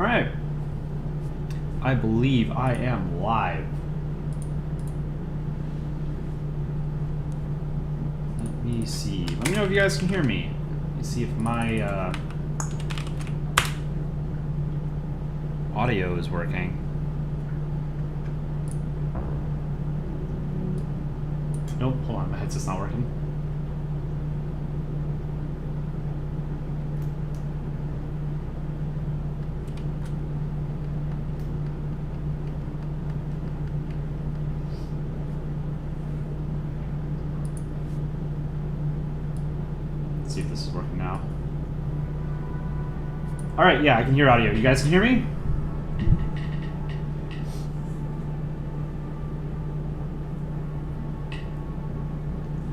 Alright. I believe I am live. Let me see. Let me know if you guys can hear me. Let me see if my audio is working. Nope, hold on, my headset's not working. Let's see if this is working now. Alright, yeah, I can hear audio. You guys can hear me?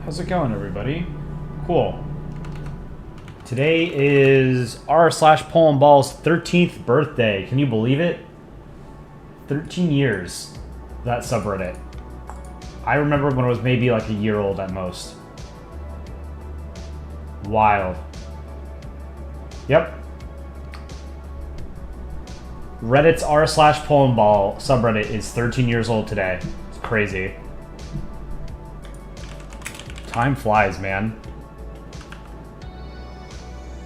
How's it going, everybody? Cool. Today is r/Polandball's 13th birthday. Can you believe it? 13 years, that subreddit. I remember when it was maybe like a year old at most. Wild. Yep. Reddit's r/Polandball subreddit is 13 years old today. It's crazy. Time flies, man.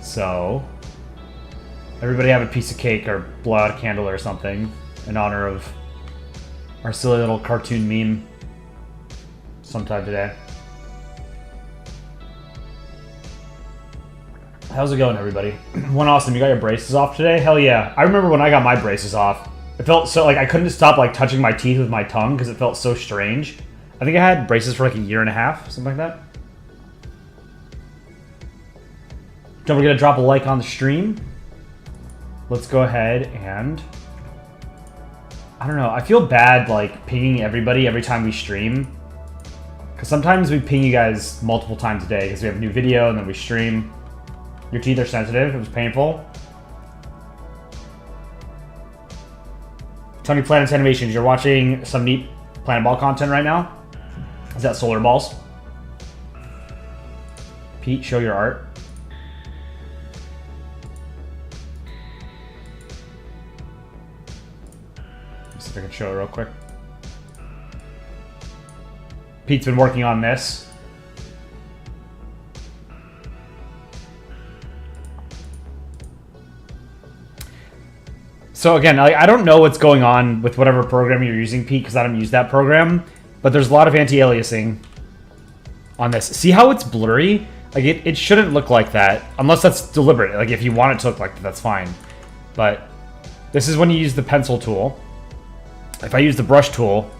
So, everybody have a piece of cake or blow out a candle or something in honor of our silly little cartoon meme sometime today. How's it going, everybody? One awesome. You got your braces off today? Hell yeah. I remember when I got my braces off. It felt so, like, I couldn't stop, like, touching my teeth with my tongue because it felt so strange. I think I had braces for like a year and a half, something like that. Don't forget to drop a like on the stream. Let's go ahead and... I don't know, I feel bad, like, pinging everybody every time we stream. Because sometimes we ping you guys multiple times a day because we have a new video and then we stream. Your teeth are sensitive, it was painful. Tony Planet's Animations, you're watching some neat Polandball content right now? Is that solar balls? Pete, show your art. Let's see if I can show it real quick. Pete's been working on this. So again, I don't know what's going on with whatever program you're using, Pete, because I don't use that program. But there's a lot of anti-aliasing on this. See how it's blurry? Like, it shouldn't look like that, unless that's deliberate. Like, if you want it to look like that, that's fine. But this is when you use the pencil tool. If I use the brush tool,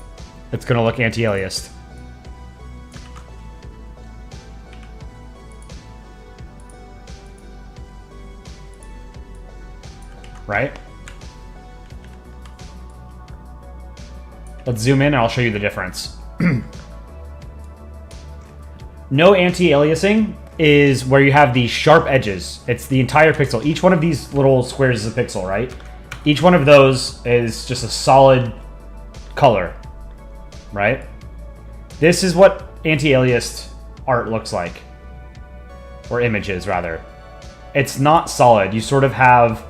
it's going to look anti-aliased. Right? Let's zoom in and I'll show you the difference. No anti-aliasing is where you have these sharp edges. It's the entire pixel. Each one of these little squares is a pixel, right? Each one of those is just a solid color, right? This is what anti-aliased art looks like. Or images, rather. It's not solid. You sort of have...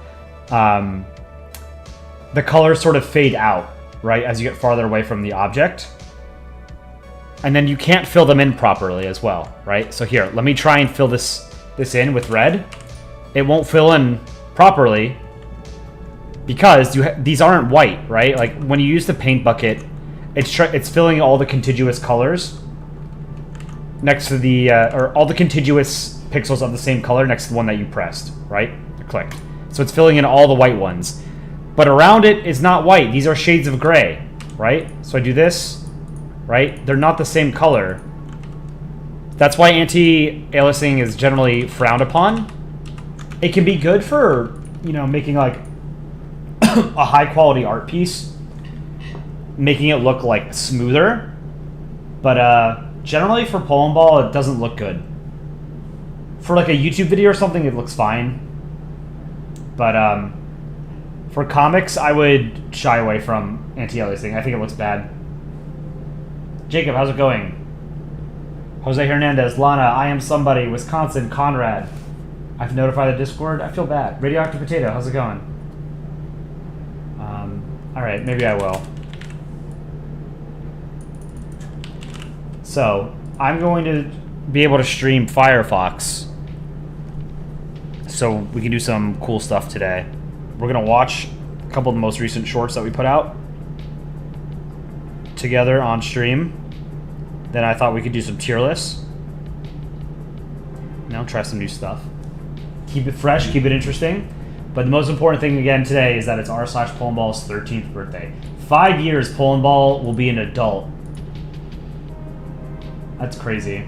the colors sort of fade out, right, as you get farther away from the object. And then you can't fill them in properly as well, right? So here, let me try and fill this in with red. It won't fill in properly because these aren't white, right? Like, when you use the paint bucket, it's filling all the contiguous colors next to the, or all the contiguous pixels of the same color next to the one that you pressed, right? Or clicked. So it's filling in all the white ones. But around it is not white. These are shades of gray, right? So I do this, right? They're not the same color. That's why anti-aliasing is generally frowned upon. It can be good for, you know, making like a high-quality art piece, making it look like smoother. But generally for Polandball, it doesn't look good. For like a YouTube video or something, it looks fine. But for comics, I would shy away from anti-aliasing. I think it looks bad. Jacob, how's it going? Jose Hernandez, Lana, I am somebody, Wisconsin, Conrad. I have to notify the Discord. I feel bad. Radioactive Potato, how's it going? Alright, maybe I will. So, I'm going to be able to stream Firefox. So we can do some cool stuff today. We're going to watch a couple of the most recent shorts that we put out together on stream. Then I thought we could do some tier lists. Now try some new stuff. Keep it fresh, keep it interesting. But the most important thing again today is that it's r/Polandball's 13th birthday. 5 years Polandball will be an adult. That's crazy.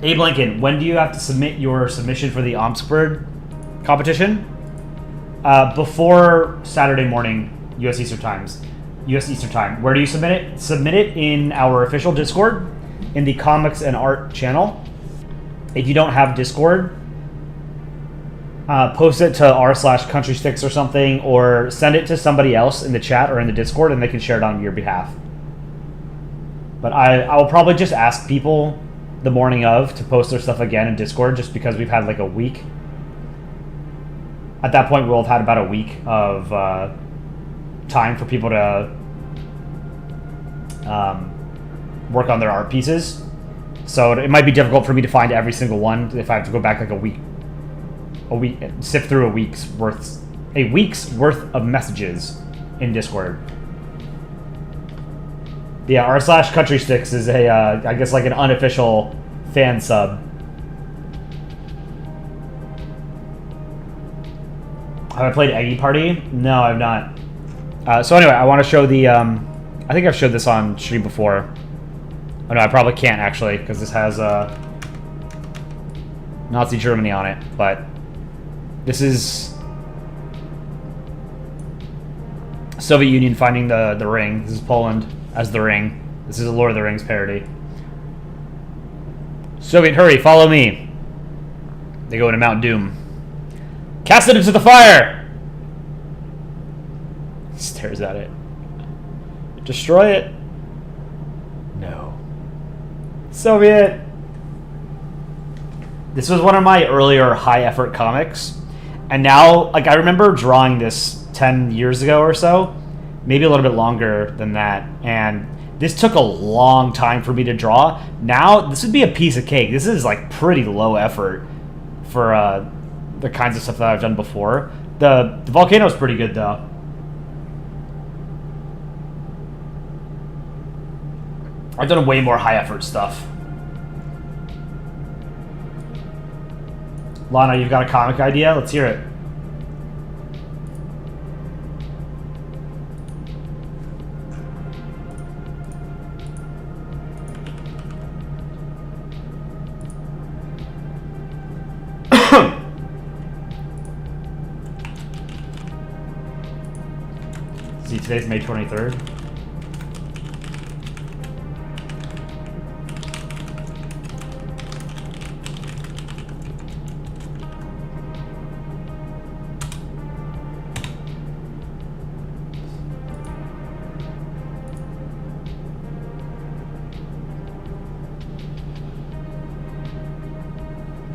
Abe Lincoln, when do you have to submit your submission for the Omsquared competition? Before Saturday morning, U.S. Eastern Time. Where do you submit it? Submit it in our official Discord, in the Comics and Art channel. If you don't have Discord, post it to r/CountrySticks or something, or send it to somebody else in the chat or in the Discord, and they can share it on your behalf. But I will probably just ask people the morning of to post their stuff again in Discord, just because we've had like a week. At that point, we'll have had about a week of time for people to work on their art pieces. So it might be difficult for me to find every single one if I have to go back like a week, sift through a week's worth of messages in Discord. Yeah, r/CountrySticks is a, I guess like an unofficial fan sub. Have I played Eggy Party? No, I've not. So anyway, I want to show the, I think I've showed this on stream before. Oh no, I probably can't actually, because this has Nazi Germany on it, but this is Soviet Union finding the ring. This is Poland as the ring. This is a Lord of the Rings parody. Soviet, hurry, follow me. They go into Mount Doom. Cast it into the fire! He stares at it. Destroy it. No. Soviet! This was one of my earlier high-effort comics. And now, like, I remember drawing this 10 years ago or so. Maybe a little bit longer than that. And this took a long time for me to draw. Now, this would be a piece of cake. This is, like, pretty low effort for the kinds of stuff that I've done before. The volcano is pretty good, though. I've done way more high-effort stuff. Lana, you've got a comic idea? Let's hear it. See, today's May 23rd.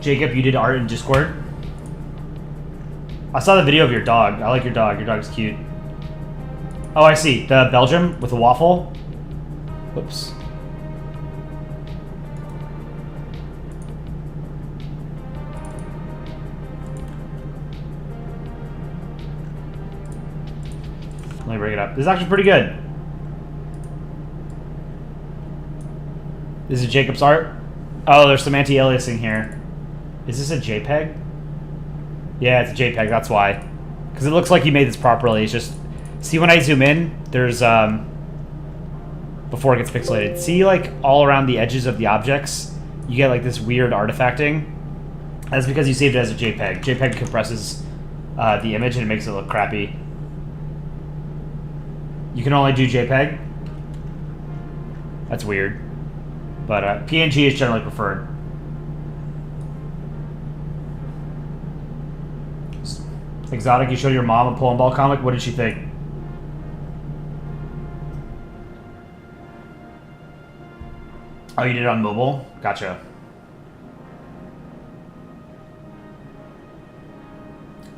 Jacob, you did art in Discord? I saw the video of your dog. I like your dog. Your dog's cute. Oh, I see. The Belgium with the waffle? Oops. Let me bring it up. This is actually pretty good. This is Jacob's art. Oh, there's some anti-aliasing here. Is this a JPEG? Yeah, it's a JPEG, that's why. Because it looks like he made this properly. It's just... See, when I zoom in, there's... before it gets pixelated. See, like, all around the edges of the objects, you get, like, this weird artifacting. That's because you saved it as a JPEG. JPEG compresses the image and it makes it look crappy. You can only do JPEG? That's weird. But PNG is generally preferred. Exotic, you showed your mom a Polandball comic. What did she think? Oh, you did it on mobile? Gotcha.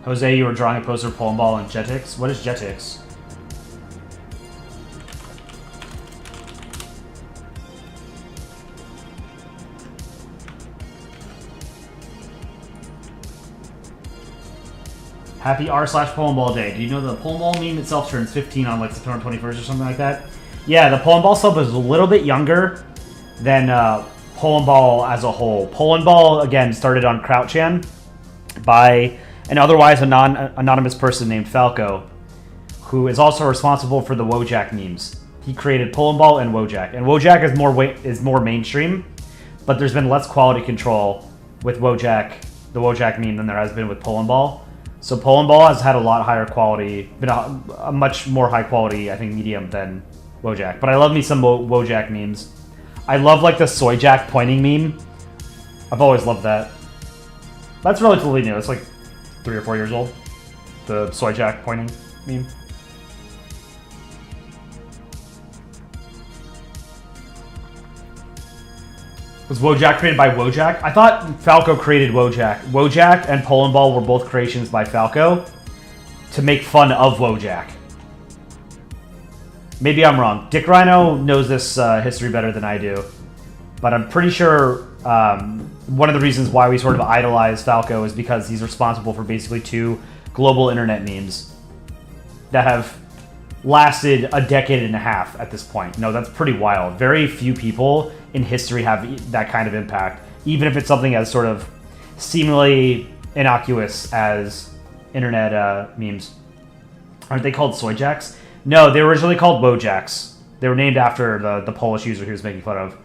Jose, you were drawing a poster of Polandball and Jetix. What is Jetix? Happy r/Polandball Day. Do you know the Polandball meme itself turns 15 on like September 21st or something like that? Yeah, the Polandball sub is a little bit younger than Polandball as a whole. Polandball, again, started on Crouchan by an otherwise anonymous person named Falco, who is also responsible for the Wojak memes. He created Polandball and Wojak. And Wojak is more mainstream, but there's been less quality control with Wojak, the Wojak meme, than there has been with Polandball. So Polandball has had a lot higher quality, been a much more high quality, I think, medium than Wojak. But I love me some Wojak memes. I love like the Soyjack pointing meme. I've always loved that. That's relatively new. It's like 3 or 4 years old. The Soyjack pointing meme. Was Wojak created by Wojak? I thought Falco created Wojak. Wojak and Polandball were both creations by Falco to make fun of Wojak. Maybe I'm wrong. Dick Rhino knows this history better than I do. But I'm pretty sure one of the reasons why we sort of idolize Falco is because he's responsible for basically 2 global internet memes that have lasted a decade and a half at this point. No, that's pretty wild. Very few people in history have that kind of impact, even if it's something as sort of seemingly innocuous as internet memes. Aren't they called Soyjacks? No, they were originally called Wojaks. They were named after the Polish user he was making fun of.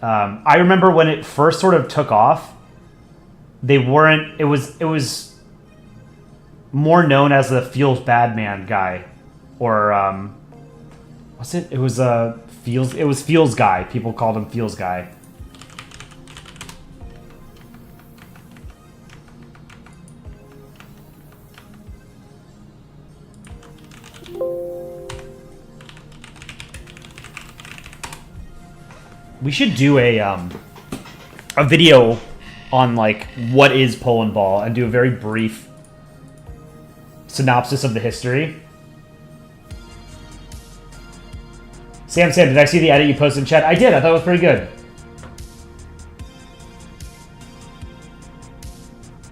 I remember when it first sort of took off, they weren't. It was more known as the Feels Bad Man guy, or what's it? It was Feels. It was Feels Guy. People called him Feels Guy. We should do a video on like what is Polandball and do a very brief synopsis of the history. Sam, did I see the edit you posted in chat? I did. I thought it was pretty good.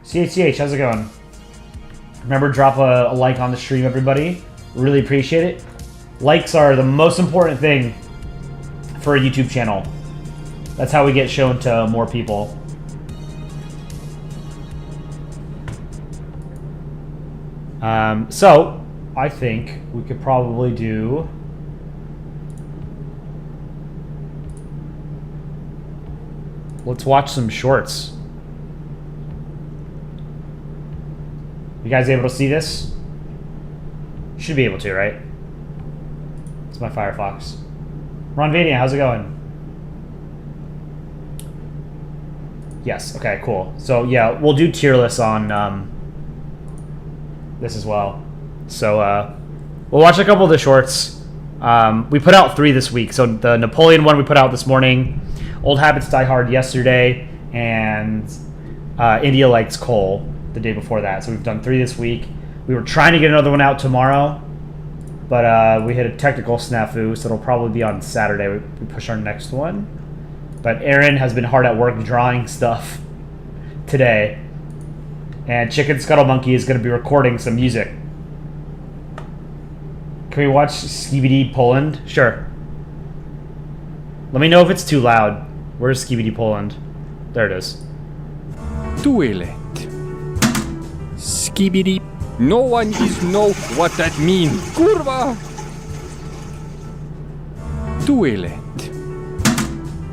CHCH, how's it going? Remember, drop a like on the stream, everybody. Really appreciate it. Likes are the most important thing for a YouTube channel. That's how we get shown to more people. So, I think we could probably do... Let's watch some shorts. You guys able to see this? Should be able to, right? It's my Firefox. Ron Vania, how's it going? Yes, okay, cool. So, yeah, we'll do tier lists on this as well. So, we'll watch a couple of the shorts. We put out 3 this week. So, the Napoleon one we put out this morning, Old Habits Die Hard yesterday, and India Likes Cole the day before that. So, we've done 3 this week. We were trying to get another one out tomorrow, but we hit a technical snafu, so it'll probably be on Saturday. We push our next one. But Aaron has been hard at work drawing stuff today. And Chicken Scuttle Monkey is going to be recording some music. Can we watch Skibidi Poland? Sure. Let me know if it's too loud. Where's Skibidi Poland? There it is. Toilet. Skibidi. No one is know what that mean. Kurva. Toilet.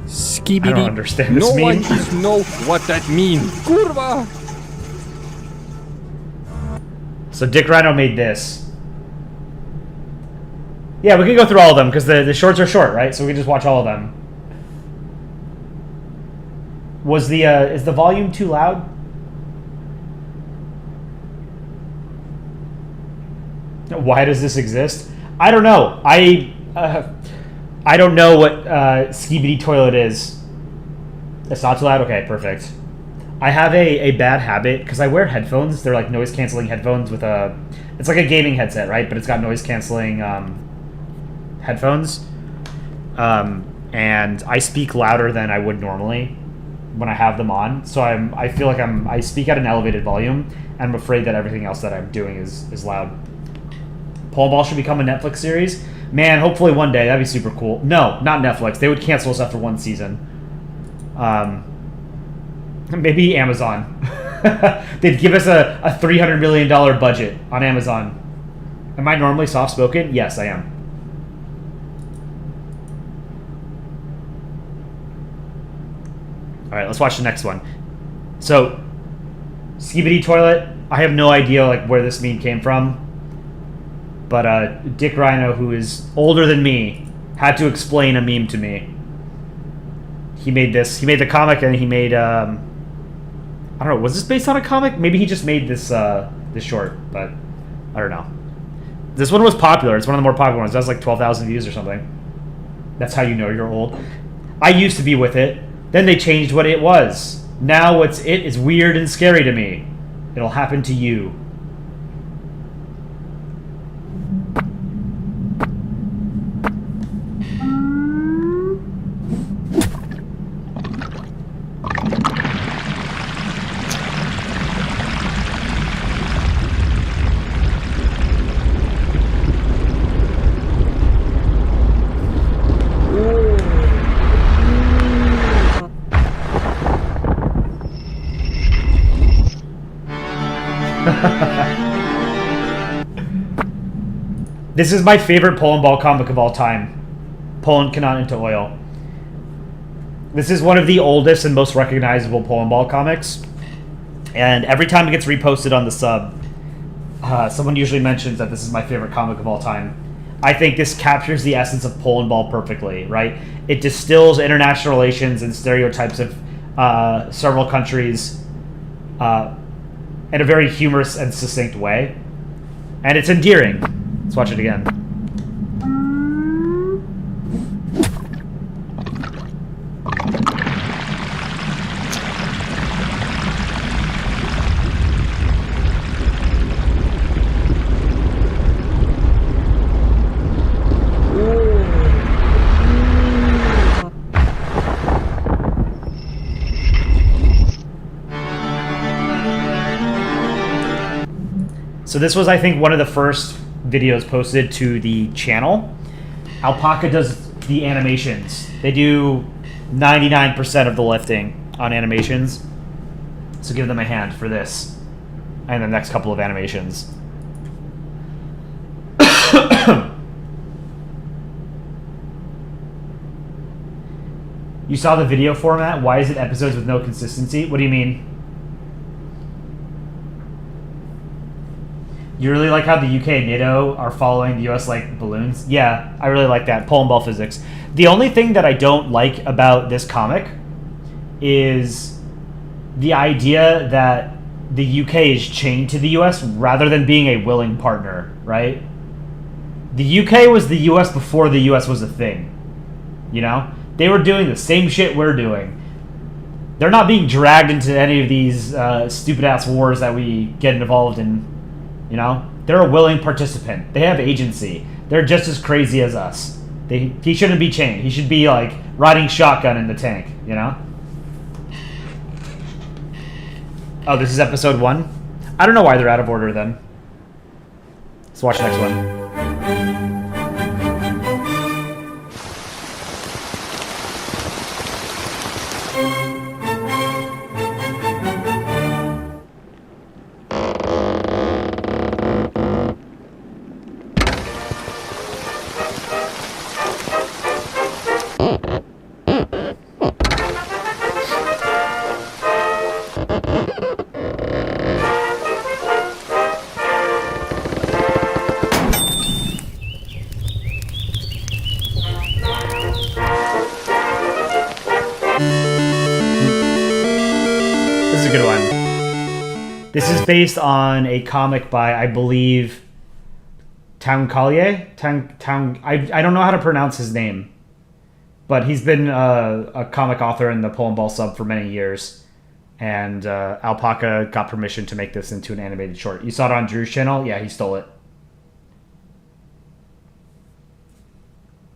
Skibidi. I don't understand this no meme. one is know what that mean. Kurva. So Dick Rhino made this. Yeah, we can go through all of them because the shorts are short, right? So we can just watch all of them. Was the is the volume too loud? Why does this exist? I don't know. I don't know what Skibidi Toilet is. It's not too loud? Okay, perfect. I have a bad habit because I wear headphones. They're like noise canceling headphones with a. It's like a gaming headset, right? But it's got noise canceling headphones. And I speak louder than I would normally when I have them on. So I feel like I speak at an elevated volume, and I'm afraid that everything else that I'm doing is loud. Polandball should become a Netflix series. Man, hopefully one day. That'd be super cool. No, not Netflix. They would cancel us after one season. Maybe Amazon. They'd give us a $300 million budget on Amazon. Am I normally soft-spoken? Yes, I am. All right, let's watch the next one. So, Skibidi Toilet. I have no idea like where this meme came from. But Dick Rhino, who is older than me, had to explain a meme to me. He made this. He made the comic, and he made... I don't know. Was this based on a comic? Maybe he just made this this short, but I don't know. This one was popular. It's one of the more popular ones. That was like 12,000 views or something. That's how you know you're old. I used to be with it. Then they changed what it was. Now what's it is weird and scary to me. It'll happen to you. This is my favorite Polandball comic of all time. Poland cannot into oil. This is one of the oldest and most recognizable Polandball comics. And every time it gets reposted on the sub, someone usually mentions that this is my favorite comic of all time. I think this captures the essence of Polandball perfectly, right? It distills international relations and stereotypes of several countries in a very humorous and succinct way. And it's endearing. Let's watch it again. So this was, I think, one of the first videos posted to the channel. Alpaca does the animations. They do 99% of the lifting on animations. So give them a hand for this and the next couple of animations. You saw the video format? Why is it episodes with no consistency? What do you mean? You really like how the UK and NATO are following the US like balloons? Yeah, I really like that. Polandball physics. The only thing that I don't like about this comic is the idea that the UK is chained to the US rather than being a willing partner, right? The UK was the US before the US was a thing. You know? They were doing the same shit we're doing. They're not being dragged into any of these stupid-ass wars that we get involved in. You know, they're a willing participant. They have agency. They're just as crazy as us. He shouldn't be chained. He should be like riding shotgun in the tank. You know. Oh, this is episode 1. I don't know why they're out of order then. Let's watch the next one. This is based on a comic by, I believe, koleye. I don't know how to pronounce his name, but he's been a comic author in the Polandball sub for many years, And Alpaca got permission to make this into an animated short. You saw it on Drew's channel? Yeah, he stole it.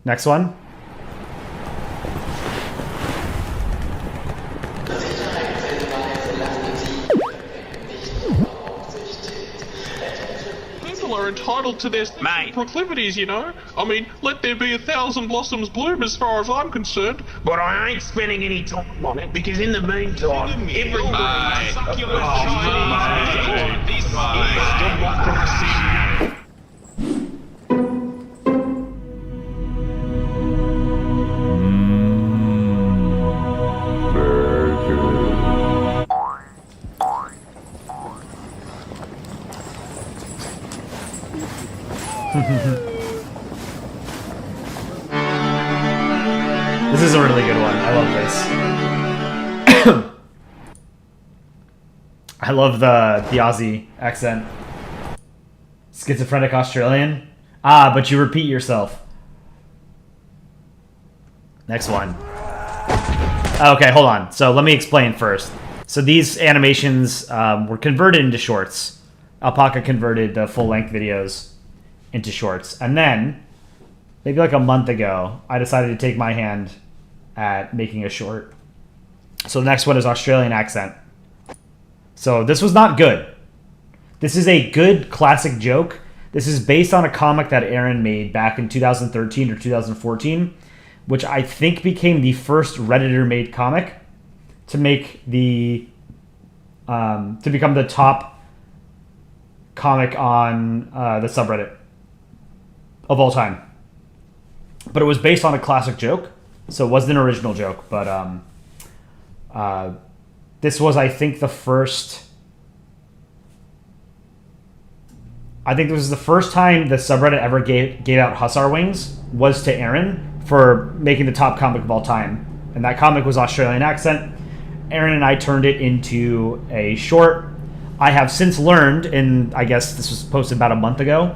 Next one. People are entitled to their proclivities, you know. I mean, let there be 1,000 blossoms bloom as far as I'm concerned. But I ain't spending any time on it because in the meantime, everybody... Succulent Chinese this is democracy. This is a really good one. I love this. I love the Aussie accent. Schizophrenic Australian. Ah, but you repeat yourself. Next one. Okay, hold on. So let me explain first. So these animations were converted into shorts. Alpaca converted the full-length videos into shorts. And then, maybe like a month ago, I decided to take my hand at making a short. So the next one is Australian accent. So this was not good. This is a good classic joke. This is based on a comic that Aaron made back in 2013 or 2014, which I think became the first Redditor-made comic to make the to become the top comic on the subreddit of all time. But it was based on a classic joke, so it wasn't an original joke. But this was, I think, the first. I think this was the first time the subreddit ever gave out Hussar Wings was to Aaron for making the top comic of all time, and that comic was Australian accent. Aaron and I turned it into a short. I have since learned, and I guess this was posted about a month ago,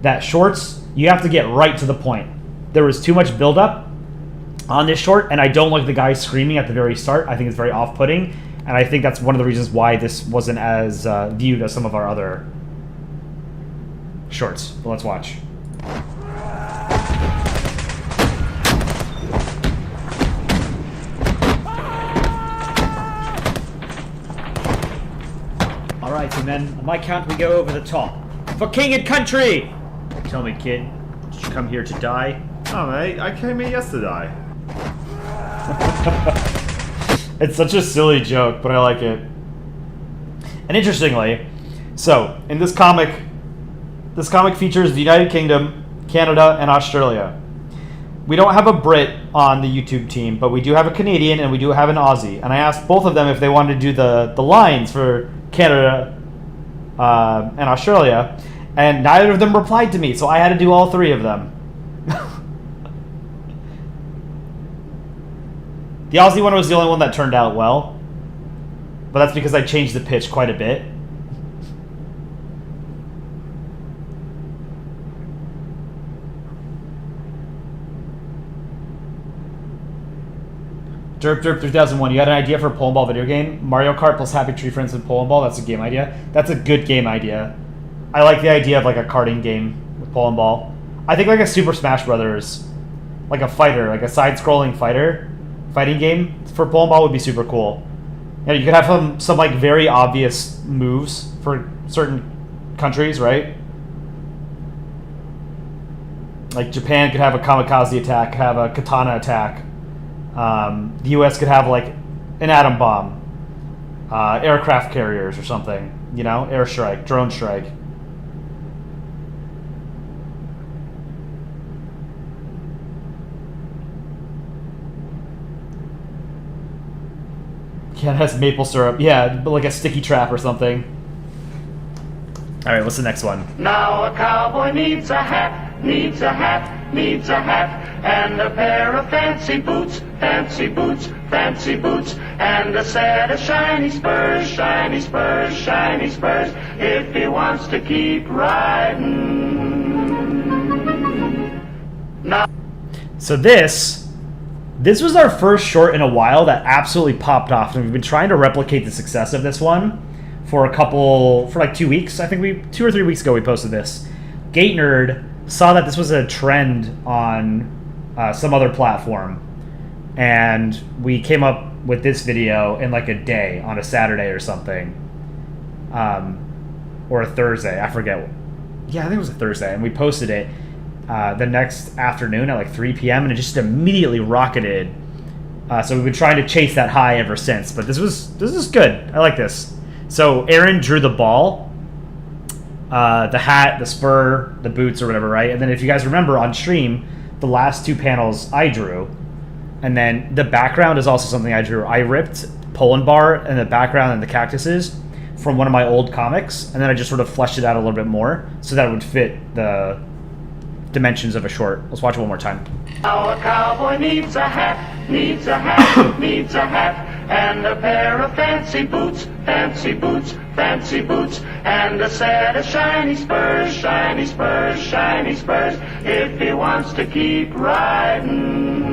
that shorts, you have to get right to the point. There was too much buildup on this short, and I don't like the guy screaming at the very start. I think it's very off-putting, and I think that's one of the reasons why this wasn't as viewed as some of our other shorts. But let's watch. Alright, and then on my count we go over the top. For king and country! Tell me, kid, did you come here to die? Oh, mate, I came here yesterday. It's such a silly joke, but I like it. And interestingly, so, in this comic features the United Kingdom, Canada, and Australia. We don't have a Brit on the YouTube team, but we do have a Canadian and we do have an Aussie. And I asked both of them if they wanted to do the lines for Canada and Australia, and neither of them replied to me, so I had to do all three of them. The Aussie one was the only one that turned out well, but that's because I changed the pitch quite a bit. Derp 3001, you got an idea for a Polandball video game? Mario Kart plus Happy Tree Friends and Polandball, that's a game idea. That's a good game idea. I like the idea of like a karting game with Polandball. I think like a Super Smash Brothers, like a fighter, like a side-scrolling fighting game for Polandball would be super cool. You know, you could have some like very obvious moves for certain countries, right? Like Japan could have a kamikaze attack, have a katana attack. The US could have like an atom bomb, aircraft carriers or something, you know, airstrike, drone strike. Yeah, it has maple syrup. Yeah, but like a sticky trap or something. All right, what's the next one? Now a cowboy needs a hat, needs a hat, needs a hat, and a pair of fancy boots, fancy boots, fancy boots, and a set of shiny spurs, shiny spurs, shiny spurs, if he wants to keep riding. Now. So this This was our first short in a while that absolutely popped off, and we've been trying to replicate the success of this one for like 2 weeks. I think 2 or 3 weeks ago we posted this. Gate Nerd saw that this was a trend on some other platform, and we came up with this video in like a day on a Saturday or something, or a Thursday. I forget. Yeah, I think it was a Thursday, and we posted it the next afternoon at like 3 p.m. and it just immediately rocketed. So we've been trying to chase that high ever since. But this is good. I like this. So Aaron drew the ball, the hat, the spur, the boots, or whatever, right? And then if you guys remember on stream, the last 2 panels I drew. And then the background is also something I drew. I ripped Polandball and the background and the cactuses from one of my old comics, and then I just sort of fleshed it out a little bit more so that it would fit the dimensions of a short. Let's watch it one more time. Our cowboy needs a hat, needs a hat, needs a hat, and a pair of fancy boots, fancy boots, fancy boots, and a set of shiny spurs, shiny spurs, shiny spurs, if he wants to keep riding.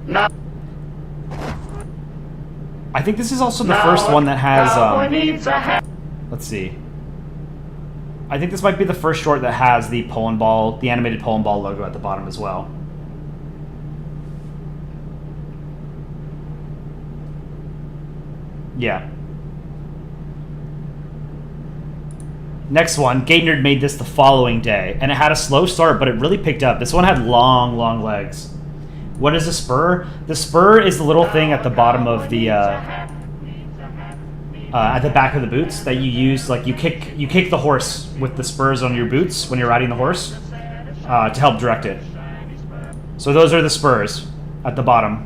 Now, I think this is also the first one that has, cowboy needs a hat. let's see. I think this might be the first short that has the Polandball, the animated Polandball logo at the bottom as well. Yeah. Next one, Gate Nerd made this the following day, and it had a slow start, but it really picked up. This one had long, long legs. What is a spur? The spur is the little thing at the bottom of the, at the back of the boots that you use, like you kick the horse with the spurs on your boots when you're riding the horse to help direct it. So those are the spurs at the bottom.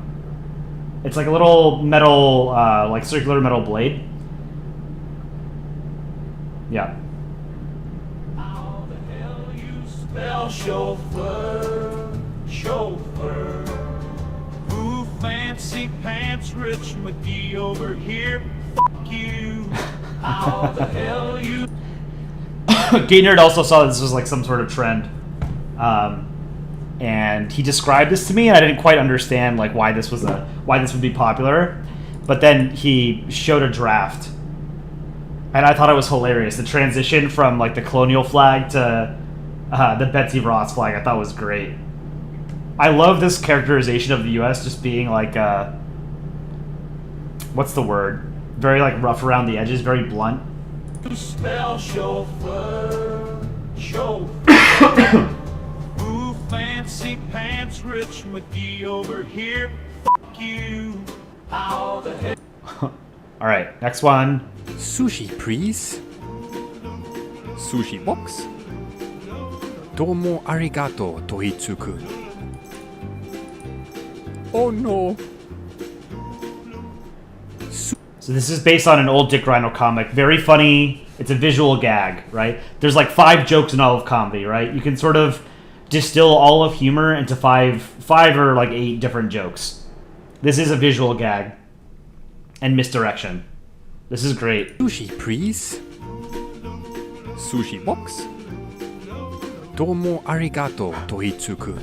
It's like a little metal, like circular metal blade. Yeah. How the hell you spell chauffeur, chauffeur? Ooh, fancy pants, Rich McGee over here. Fuck you. How the hell you? Gate Nerd also saw this was like some sort of trend, and he described this to me, and I didn't quite understand like why this would be popular. But then he showed a draft, and I thought it was hilarious. The transition from like the colonial flag to the Betsy Ross flag, I thought was great. I love this characterization of the U.S. just being like, what's the word? Very like rough around the edges, very blunt. You spell chauffeur, chauffeur. Ooh, fancy pants, Rich McGee over here. Fuck you. How the hell? All right, next one. Sushi, please. Sushi box. Domo arigato, Tohitsuku. Oh no. So this is based on an old Dick Rhino comic. Very funny. It's a visual gag, right? There's like 5 jokes in all of comedy, right? You can sort of distill all of humor into five or like 8 different jokes. This is a visual gag and misdirection. This is great. Sushi, please. Sushi box. Domo arigato, Tohitsuku.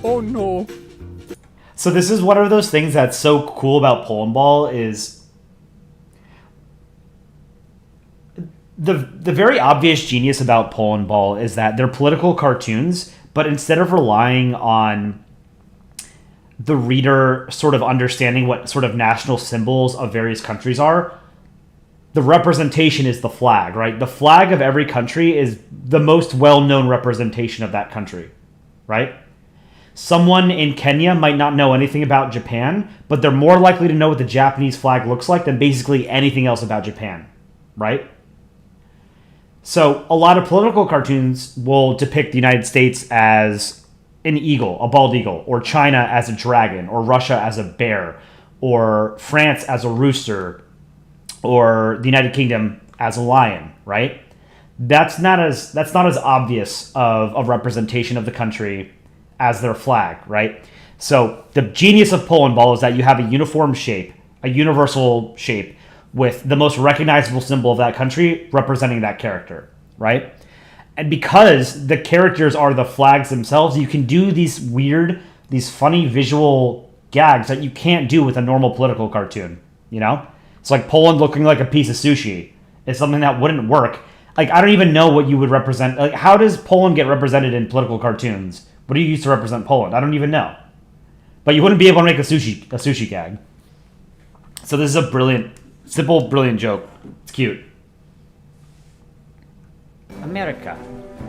Oh no. So this is one of those things that's so cool about Polandball is the very obvious genius about Polandball is that they're political cartoons, but instead of relying on the reader sort of understanding what sort of national symbols of various countries are, the representation is the flag, right? The flag of every country is the most well-known representation of that country, right? Someone in Kenya might not know anything about Japan, but they're more likely to know what the Japanese flag looks like than basically anything else about Japan, right? So a lot of political cartoons will depict the United States as an eagle, a bald eagle, or China as a dragon, or Russia as a bear, or France as a rooster, or the United Kingdom as a lion, right? That's not as obvious of a representation of the country as their flag, right? So the genius of Polandball is that you have a uniform shape, a universal shape, with the most recognizable symbol of that country representing that character, right? And because the characters are the flags themselves, you can do these weird, these funny visual gags that you can't do with a normal political cartoon, you know? It's like Poland looking like a piece of sushi. It's something that wouldn't work. Like, I don't even know what you would represent. Like, how does Poland get represented in political cartoons? What do you use to represent Poland? I don't even know. But you wouldn't be able to make a sushi gag. So this is a brilliant, simple, brilliant joke. It's cute. America.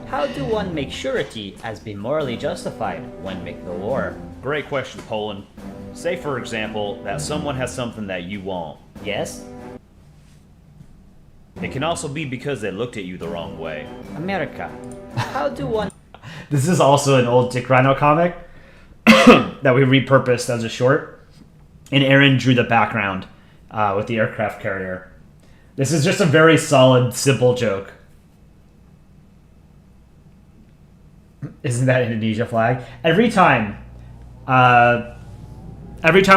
How do one make surety as be morally justified when make the war? Great question, Poland. Say, for example, that someone has something that you want. Yes? It can also be because they looked at you the wrong way. America. How do one... This is also an old Dick Rhino comic that we repurposed as a short. And Aaron drew the background with the aircraft carrier. This is just a very solid, simple joke. Isn't that Indonesia flag? Every time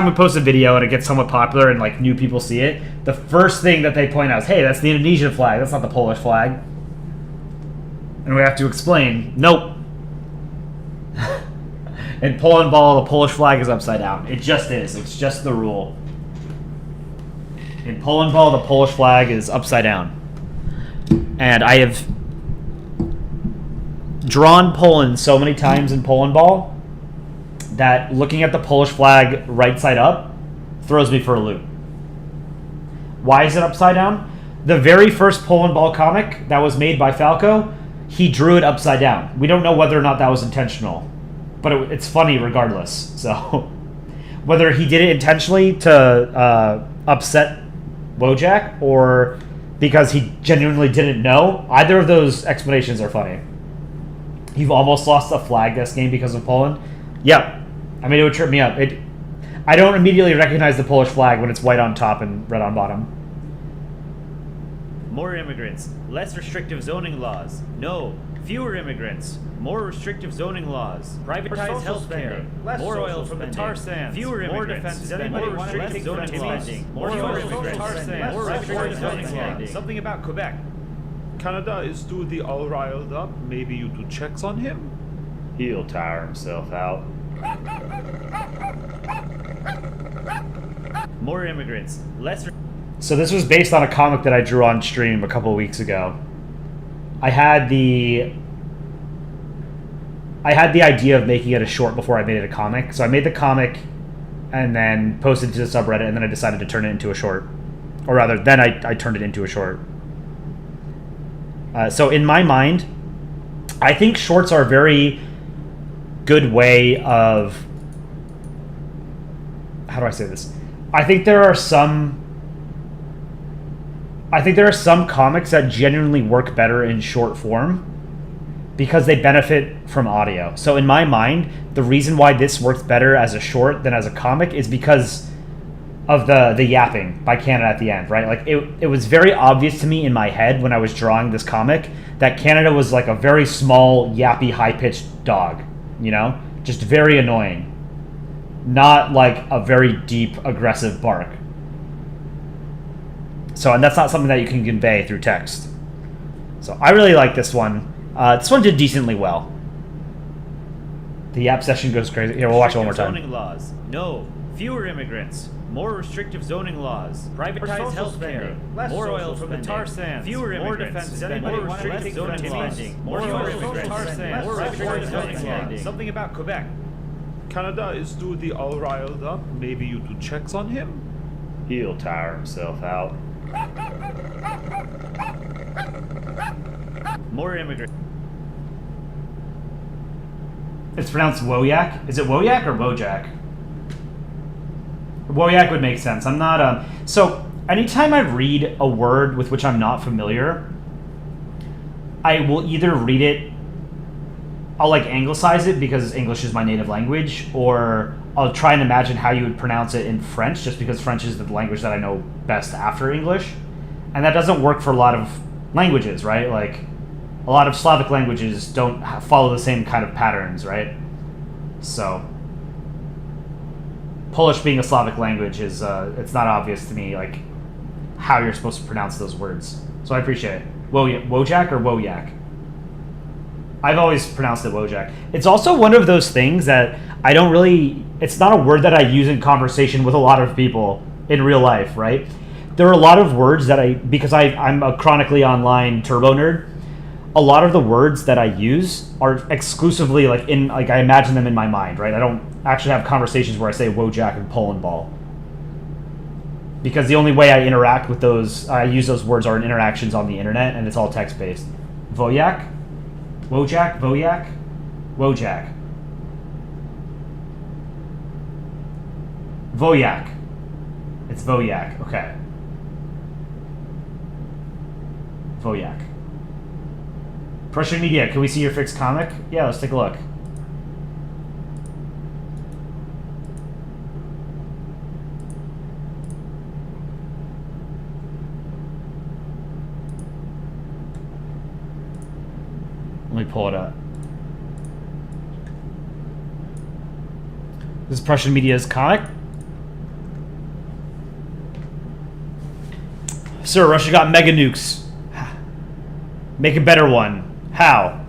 we post a video and it gets somewhat popular and like new people see it, the first thing that they point out is, hey, that's the Indonesian flag. That's not the Polish flag. And we have to explain, nope. In Polandball, the Polish flag is upside down. It just is. It's just the rule. In Polandball, the Polish flag is upside down. And I have drawn Poland so many times in Polandball that looking at the Polish flag right side up throws me for a loop. Why is it upside down? The very first Polandball comic that was made by Falco, he drew it upside down. We don't know whether or not that was intentional, but it's funny regardless. So whether he did it intentionally to upset Wojak or because he genuinely didn't know, either of those explanations are funny. You've almost lost a flag this game because of Poland? Yep. I mean, it would trip me up. I don't immediately recognize the Polish flag when it's white on top and red on bottom. More immigrants, less restrictive zoning laws. No, fewer immigrants, more restrictive zoning laws. Privatized healthcare, more oil from the tar sands. Fewer immigrants, more restrictive zoning laws. More oil from the tar sands. More restrictive zoning laws. Something about Quebec. Canada is the all riled up. Maybe you do checks on him? He'll tire himself out. More immigrants, less... So this was based on a comic that I drew on stream a couple of weeks ago. I had the idea of making it a short before I made it a comic. So I made the comic and then posted it to the subreddit, and then I decided to turn it into a short. Or rather, then I turned it into a short. So in my mind, I think shorts are a very good way of... How do I say this? I think there are some comics that genuinely work better in short form because they benefit from audio. So in my mind, the reason why this works better as a short than as a comic is because of the yapping by Canada at the end, right? Like it was very obvious to me in my head when I was drawing this comic that Canada was like a very small, yappy, high-pitched dog, you know? Just very annoying. Not like a very deep, aggressive bark. So, and that's not something that you can convey through text. So I really like this one. This one did decently well. The yap session goes crazy. Here, we'll watch it one more time. Zoning laws. No, fewer immigrants. More restrictive zoning laws. Privatized healthcare. More oil from the tar sands. Fewer immigrants. More restrictive zoning laws. More oil from the tar sands. More restrictive zoning laws. Something about Quebec. Canada is the all riled up. Maybe you do checks on him? He'll tire himself out. More immigrants. It's pronounced Wojak. Is it Wojak or Wojak? Wojak would make sense. I'm not so anytime I read a word with which I'm not familiar, I will either read it, I'll like anglicize it because English is my native language, or I'll try and imagine how you would pronounce it in French just because French is the language that I know best after English. And that doesn't work for a lot of languages, right? Like a lot of Slavic languages don't follow the same kind of patterns, right? So Polish being a Slavic language is it's not obvious to me like how you're supposed to pronounce those words. So I appreciate it. Wojak or Wojak? I've always pronounced it Wojak. It's also one of those things that I don't really... It's not a word that I use in conversation with a lot of people in real life, right? There are a lot of words that because I'm a chronically online turbo nerd, a lot of the words that I use are exclusively like I imagine them in my mind, right? I don't actually have conversations where I say Wojak and Polandball. Because the only way I interact with I use those words are in interactions on the internet, and it's all text-based. Voyak? Wojak? Voyak? Wojak. Voyak. It's Voyak. Okay. Voyak. Prussian Media, can we see your fixed comic? Yeah, let's take a look. Let me pull it up. This is Prussian Media's comic. Sir, Russia got mega nukes. Make a better one. How?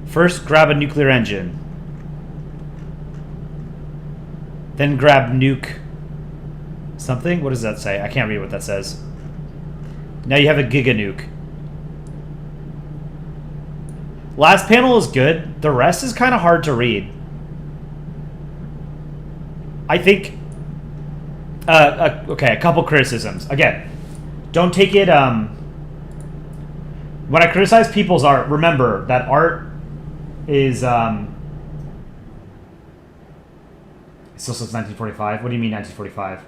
First, grab a nuclear engine. Then grab nuke... something? What does that say? I can't read what that says. Now you have a giga nuke. Last panel is good. The rest is kind of hard to read. I think... okay, a couple criticisms. Again, don't take it... When I criticize people's art, remember that art is... It still says 1945? What do you mean 1945?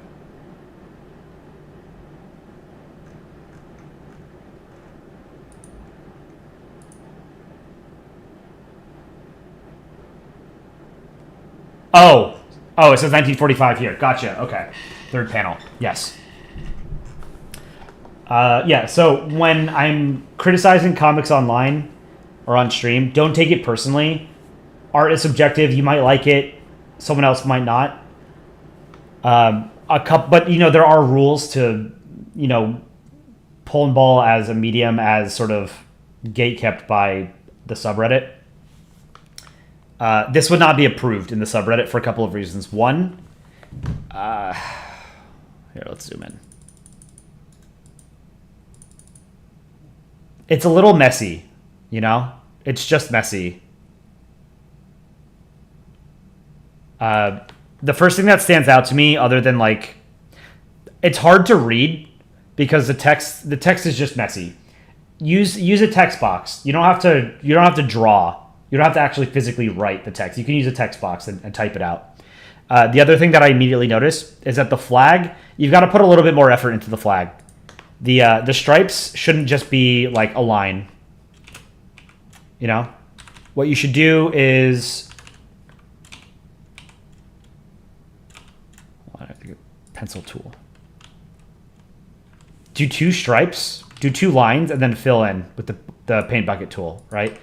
Oh, it says 1945 here. Gotcha. Okay. Third panel. Yes. Yeah, so when I'm criticizing comics online or on stream, don't take it personally. Art is subjective. You might like it. Someone else might not. But, there are rules to, Polandball as a medium as sort of gatekept by the subreddit. This would not be approved in the subreddit for a couple of reasons. One, here, let's zoom in. It's a little messy, It's just messy. The first thing that stands out to me, other than it's hard to read because the text is just messy. Use a text box. You don't have to draw. You don't have to actually physically write the text. You can use a text box and type it out. The other thing that I immediately noticed is that the flag, you've got to put a little bit more effort into the flag. The stripes shouldn't just be like a line. What you should do is... I have to get a pencil tool. Do 2 stripes, do 2 lines, and then fill in with the paint bucket tool, right?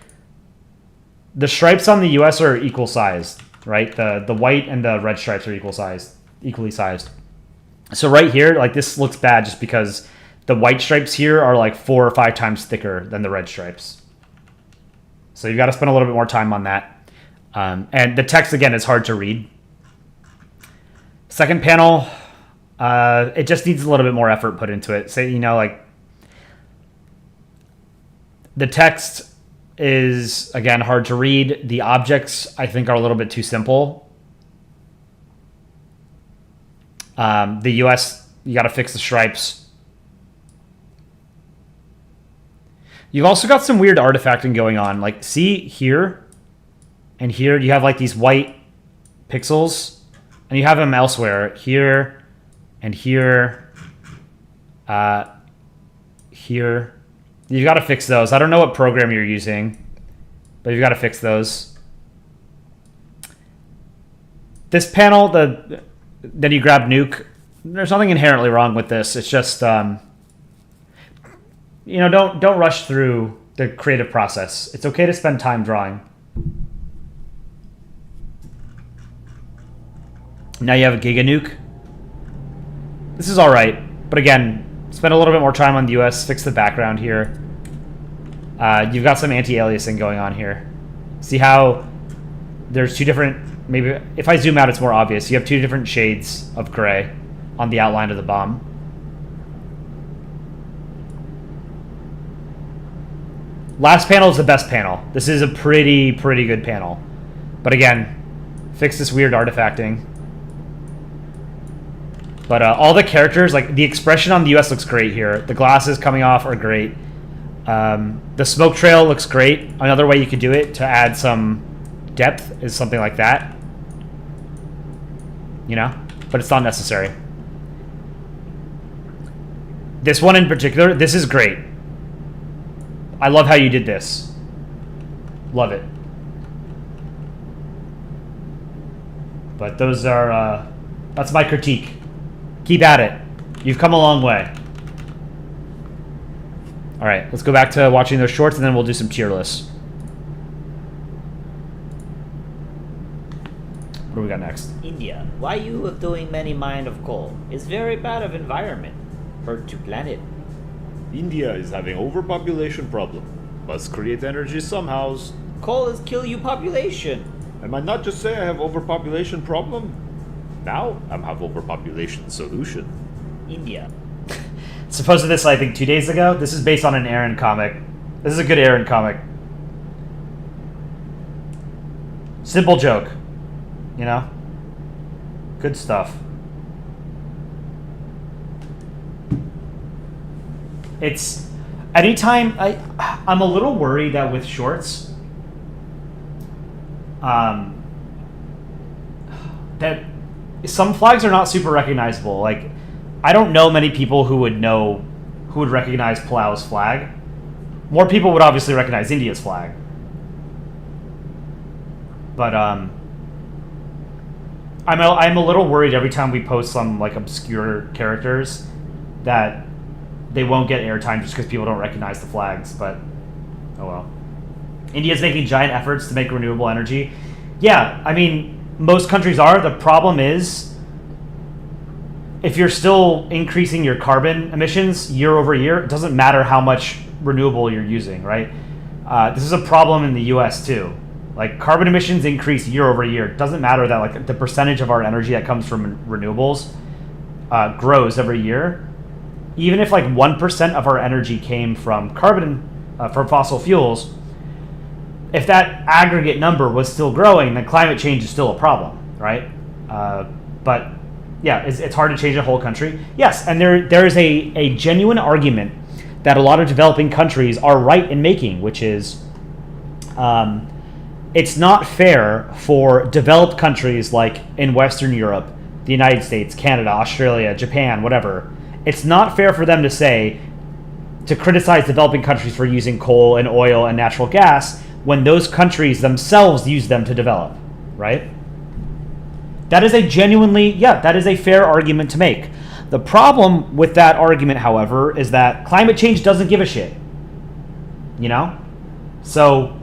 The stripes on the US are equal sized, right? The white and the red stripes are equally sized. So right here, this looks bad just because the white stripes here are 4 or 5 times thicker than the red stripes. So you've got to spend a little bit more time on that. And the text, again, is hard to read. Second panel, it just needs a little bit more effort put into it. Say, the text is, again, hard to read. The objects, I think, are a little bit too simple. The US, you got to fix the stripes. You've also got some weird artifacting going on. See here and here, you have these white pixels, and you have them elsewhere. Here and here, here. You've got to fix those. I don't know what program you're using, but you've got to fix those. This panel, then you grab nuke. There's nothing inherently wrong with this. It's just, don't rush through the creative process. It's okay to spend time drawing. Now you have a giga nuke. This is all right, but again, spend a little bit more time on the US. Fix the background here. You've got some anti-aliasing going on here. See how there's two different, maybe if I zoom out it's more obvious. You have two different shades of gray on the outline of the bomb. Last panel is the best panel. This is a pretty good panel. But again, fix this weird artifacting. But all the characters, like the expression on the US looks great here. The glasses coming off are great. The smoke trail looks great. Another way you could do it to add some depth is something like that. You know? But it's not necessary. This one in particular, this is great. I love how you did this. Love it. But those are, that's my critique. Keep at it. You've come a long way. Alright, let's go back to watching those shorts and then we'll do some tier lists. What do we got next? India. Why you doing many mine of coal? It's very bad of environment. Hurt to planet. India is having overpopulation problem. Must create energy somehow. Coal is kill you population. I might not just say I have overpopulation problem. Now I'm have overpopulation solution. India. Supposed to this, I think, 2 days ago. This is based on an Aaron comic. This is a good Aaron comic. Simple joke. You know? Good stuff. It's... Anytime... I'm a little worried that with shorts... that some flags are not super recognizable. Like, I don't know many people who would recognize Palau's flag. More people would obviously recognize India's flag. But, I'm a little worried every time we post some, like, obscure characters that they won't get airtime just because people don't recognize the flags, but oh well. India's making giant efforts to make renewable energy. Yeah, I mean, most countries are. The problem is, if you're still increasing your carbon emissions year over year, it doesn't matter how much renewable you're using, right? This is a problem in the US too. Like, carbon emissions increase year over year. It doesn't matter that, like, the percentage of our energy that comes from renewables grows every year. Even if, like, 1% of our energy came from from fossil fuels, if that aggregate number was still growing, then climate change is still a problem, right? But yeah, it's hard to change a whole country. Yes, and there is a genuine argument that a lot of developing countries are right in making, which is it's not fair for developed countries like in Western Europe, the United States, Canada, Australia, Japan, whatever. It's not fair for them to criticize developing countries for using coal and oil and natural gas when those countries themselves use them to develop, right? That is that is a fair argument to make. The problem with that argument, however, is that climate change doesn't give a shit. You know? So,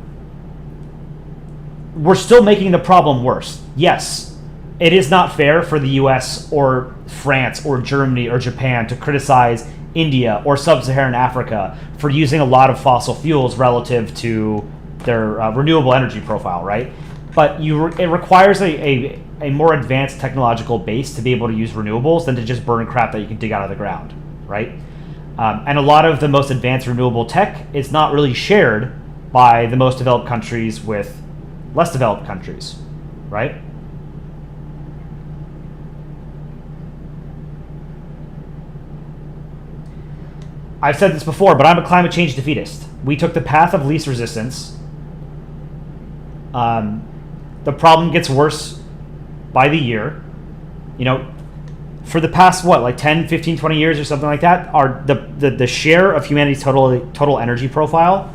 we're still making the problem worse. Yes, it is not fair for the US or France or Germany or Japan to criticize India or sub-Saharan Africa for using a lot of fossil fuels relative to their renewable energy profile, right? But it requires a more advanced technological base to be able to use renewables than to just burn crap that you can dig out of the ground, right? And a lot of the most advanced renewable tech is not really shared by the most developed countries with less developed countries, right? I've said this before, but I'm a climate change defeatist. We took the path of least resistance. The problem gets worse by the year. You know, for the past, 10, 15, 20 years or something like that, the share of humanity's total energy profile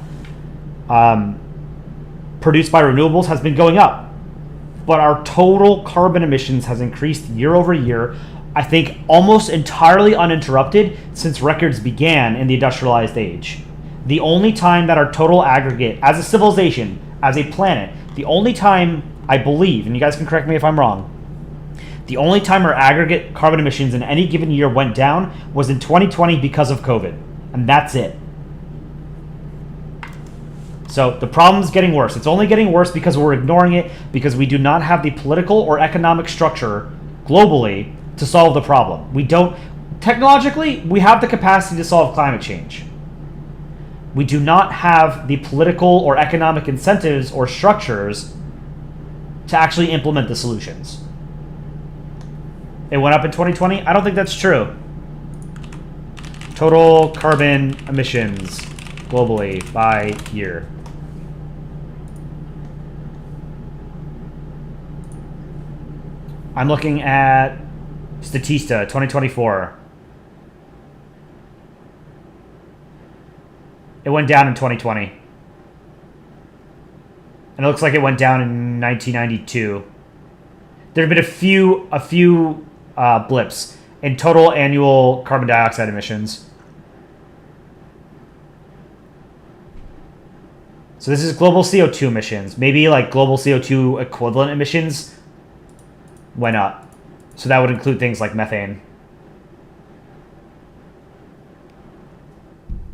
produced by renewables has been going up. But our total carbon emissions has increased year over year, I think almost entirely uninterrupted since records began in the industrialized age. The only time that our total aggregate, as a civilization, as a planet, the only time, I believe, and you guys can correct me if I'm wrong, the only time our aggregate carbon emissions in any given year went down was in 2020 because of COVID. And that's it. So the problem's getting worse. It's only getting worse because we're ignoring it, because we do not have the political or economic structure globally to solve the problem. We don't... Technologically, we have the capacity to solve climate change. We do not have the political or economic incentives or structures to actually implement the solutions. It went up in 2020? I don't think that's true. Total carbon emissions globally by year. I'm looking at Statista 2024. It went down in 2020. And it looks like it went down in 1992. There have been a few blips in total annual carbon dioxide emissions. So this is global CO2 emissions. Maybe like global CO2 equivalent emissions went up. So that would include things like methane.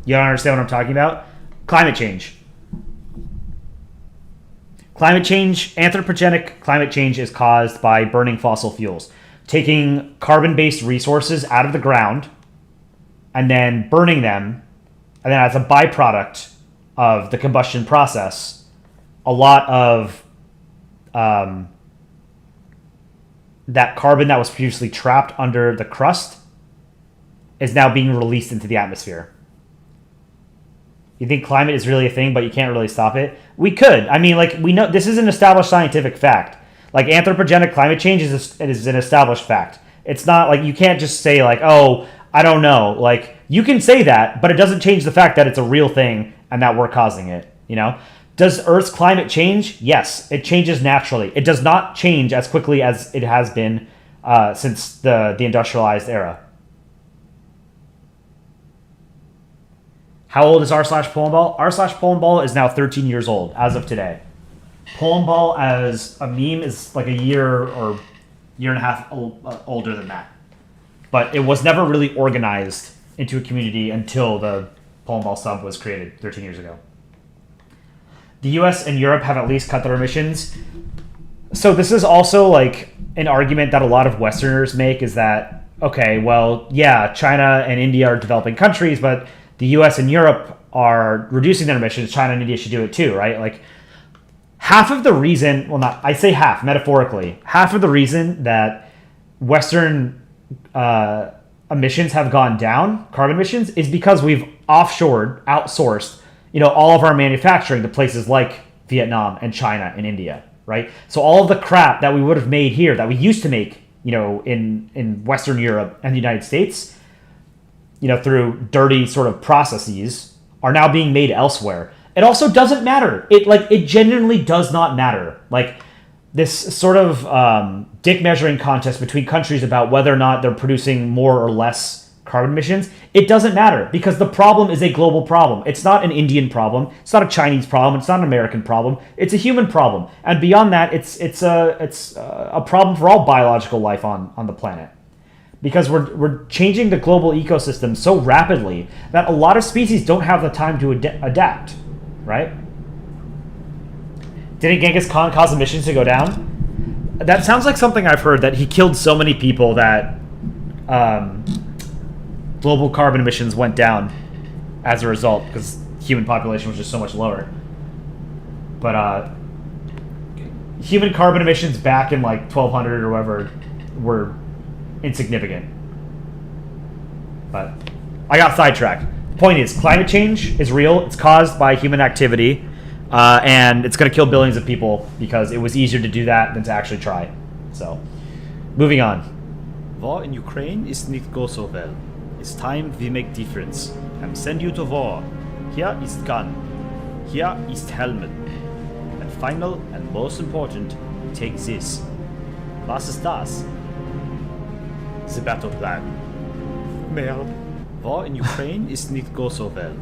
You don't understand what I'm talking about? Climate change. Climate change, anthropogenic climate change is caused by burning fossil fuels. Taking carbon-based resources out of the ground and then burning them, and then as a byproduct of the combustion process, a lot of that carbon that was previously trapped under the crust is now being released into the atmosphere. You think climate is really a thing, but you can't really stop it? We could. I mean, like, we know this is an established scientific fact. Like, anthropogenic climate change is an established fact. It's not like you can't just say, like, oh, I don't know. Like, you can say that, but it doesn't change the fact that it's a real thing and that we're causing it, you know? Does Earth's climate change? Yes, it changes naturally. It does not change as quickly as it has been since the industrialized era. How old is r/Polandball? r/Polandball is now 13 years old as of today. Polandball as a meme is like a year or year and a half older than that. But it was never really organized into a community until the Polandball sub was created 13 years ago. The US and Europe have at least cut their emissions. So this is also like an argument that a lot of Westerners make, is that, okay, well, yeah, China and India are developing countries, but the US and Europe are reducing their emissions. China and India should do it too, right? Like, half of the reason, well, not, I say half, metaphorically, half of the reason that Western emissions have gone down, carbon emissions, is because we've offshored, outsourced, all of our manufacturing to places like Vietnam and China and India, right? So all of the crap that we would have made here, that we used to make, in Western Europe and the United States, through dirty sort of processes, are now being made elsewhere. It also doesn't matter. It genuinely does not matter. Like, this sort of dick measuring contest between countries about whether or not they're producing more or less carbon emissions, it doesn't matter, because the problem is a global problem. It's not an Indian problem. It's not a Chinese problem. It's not an American problem. It's a human problem. And beyond that, it's a problem for all biological life on the planet. Because we're changing the global ecosystem so rapidly that a lot of species don't have the time to adapt, right? Didn't Genghis Khan cause emissions to go down? That sounds like something I've heard, that he killed so many people that global carbon emissions went down as a result, because human population was just so much lower. But human carbon emissions back in like 1200 or whatever were insignificant. But I got sidetracked. Point is, climate change is real. It's caused by human activity, and it's going to kill billions of people because it was easier to do that than to actually try. So, moving on. War in Ukraine is not go so well. It's time we make difference and send you to war. Here is gun. Here is helmet. And final and most important, take this. Was ist das? The battle plan. Merde. War in Ukraine is not go so well.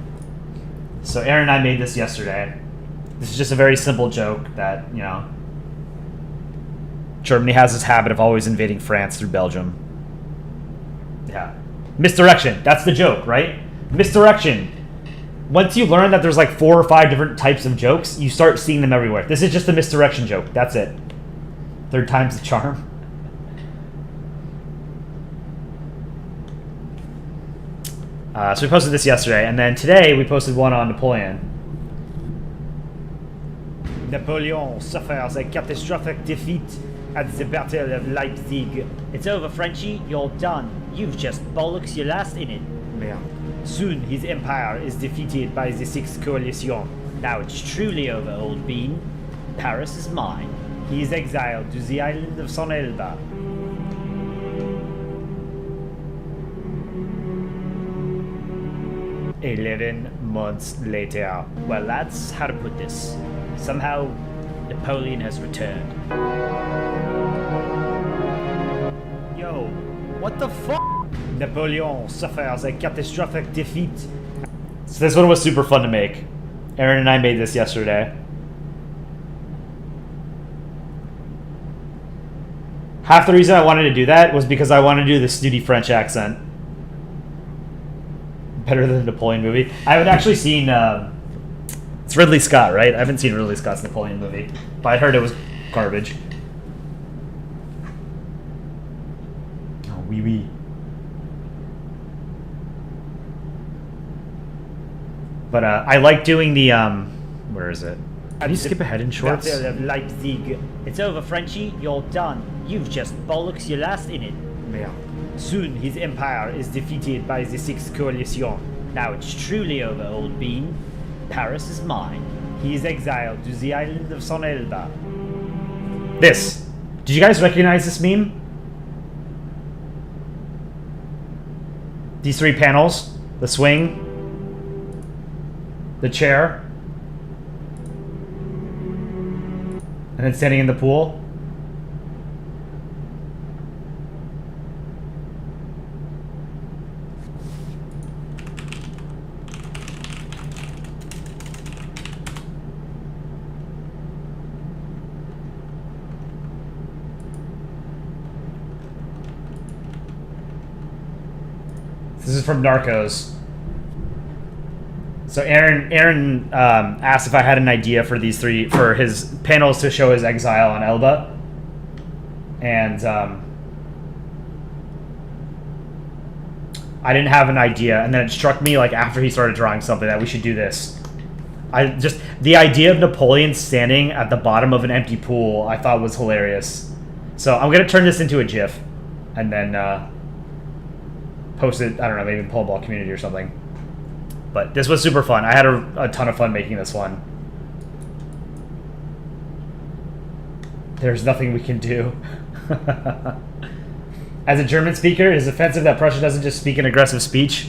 So Aaron and I made this yesterday. This is just a very simple joke that, Germany has this habit of always invading France through Belgium. Yeah. Misdirection. That's the joke, right? Misdirection. once you learn that there's like 4 or 5 different types of jokes, you start seeing them everywhere. This is just a misdirection joke. That's it. 3rd time's the charm. So we posted this yesterday, and then today we posted one on Napoleon. Napoleon suffers a catastrophic defeat at the Battle of Leipzig. It's over, Frenchie. You're done. You've just bollocks your last in it. Merde. Soon his empire is defeated by the Sixth Coalition. Now it's truly over, old bean. Paris is mine. He is exiled to the island of San Elba. "11 months later." Well, that's how to put this. Somehow, Napoleon has returned. Yo, what the fuck? Napoleon suffers a catastrophic defeat. So this one was super fun to make. Aaron and I made this yesterday. Half the reason I wanted to do that was because I wanted to do the snooty French accent. Better than the Napoleon movie. I haven't actually seen... it's Ridley Scott, right? I haven't seen Ridley Scott's Napoleon movie. But I heard it was garbage. Oh, wee wee. But I like doing the... where is it? How do you skip ahead in shorts? Battle of Leipzig. It's over, Frenchie. You're done. You've just bollocks your last in it. Yeah. Soon his empire is defeated by the Sixth Coalition. Now it's truly over, old bean. Paris is mine. He is exiled to the island of San Elba. This. Did you guys recognize this meme? These 3 panels. The swing. The chair. And then standing in the pool. This is from Narcos. So Aaron asked if I had an idea for these 3, for his panels to show his exile on Elba. And I didn't have an idea. And then it struck me, like, after he started drawing something, that we should do this. The idea of Napoleon standing at the bottom of an empty pool, I thought was hilarious. So I'm going to turn this into a GIF. And then post it, I don't know, maybe in Polandball community or something. But this was super fun. I had a ton of fun making this one. There's nothing we can do. As a German speaker, it is offensive that Prussia doesn't just speak an aggressive speech.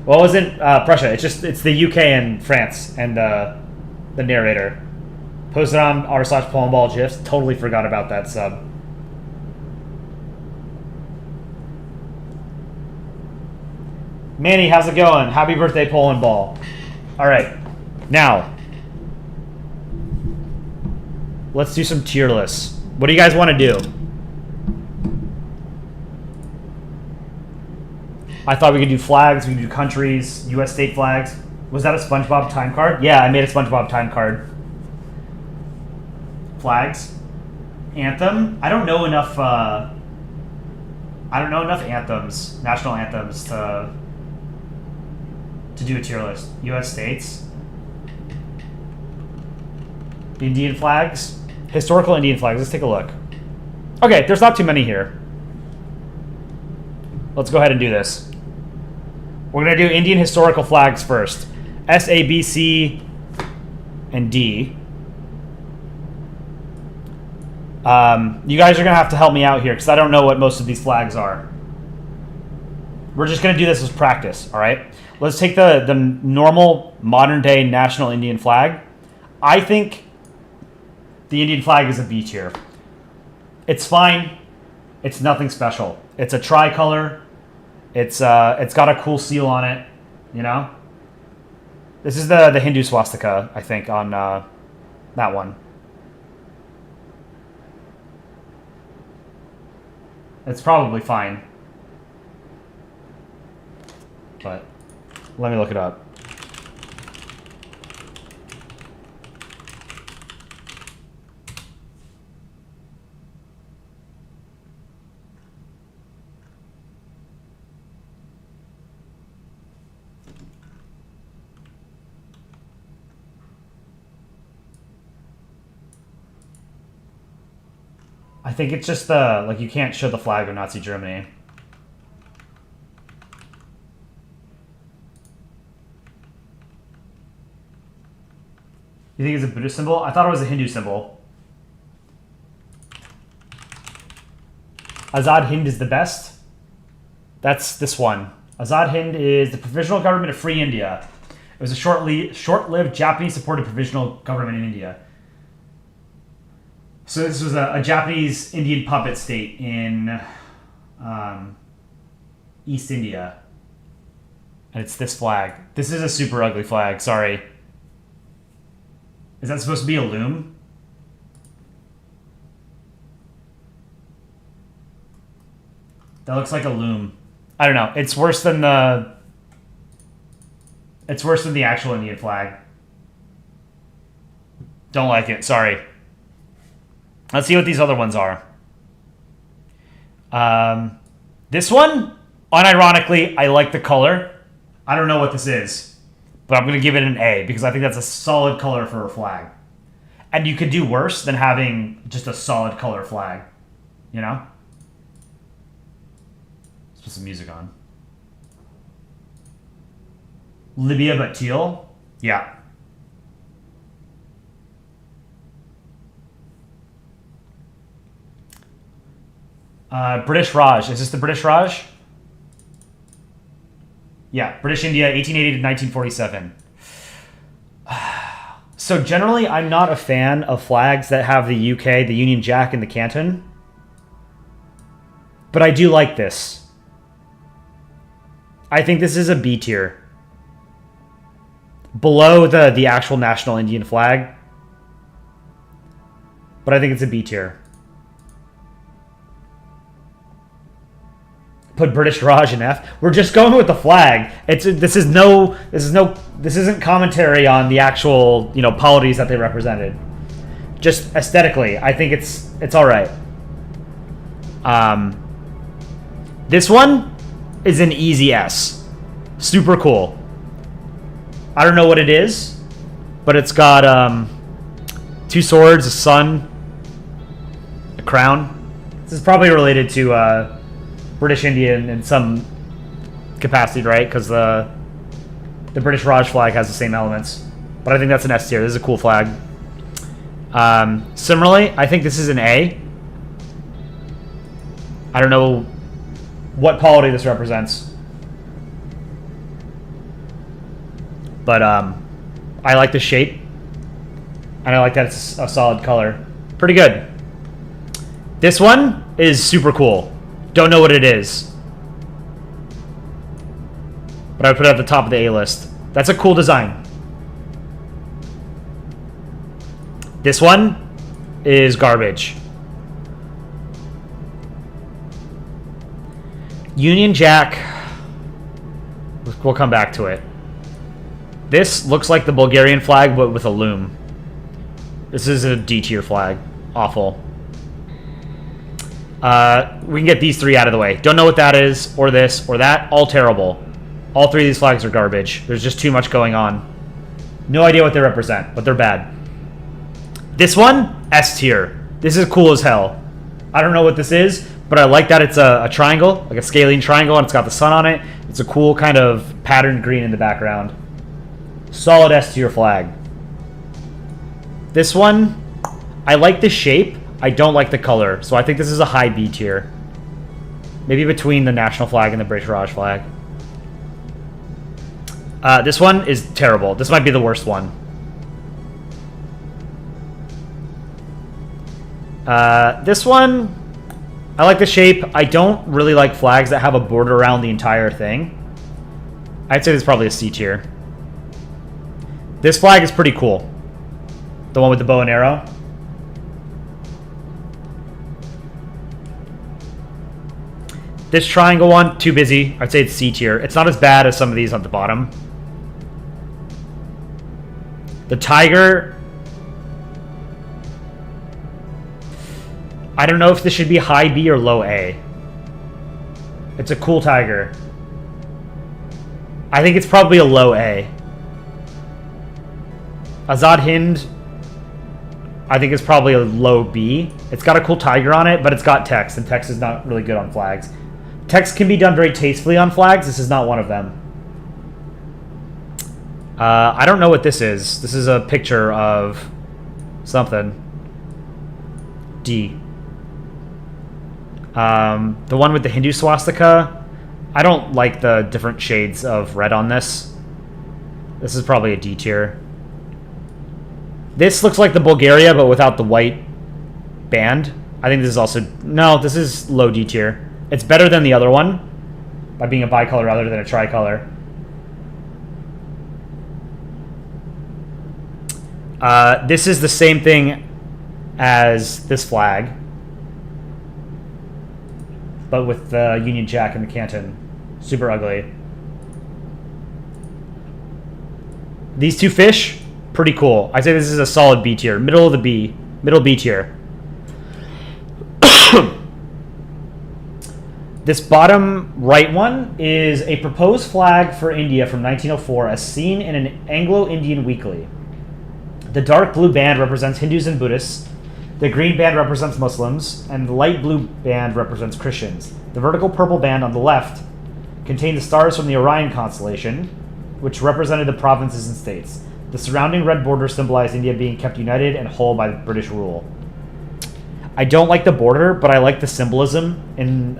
Well, it wasn't Prussia. It's the UK and France and the narrator. Posted on r/Polandball GIFs. Totally forgot about that sub. Manny, how's it going? Happy birthday, Polandball. All right, now let's do some tier lists. What do you guys want to do? I thought we could do flags, we could do countries, U.S. state flags. Was that a SpongeBob time card? Yeah, I made a SpongeBob time card. Flags. Anthem. I don't know enough anthems, national anthems to do a tier list. U.S. states. Indian flags. Historical Indian flags. Let's take a look. Okay, there's not too many here. Let's go ahead and do this. We're going to do Indian historical flags first. S, A, B, C, and D. You guys are going to have to help me out here because I don't know what most of these flags are. We're just going to do this as practice, all right? Let's take the normal modern-day national Indian flag. I think the Indian flag is a B tier. It's fine. It's nothing special. It's a tricolor. It's got a cool seal on it, you know? This is the Hindu swastika, I think, on that one. It's probably fine. But Let me look it up. I think it's just the, like, you can't show the flag of Nazi Germany. You think it's a Buddhist symbol? I thought it was a Hindu symbol. Azad Hind is the best. That's this one. Azad Hind is the provisional government of Free India. It was a short-lived Japanese-supported provisional government in India. So this was a Japanese Indian puppet state in East India. And it's this flag. This is a super ugly flag, sorry. Is that supposed to be a loom? That looks like a loom. I don't know. It's worse than the... It's worse than the actual Indian flag. Don't like it, sorry. Let's see what these other ones are. This one, unironically, I like the color. I don't know what this is, but I'm going to give it an A because I think that's a solid color for a flag. And you could do worse than having just a solid color flag, you know? Let's put some music on. Libya but teal? Yeah. British Raj. Is this the British Raj? Yeah, British India, 1880 to 1947. So generally, I'm not a fan of flags that have the UK, the Union Jack, and the Canton. But I do like this. I think this is a B tier. Below the actual national Indian flag. But I think it's a B tier. Put British Raj in F. We're just going with the flag. This isn't commentary on the actual, you know, polities that they represented. Just aesthetically, I think it's all right. This one is an easy S. Super cool. I don't know what it is, but it's got two swords, a sun, a crown. This is probably related to British India in some capacity, right? Because the British Raj flag has the same elements. But I think that's an S tier. This is a cool flag. Similarly, I think this is an A. I don't know what polity this represents. But I like the shape. And I like that it's a solid color. Pretty good. This one is super cool. Don't know what it is. But I would put it at the top of the A list. That's a cool design. This one is garbage. Union Jack. We'll come back to it. This looks like the Bulgarian flag, but with a loom. This is a D tier flag. Awful. We can get these three out of the way. Don't know what that is, or this, or that. All terrible. All three of these flags are garbage. There's just too much going on. No idea what they represent, but they're bad. This one, S tier. This is cool as hell. I don't know what this is, but I like that it's a triangle, like a scalene triangle, and it's got the sun on it. It's a cool kind of patterned green in the background. Solid S tier flag. This one, I like the shape. I don't like the color, so I think this is a high B tier. Maybe between the national flag and the British Raj flag. This one is terrible. This might be the worst one. This one, I like the shape. I don't really like flags that have a border around the entire thing. I'd say this is probably a C tier. This flag is pretty cool. The one with the bow and arrow. This triangle one, too busy. I'd say it's C tier. It's not as bad as some of these on the bottom. The tiger... I don't know if this should be high B or low A. It's a cool tiger. I think it's probably a low A. Azad Hind, I think it's probably a low B. It's got a cool tiger on it, but it's got text, and text is not really good on flags. Text can be done very tastefully on flags. This is not one of them. I don't know what this is. This is a picture of something. D. The one with the Hindu swastika. I don't like the different shades of red on this. This is probably a D tier. This looks like the Bulgaria, but without the white band. I think this is also... No, this is low D tier. It's better than the other one by being a bicolor rather than a tricolor. This is the same thing as this flag, but with the Union Jack and the canton. Super ugly. These two fish, pretty cool. I'd say this is a solid B tier. Middle of the B. Middle B tier. This bottom right one is a proposed flag for India from 1904 as seen in an Anglo-Indian weekly. The dark blue band represents Hindus and Buddhists. The green band represents Muslims, and the light blue band represents Christians. The vertical purple band on the left contained the stars from the Orion constellation, which represented the provinces and states. The surrounding red border symbolized India being kept united and whole by British rule. I don't like the border, but I like the symbolism in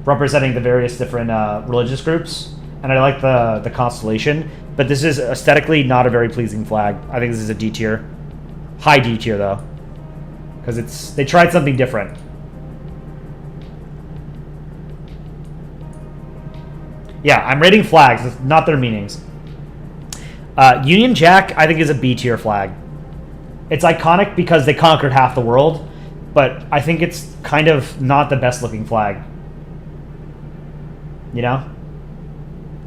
representing the various different religious groups, and I like the constellation. But this is aesthetically not a very pleasing flag. I think this is a D tier. High D tier, though. Because they tried something different. Yeah, I'm rating flags, not their meanings. Union Jack, I think, is a B tier flag. It's iconic because they conquered half the world, but I think it's kind of not the best looking flag. You know?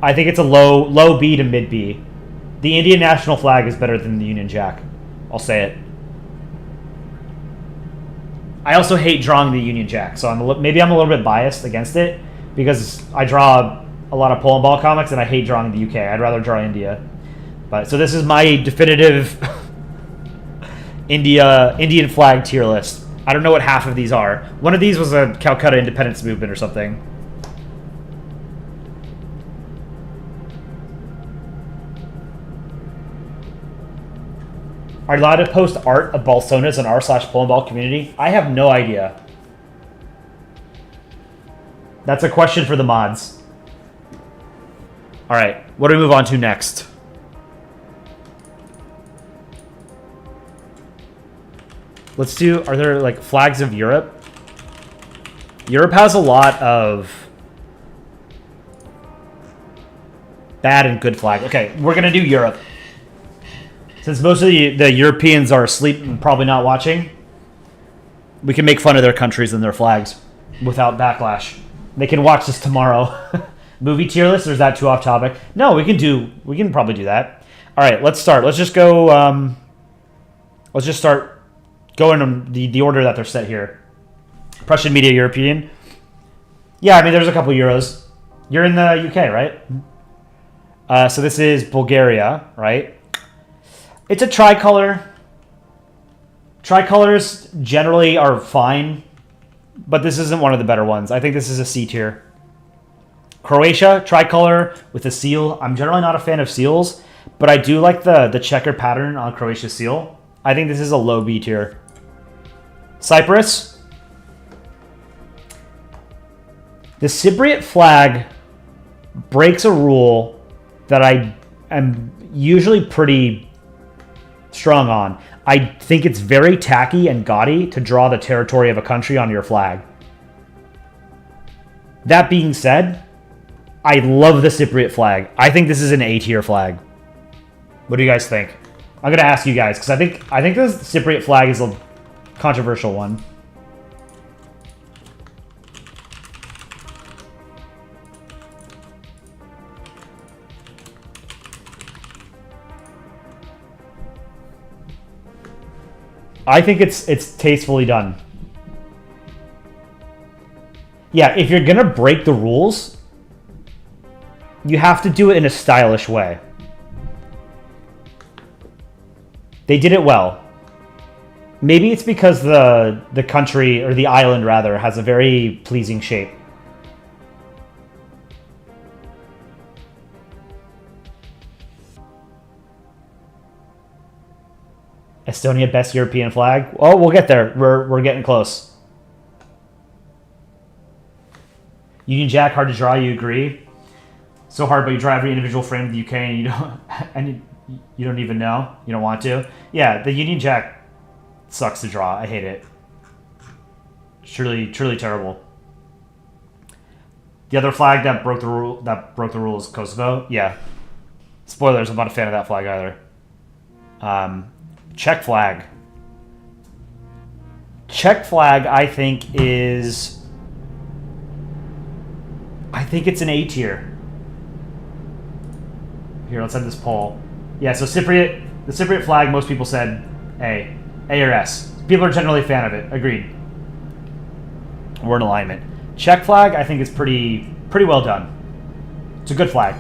I think it's a low B to mid B. The Indian national flag is better than the Union Jack. I'll say it. I also hate drawing the Union Jack, so maybe I'm a little bit biased against it because I draw a lot of Polandball comics and I hate drawing the UK. I'd rather draw India. But so this is my definitive Indian flag tier list. I don't know what half of these are. One of these was a Calcutta independence movement or something. Are you allowed to post art of Balsonas on r/Polandball community? I have no idea. That's a question for the mods. Alright, what do we move on to next? Let's do, are there like flags of Europe? Europe has a lot of bad and good flag. Okay, we're gonna do Europe. Since most of the Europeans are asleep and probably not watching, we can make fun of their countries and their flags without backlash. They can watch this tomorrow. Movie tier list, or is that too off topic? No, we can probably do that. All right, let's start. Let's just go, let's just start going in the order that they're set here. Prussian media European. Yeah, I mean, there's a couple Euros. You're in the UK, right? So this is Bulgaria, right? It's a tricolor. Tricolors generally are fine, but this isn't one of the better ones. I think this is a C tier. Croatia, tricolor with a seal. I'm generally not a fan of seals, but I do like the checker pattern on Croatia's seal. I think this is a low B tier. Cyprus. The Cypriot flag breaks a rule that I am usually pretty strong on. I think it's very tacky and gaudy to draw the territory of a country on your flag. That being said, I love the Cypriot flag. I think this is an A tier flag. What do you guys think? I'm gonna ask you guys because I think this Cypriot flag is a controversial one. I think it's tastefully done. Yeah, if you're gonna break the rules, you have to do it in a stylish way. They did it well. Maybe it's because the country, or the island rather, has a very pleasing shape. Estonia, best European flag? Oh, we'll get there. We're getting close. Union Jack, hard to draw, you agree? So hard, but you draw every individual frame of the UK and you don't and you don't even know? You don't want to? Yeah, the Union Jack sucks to draw. I hate it. Truly terrible. The other flag that broke the rule is Kosovo. Yeah. Spoilers, I'm not a fan of that flag either. Czech flag. Czech flag, I think it's an A tier. Here, let's end this poll. Yeah, so the Cypriot flag, most people said A. A or S. People are generally a fan of it. Agreed. We're in alignment. Czech flag, I think is pretty well done. It's a good flag.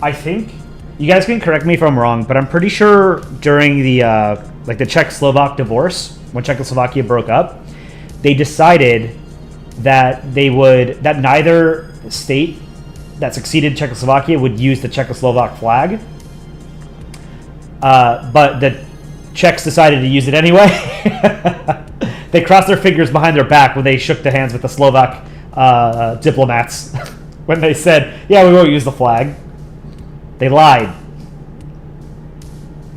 I think, you guys can correct me if I'm wrong, but I'm pretty sure during the the Czech-Slovak divorce, when Czechoslovakia broke up, they decided that neither state that succeeded Czechoslovakia would use the Czechoslovak flag. But the Czechs decided to use it anyway. They crossed their fingers behind their back when they shook the hands with the Slovak diplomats when they said, yeah, we won't use the flag. They lied.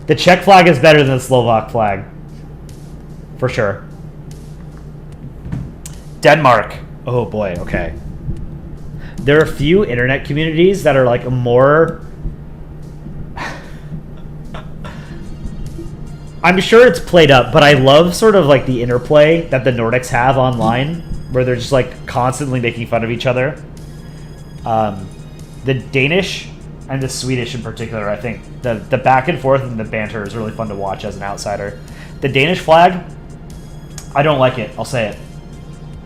The Czech flag is better than the Slovak flag. For sure. Denmark. Oh boy, okay. There are a few internet communities that are like more... I'm sure it's played up, but I love sort of like the interplay that the Nordics have online, where they're just like constantly making fun of each other. The Danish and the Swedish in particular, I think the back and forth and the banter is really fun to watch as an outsider. The Danish flag, I don't like it, I'll say it.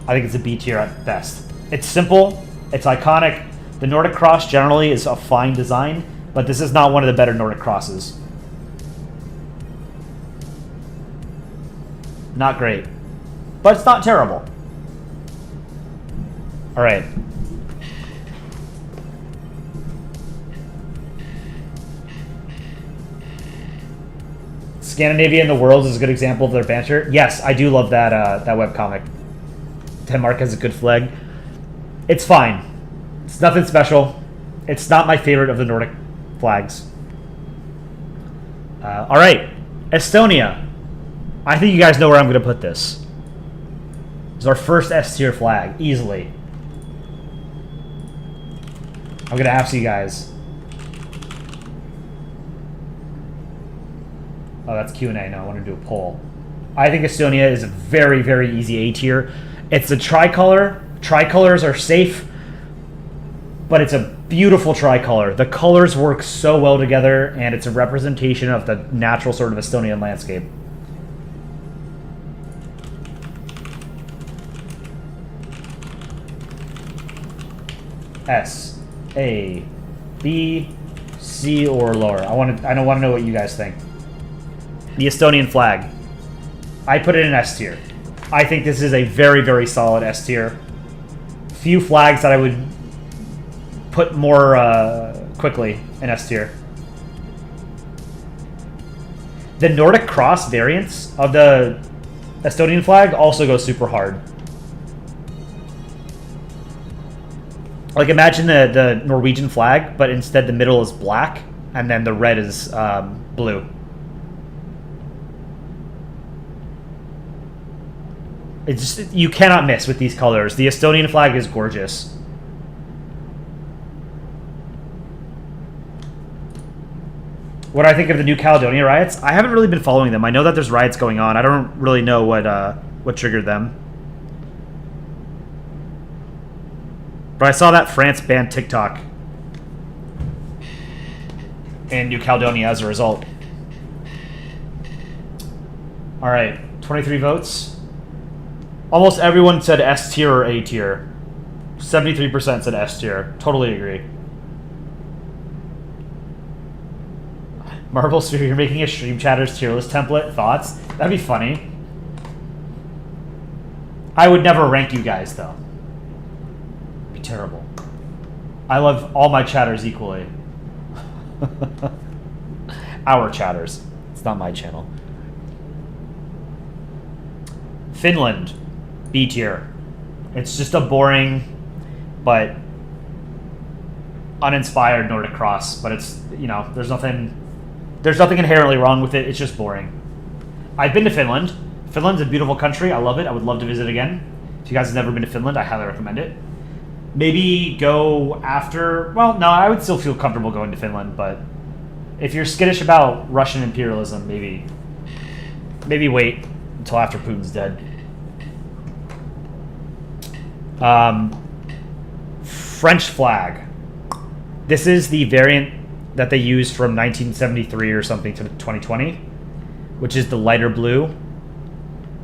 I think it's a B tier at best. It's simple, it's iconic. The Nordic cross generally is a fine design, but this is not one of the better Nordic crosses. Not great, but it's not terrible. All right. Scandinavia and the World is a good example of their banter. Yes, I do love that that webcomic. Denmark has a good flag. It's fine. It's nothing special. It's not my favorite of the Nordic flags. All right, Estonia. I think you guys know where I'm going to put this. It's our first S-tier flag, easily. I'm going to ask you guys. Oh, that's Q&A. No, I want to do a poll. I think Estonia is a very, very easy A tier. It's a tricolor. Tricolors are safe, but it's a beautiful tricolor. The colors work so well together, and it's a representation of the natural sort of Estonian landscape. S, A, B, C, or lower. I want to know what you guys think. The Estonian flag. I put it in S tier. I think this is a very, very solid S tier. Few flags that I would put more quickly in S tier. The Nordic cross variants of the Estonian flag also go super hard. Like, imagine the Norwegian flag, but instead the middle is black, and then the red is blue. It's just, you cannot miss with these colors. The Estonian flag is gorgeous. What do I think of the New Caledonia riots? I haven't really been following them. I know that there's riots going on. I don't really know what triggered them. But I saw that France banned TikTok in New Caledonia as a result. All right, 23 votes. Almost everyone said S tier or A tier. 73% said S tier. Totally agree. Marble Sphere, you're making a Stream Chatters tier list template. Thoughts? That'd be funny. I would never rank you guys, though. It'd be terrible. I love all my chatters equally. Our chatters. It's not my channel. Finland. B tier. It's just a boring, but uninspired Nordic cross. But it's, you know, there's nothing inherently wrong with it. It's just boring. I've been to Finland. Finland's a beautiful country. I love it. I would love to visit again. If you guys have never been to Finland, I highly recommend it. Maybe go after... Well, no, I would still feel comfortable going to Finland, but if you're skittish about Russian imperialism, maybe wait until after Putin's dead. French flag. This is the variant that they used from 1973 or something to 2020, which is the lighter blue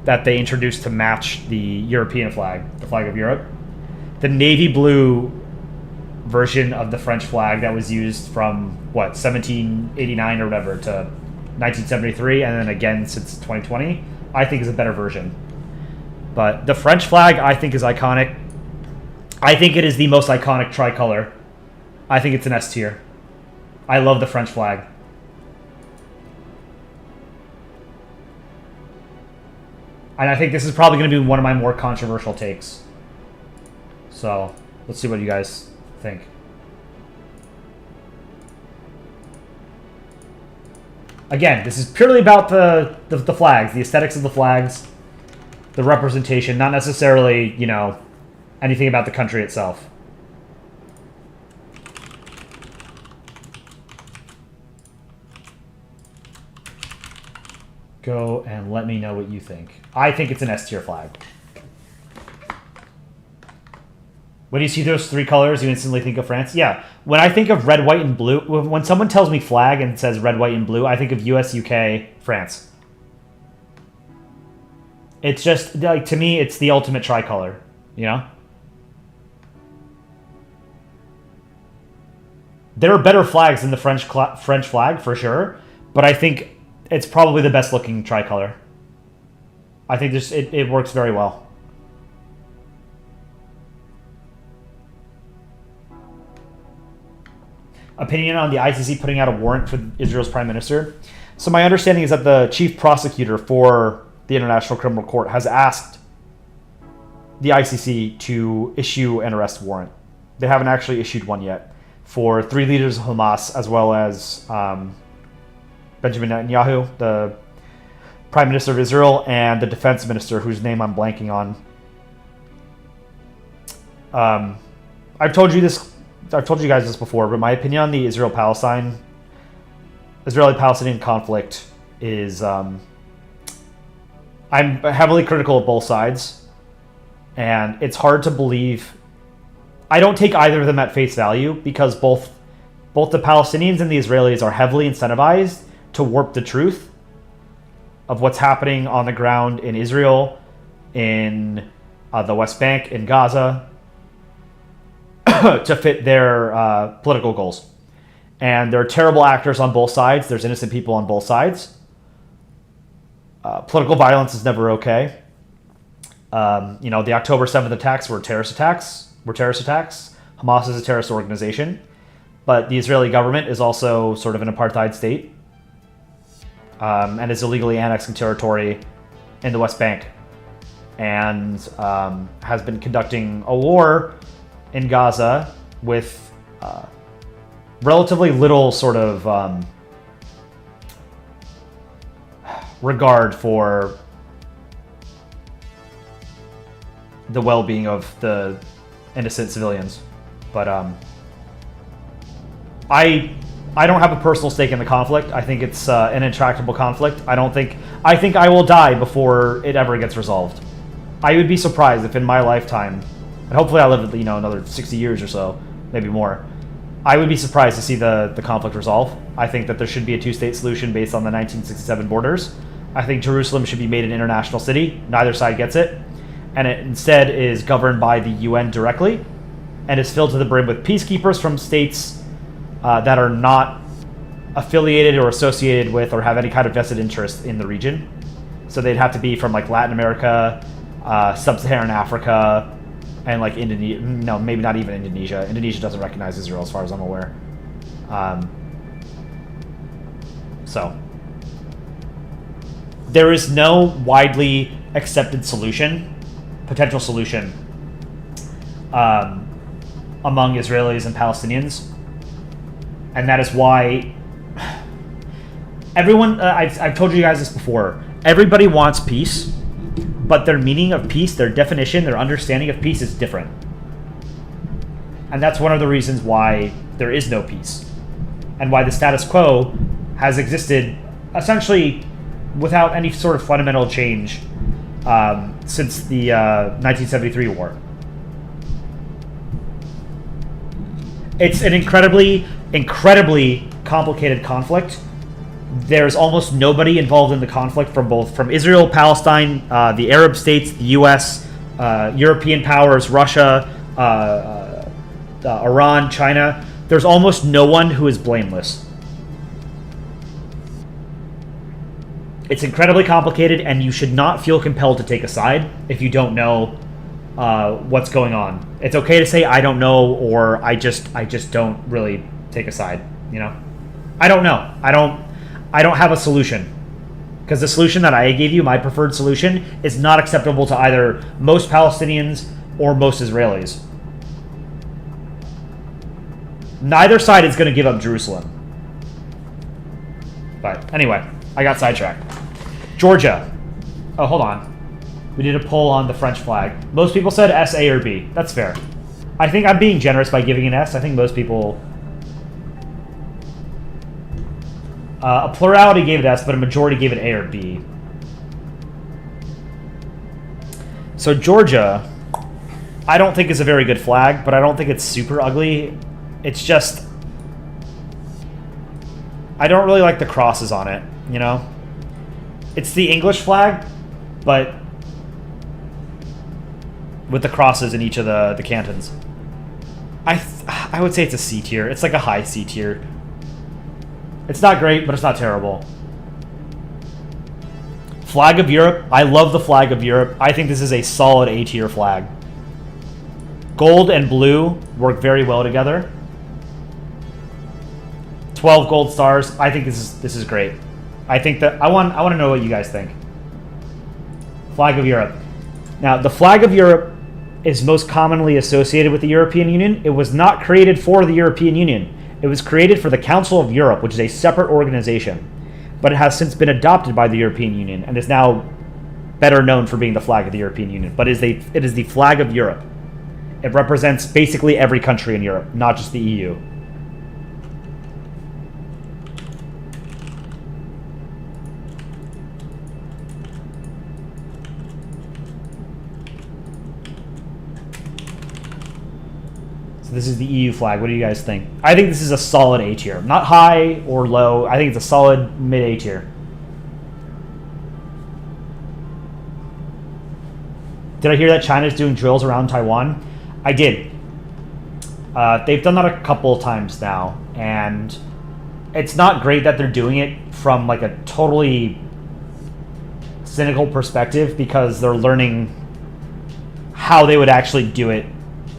that they introduced to match the European flag, the flag of Europe. The navy blue version of the French flag that was used from, 1789 or whatever to 1973, and then again since 2020, I think is a better version. But the French flag, I think, is iconic. I think it is the most iconic tricolor. I think it's an S tier. I love the French flag. And I think this is probably going to be one of my more controversial takes. So, let's see what you guys think. Again, this is purely about the flags, the aesthetics of the flags, the representation, not necessarily, you know, anything about the country itself. Go and let me know what you think. I think it's an S tier flag. When you see those three colors, you instantly think of France? Yeah. When I think of red, white, and blue, when someone tells me flag and says red, white, and blue, I think of US, UK, France. It's just, like, to me, it's the ultimate tricolor, you know? There are better flags than the French flag, for sure, but I think it's probably the best looking tricolor. I think this it works very well. Opinion on the ICC putting out a warrant for Israel's prime minister. So my understanding is that the chief prosecutor for the International Criminal Court has asked the ICC to issue an arrest warrant. They haven't actually issued one yet for 3 leaders of Hamas, as well as Benjamin Netanyahu, the Prime Minister of Israel, and the Defense Minister, whose name I'm blanking on. I've told you guys this before, but my opinion on the Israeli-Palestinian conflict is I'm heavily critical of both sides, and it's hard to believe. I don't take either of them at face value because both the Palestinians and the Israelis are heavily incentivized to warp the truth of what's happening on the ground in Israel, in the West Bank, in Gaza, to fit their political goals. And there are terrible actors on both sides. There's innocent people on both sides. Political violence is never okay. You know, the October 7th attacks were terrorist attacks. Hamas is a terrorist organization. But the Israeli government is also sort of an apartheid state. And is illegally annexing territory in the West Bank. And has been conducting a war in Gaza with relatively little sort of regard for the well-being of the innocent civilians. But I don't have a personal stake in the conflict. I think it's an intractable conflict. I think I will die before it ever gets resolved. I would be surprised if in my lifetime, and hopefully I live, you know, another 60 years or so, maybe more, I would be surprised to see the conflict resolve. I think that there should be a two-state solution based on the 1967 borders. I think Jerusalem should be made an international city. Neither side gets it. And it instead is governed by the UN directly and is filled to the brim with peacekeepers from states that are not affiliated or associated with or have any kind of vested interest in the region. So they'd have to be from like Latin America, Sub-Saharan Africa, and like Indonesia. No, maybe not even Indonesia. Indonesia doesn't recognize Israel as far as I'm aware. So there is no widely accepted solution, potential solution, among Israelis and Palestinians. And that is why everyone, I've told you guys this before, everybody wants peace, but their meaning of peace, their definition, their understanding of peace is different. And that's one of the reasons why there is no peace. And why the status quo has existed essentially without any sort of fundamental change since the 1973 war. It's an incredibly complicated conflict. There's almost nobody involved in the conflict from Israel, Palestine, the Arab states, the U.S., European powers, Russia, Iran, China. There's almost no one who is blameless. It's incredibly complicated, and you should not feel compelled to take a side if you don't know what's going on. It's okay to say I don't know, or I just don't really take a side. You know, I don't know. I don't have a solution, because the solution that I gave you, my preferred solution, is not acceptable to either most Palestinians or most Israelis. Neither side is going to give up Jerusalem. But anyway, I got sidetracked. Georgia. Oh, hold on. We did a poll on the French flag. Most people said S, A, or B. That's fair. I think I'm being generous by giving an S. I think most people... a plurality gave it S, but a majority gave it A or B. So Georgia, I don't think is a very good flag, but I don't think it's super ugly. It's just... I don't really like the crosses on it, you know? It's the English flag, but with the crosses in each of the cantons. I would say it's a C tier. It's like a high C tier. It's not great, but it's not terrible. Flag of Europe. I love the flag of Europe. I think this is a solid A tier flag. Gold and blue work very well together. 12 gold stars. I think this is great. I think that I want to know what you guys think. Flag of Europe. Now, the flag of Europe is most commonly associated with the European Union. It was not created for the European Union. It was created for the Council of Europe, which is a separate organization. But it has since been adopted by the European Union and is now better known for being the flag of the European Union. But it is the flag of Europe. It represents basically every country in Europe, not just the EU. This is the EU flag. What do you guys think? I think this is a solid A tier. Not high or low. I think it's a solid mid-A tier. Did I hear that China's doing drills around Taiwan? I did. They've done that a couple of times now. And it's not great that they're doing it from like a totally cynical perspective, because they're learning how they would actually do it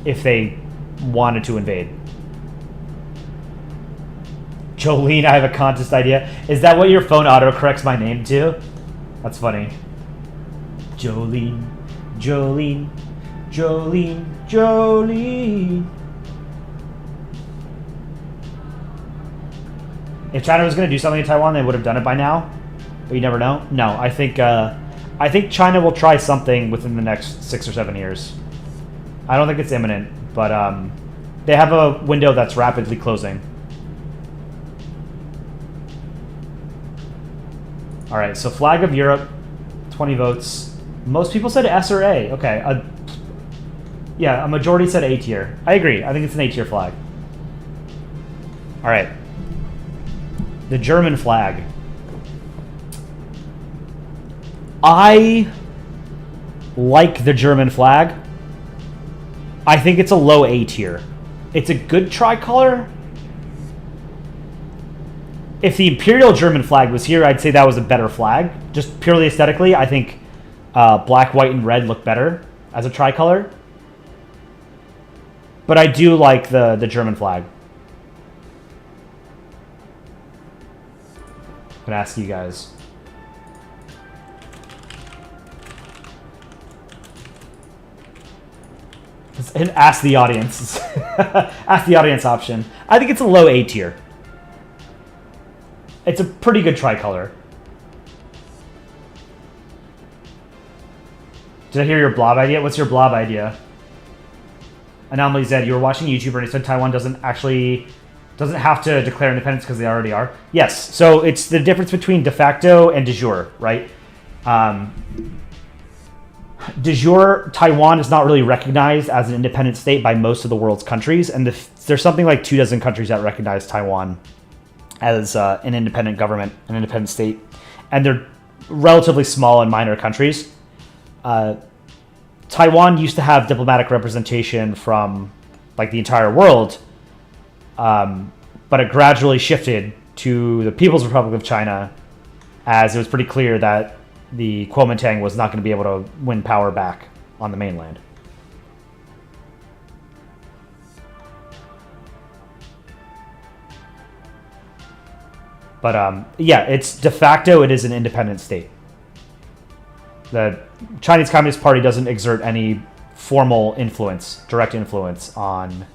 if they wanted to invade. Jolene, I have a contest idea. Is that what your phone autocorrects my name to? That's funny. Jolene, Jolene, Jolene, Jolene. If China was going to do something in Taiwan, they would have done it by now. But you never know. No, I think China will try something within the next 6 or 7 years. I don't think it's imminent, but they have a window that's rapidly closing. All right, so flag of Europe, 20 votes. Most people said S or A. Okay, yeah, a majority said A tier. I agree. I think it's an A tier flag. All right. The German flag. I like the German flag. I think it's a low A tier. It's a good tricolor. If the Imperial German flag was here, I'd say that was a better flag. Just purely aesthetically, I think black, white, and red look better as a tricolor. But I do like the German flag. I'm gonna ask you guys. And ask the audience. Ask the audience option. I think it's a low A tier. It's a pretty good tricolor. Did I hear your blob idea? What's your blob idea? Anomaly Z, you were watching YouTuber and he said Taiwan doesn't have to declare independence because they already are. Yes, so it's the difference between de facto and de jure, right? De jure, Taiwan is not really recognized as an independent state by most of the world's countries, and there's something like 24 countries that recognize Taiwan as an independent government, an independent state, and they're relatively small and minor countries. Taiwan used to have diplomatic representation from like the entire world, but it gradually shifted to the People's Republic of China, as it was pretty clear that the Kuomintang was not going to be able to win power back on the mainland. But yeah, it's de facto, it is an independent state. The Chinese Communist Party doesn't exert any formal influence, direct influence on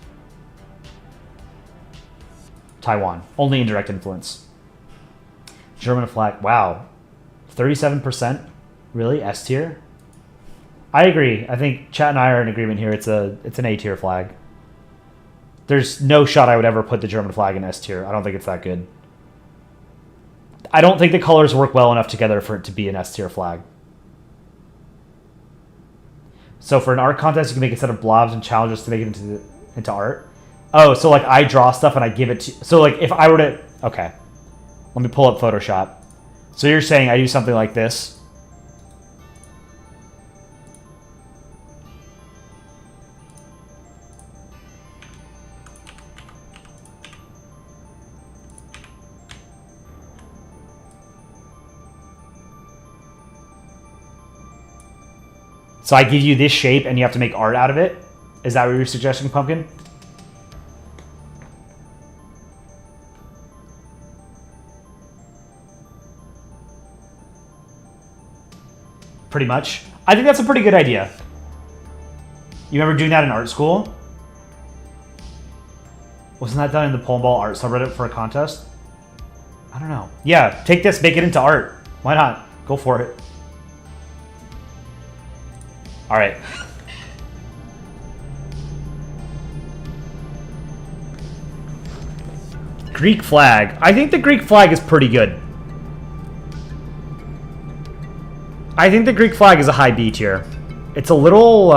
Taiwan. Only indirect influence. German flag, wow. 37%? Really? S tier? I agree. I think Chat and I are in agreement here. It's an A tier flag. There's no shot I would ever put the German flag in S tier. I don't think it's that good. I don't think the colors work well enough together for it to be an S tier flag. So for an art contest, you can make a set of blobs and challenges to make it into art. Oh, so like I draw stuff and I give it to... So like if I were to... Okay. Let me pull up Photoshop. So you're saying I do something like this. So I give you this shape and you have to make art out of it? Is that what you're suggesting, Pumpkin? Pretty much. I think that's a pretty good idea. You remember doing that in art school? Wasn't that done in the Polandball art subreddit for a contest? I don't know. Yeah, take this, make it into art. Why not? Go for it. All right. Greek flag. I think the Greek flag is pretty good. I think the Greek flag is a high B tier. It's a little,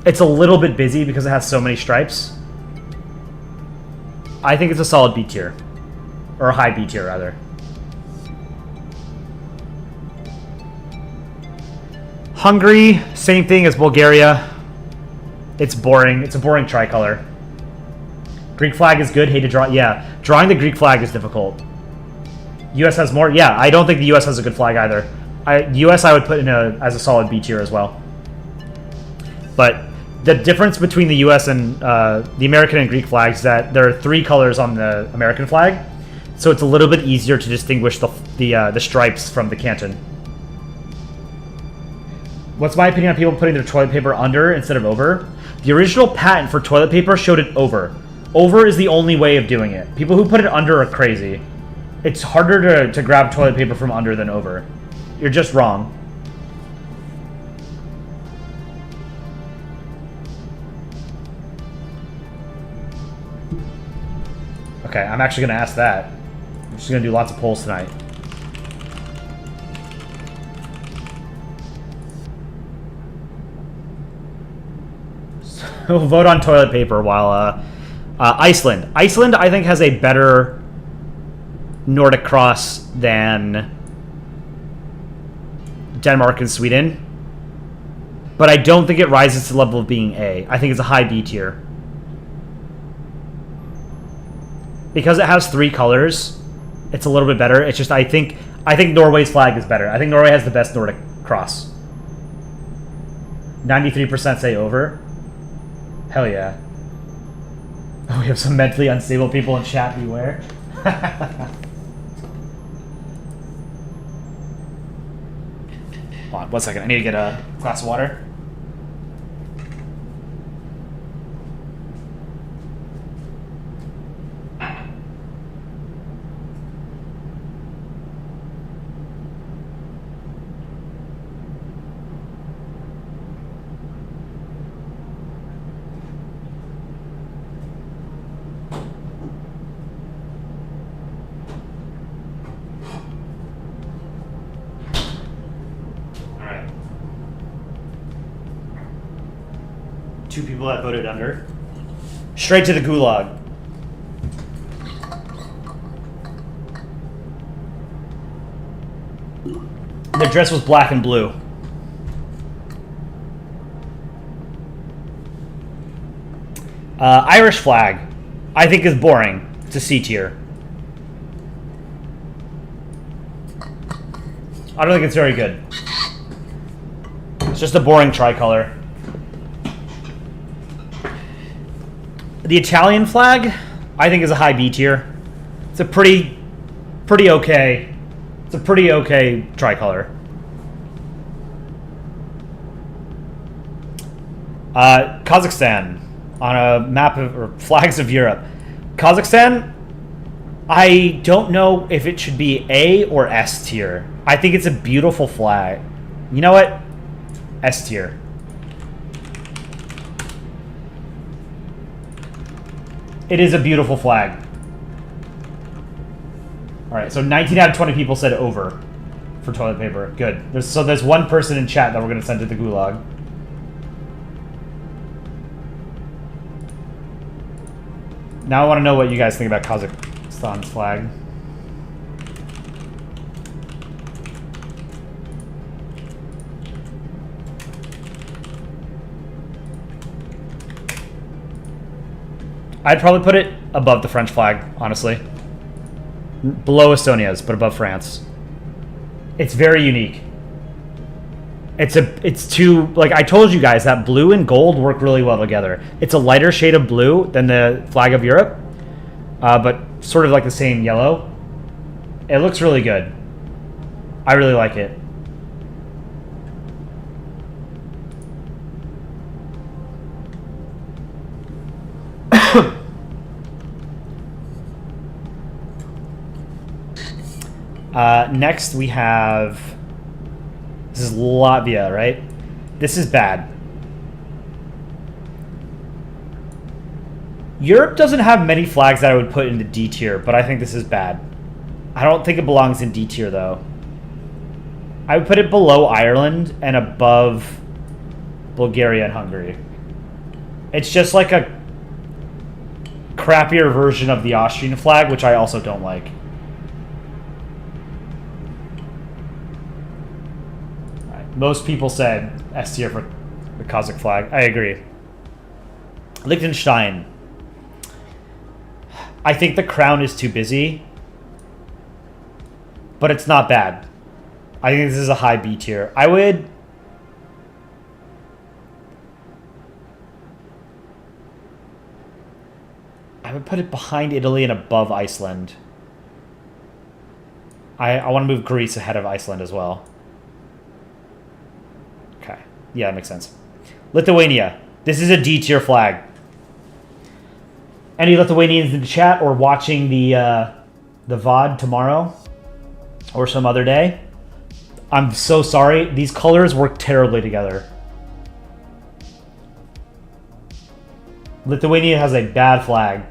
it's a little bit busy because it has so many stripes. I think it's a solid B tier. Or a high B tier, rather. Hungary, same thing as Bulgaria. It's boring. It's a boring tricolor. Greek flag is good. Hate to draw. Yeah, drawing the Greek flag is difficult. U.S. has more. Yeah, I don't think the U.S. has a good flag either. U.S. I would put in as a solid B tier as well. But the difference between the U.S. and the American and Greek flags is that there are 3 colors on the American flag, so it's a little bit easier to distinguish the stripes from the canton. What's my opinion on people putting their toilet paper under instead of over? The original patent for toilet paper showed it over. Over is the only way of doing it. People who put it under are crazy. It's harder to grab toilet paper from under than over. You're just wrong. Okay, I'm actually going to ask that. I'm just going to do lots of polls tonight. So vote on toilet paper while... Iceland. Iceland, I think, has a better Nordic cross than Denmark and Sweden. But I don't think it rises to the level of being A. I think it's a high B tier. Because it has 3 colors, it's a little bit better. It's just I think Norway's flag is better. I think Norway has the best Nordic cross. 93% say over. Hell yeah. Oh, we have some mentally unstable people in chat, beware. Hold on, 1 second. I need to get a glass of water. Two people that voted under. Straight to the gulag. Their dress was black and blue. Irish flag, I think is boring. It's a C tier. I don't think it's very good. It's just a boring tricolor. The Italian flag, I think, is a high B tier. It's a pretty okay. It's a pretty okay tricolor. Kazakhstan, on a map of or flags of Europe. Kazakhstan, I don't know if it should be A or S tier. I think it's a beautiful flag. You know what? S tier. It is a beautiful flag. Alright, so 19 out of 20 people said over for toilet paper. Good. There's one person in chat that we're going to send to the gulag. Now I want to know what you guys think about Kazakhstan's flag. I'd probably put it above the French flag, honestly. Below Estonia's, but above France. It's very unique. It's too, like I told you guys, that blue and gold work really well together. It's a lighter shade of blue than the flag of Europe, but sort of like the same yellow. It looks really good. I really like it. Next we have, this is Latvia, right? This is bad. Europe doesn't have many flags that I would put in the D tier, but I think this is bad. I don't think it belongs in D tier though. I would put it below Ireland and above Bulgaria and Hungary. It's just like a crappier version of the Austrian flag, which I also don't like. Most people said S tier for the Kazakh flag. I agree. Liechtenstein. I think the crown is too busy, but it's not bad. I think this is a high B tier. I would put it behind Italy and above Iceland. I want to move Greece ahead of Iceland as well. Yeah, that makes sense. Lithuania. This is a D tier flag. Any Lithuanians in the chat or watching the VOD tomorrow or some other day? I'm so sorry. These colors work terribly together. Lithuania has a bad flag.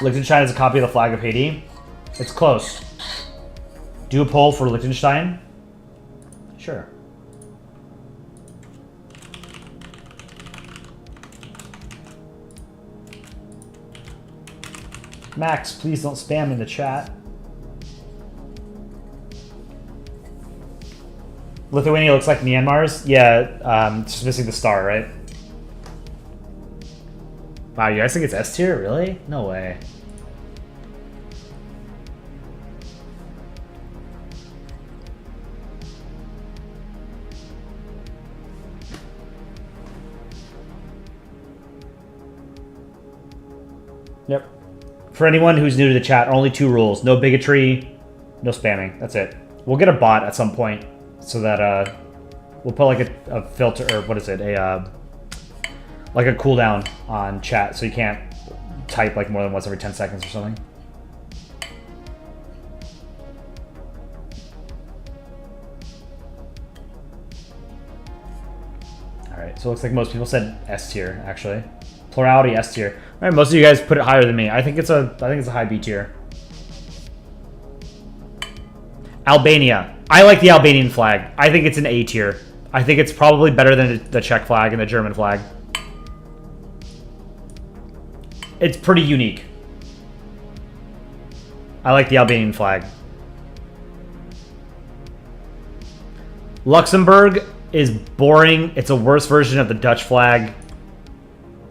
Liechtenstein is a copy of the flag of Haiti. It's close. Do a poll for Liechtenstein? Sure. Max, please don't spam in the chat. Lithuania looks like Myanmar's. Yeah, just missing the star, right? Wow, you guys think it's S tier? Really? No way. Yep. For anyone who's new to the chat, only 2 rules. No bigotry, no spamming. That's it. We'll get a bot at some point so that we'll put like a filter, or what is it? Like a cooldown on chat so you can't type like more than once every 10 seconds or something. Alright, so it looks like most people said S tier, actually. Plurality S tier. Alright, most of you guys put it higher than me. I think it's a high B tier. Albania. I like the Albanian flag. I think it's an A tier. I think it's probably better than the Czech flag and the German flag. It's pretty unique. I like the Albanian flag. Luxembourg is boring. It's a worse version of the Dutch flag.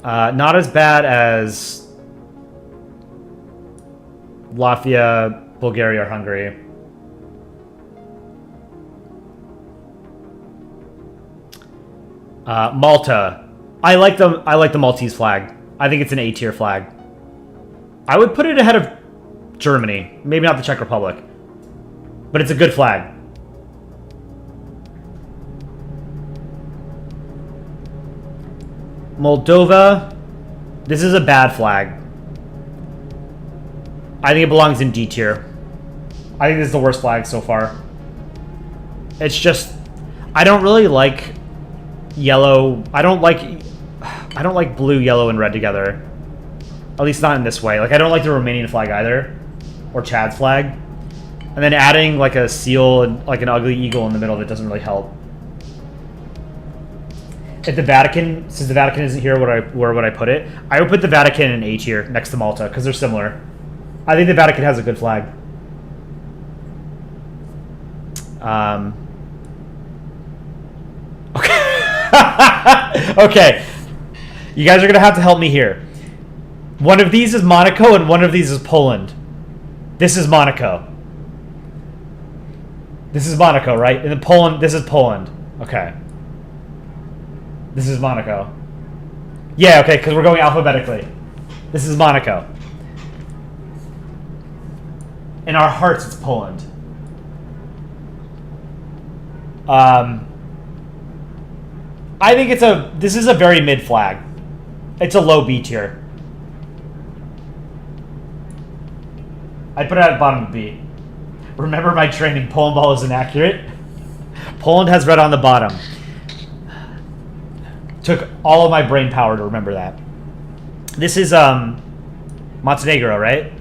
Not as bad as Latvia, Bulgaria, or Hungary. Malta. I like the Maltese flag. I think it's an A tier flag. I would put it ahead of Germany. Maybe not the Czech Republic. But it's a good flag. Moldova. This is a bad flag. I think it belongs in D tier. I think this is the worst flag so far. It's just, I don't really like yellow. I don't like blue, yellow, and red together. At least not in this way. Like, I don't like the Romanian flag either. Or Chad's flag. And then adding like a seal and like an ugly eagle in the middle, that doesn't really help. If the Vatican, since the Vatican isn't here, where would I put it? I would put the Vatican in A tier next to Malta, because they're similar. I think the Vatican has a good flag. Okay. Okay. You guys are going to have to help me here. One of these is Monaco and one of these is Poland. This is Monaco. This is Monaco, right? And then Poland, this is Poland. Okay. This is Monaco. Yeah, okay, because we're going alphabetically. This is Monaco. In our hearts, it's Poland. I think this is a very mid flag. It's a low B tier. I'd put it at the bottom of B. Remember my training, Polandball is inaccurate. Poland has red on the bottom. Took all of my brain power to remember that. This is Montenegro, right?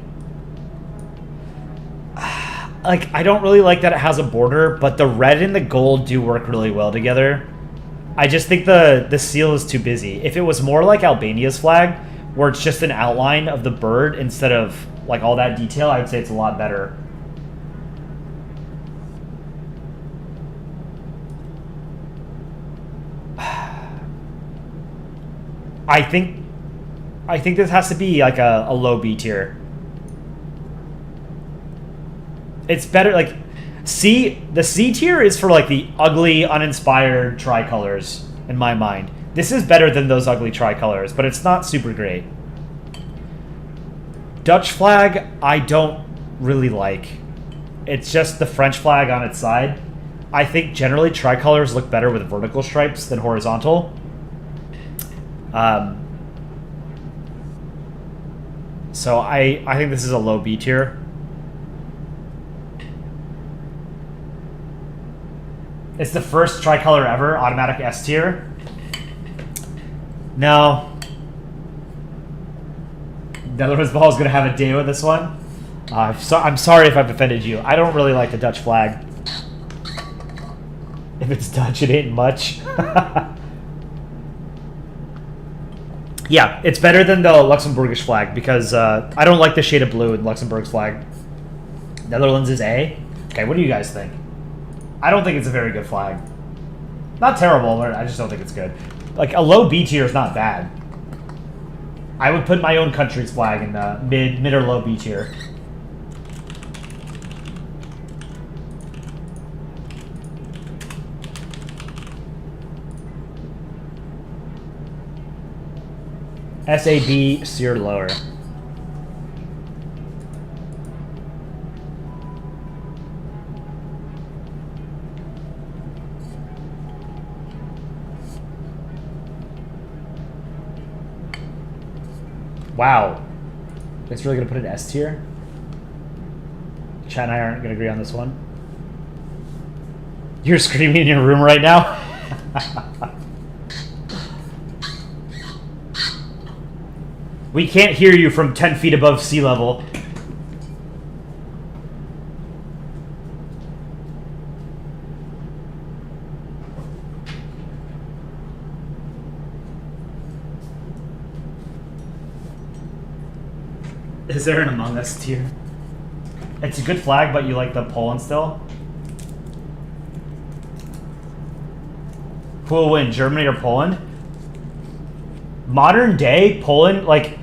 Like, I don't really like that it has a border, but the red and the gold do work really well together. I just think the seal is too busy. If it was more like Albania's flag, where it's just an outline of the bird instead of like all that detail, I would say it's a lot better. I think this has to be like a low B tier. It's better, like, the C tier is for like the ugly, uninspired tricolors in my mind. This is better than those ugly tricolors, but it's not super great. Dutch flag, I don't really like. It's just the French flag on its side. I think generally tricolors look better with vertical stripes than horizontal. So I think this is a low B tier. It's the first tricolor ever, automatic S tier. No. Netherlands Ball is going to have a day with this one. I'm sorry if I've offended you. I don't really like the Dutch flag. If it's Dutch, it ain't much. Yeah, it's better than the Luxembourgish flag because I don't like the shade of blue in Luxembourg's flag. Netherlands is A. Okay, what do you guys think? I don't think it's a very good flag. Not terrible, but I just don't think it's good. Like, a low B tier is not bad. I would put my own country's flag in mid or low B tier. SAB, C or lower. Wow. It's really going to put it S tier? Chat and I aren't going to agree on this one. You're screaming in your room right now? We can't hear you from 10 feet above sea level. Is there an Among Us tier? It's a good flag, but you like the Poland still? Who will win, Germany or Poland? Modern day Poland, like,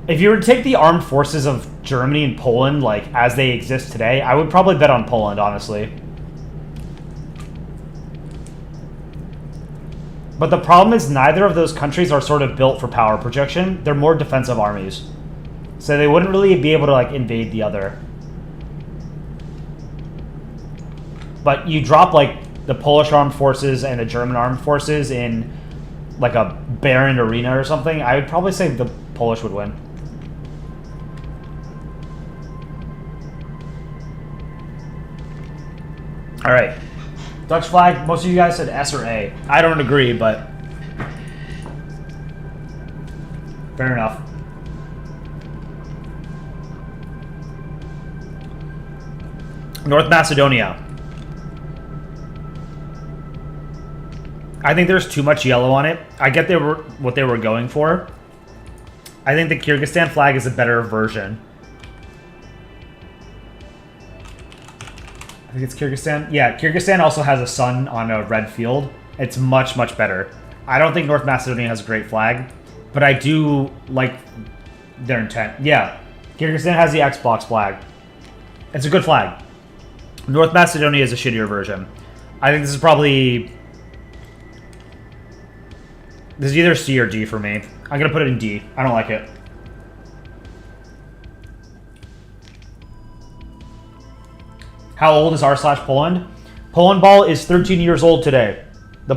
if you were to take the armed forces of Germany and Poland, like, as they exist today, I would probably bet on Poland, honestly. But the problem is neither of those countries are sort of built for power projection. They're more defensive armies. So they wouldn't really be able to, like, invade the other. But you drop, like, the Polish armed forces and the German armed forces in, like, a barren arena or something, I would probably say the Polish would win. All right. Dutch flag, most of you guys said S or A. I don't agree, but fair enough. North Macedonia. I think there's too much yellow on it. I get what they were going for. I think the Kyrgyzstan flag is a better version. I think it's Kyrgyzstan. Yeah, Kyrgyzstan also has a sun on a red field. It's much, much better. I don't think North Macedonia has a great flag, but I do like their intent. Yeah, Kyrgyzstan has the Xbox flag. It's a good flag. North Macedonia is a shittier version. I think this is probably... This is either C or D for me. I'm going to put it in D. I don't like it. How old is r/Poland? Polandball is 13 years old today. The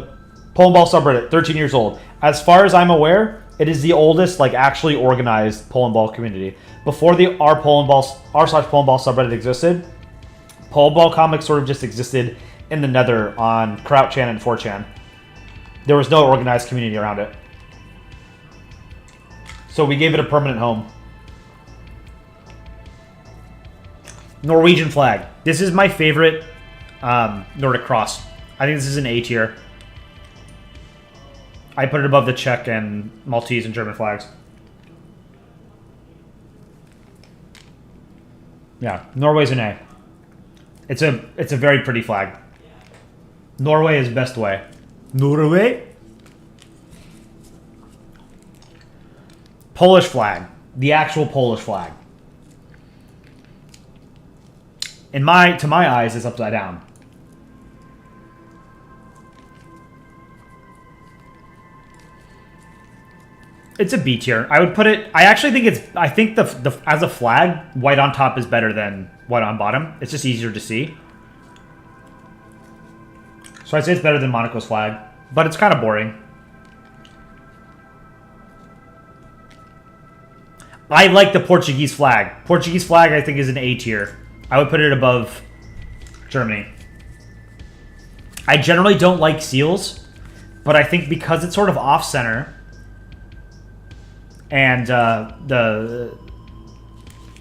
Polandball subreddit, 13 years old. As far as I'm aware, it is the oldest, like, actually organized Polandball community. Before the r/Polandball subreddit existed, Polandball comics sort of just existed in the nether on Krautchan and 4chan. There was no organized community around it. So we gave it a permanent home. Norwegian flag. This is my favorite Nordic cross. I think this is an A tier. I put it above the Czech and Maltese and German flags. Yeah, Norway's an A. It's a very pretty flag. Norway is best way. Norway? Polish flag. The actual Polish flag. To my eyes, it's upside down. It's a B tier. I would put it. I actually think it's. I think the as a flag, white on top is better than white on bottom. It's just easier to see. So I'd say it's better than Monaco's flag, but it's kind of boring. I like the Portuguese flag. Portuguese flag, I think, is an A tier. I would put it above Germany. I generally don't like seals, but I think because it's sort of off-center, and the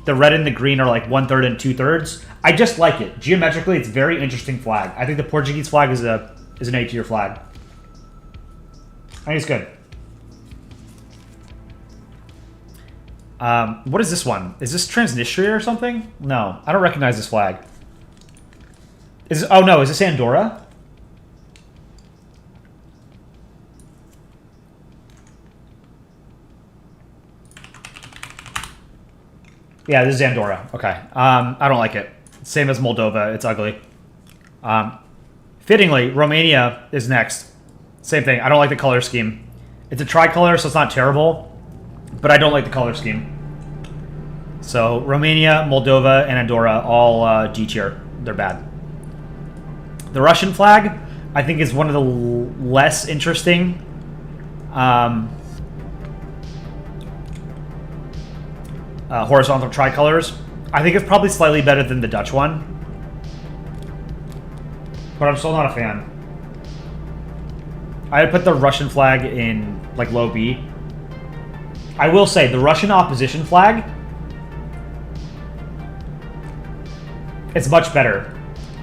red and the green are like 1/3 and 2/3, I just like it. Geometrically, it's a very interesting flag. I think the Portuguese flag is an A tier flag. think it's good. What is this one? Is this Transnistria or something? No, I don't recognize this flag. Is oh no, is this Andorra? Yeah, this is Andorra. Okay. I don't like it. Same as Moldova. It's ugly. Fittingly, Romania is next. Same thing. I don't like the color scheme. It's a tricolor, so it's not terrible, but I don't like the color scheme. So Romania, Moldova, and Andorra all G tier. They're bad. The Russian flag, I think, is one of the less interesting. Horizontal tricolors. I think it's probably slightly better than the Dutch one, but I'm still not a fan. I would put the Russian flag in like low B. I will say the Russian opposition flag, it's much better.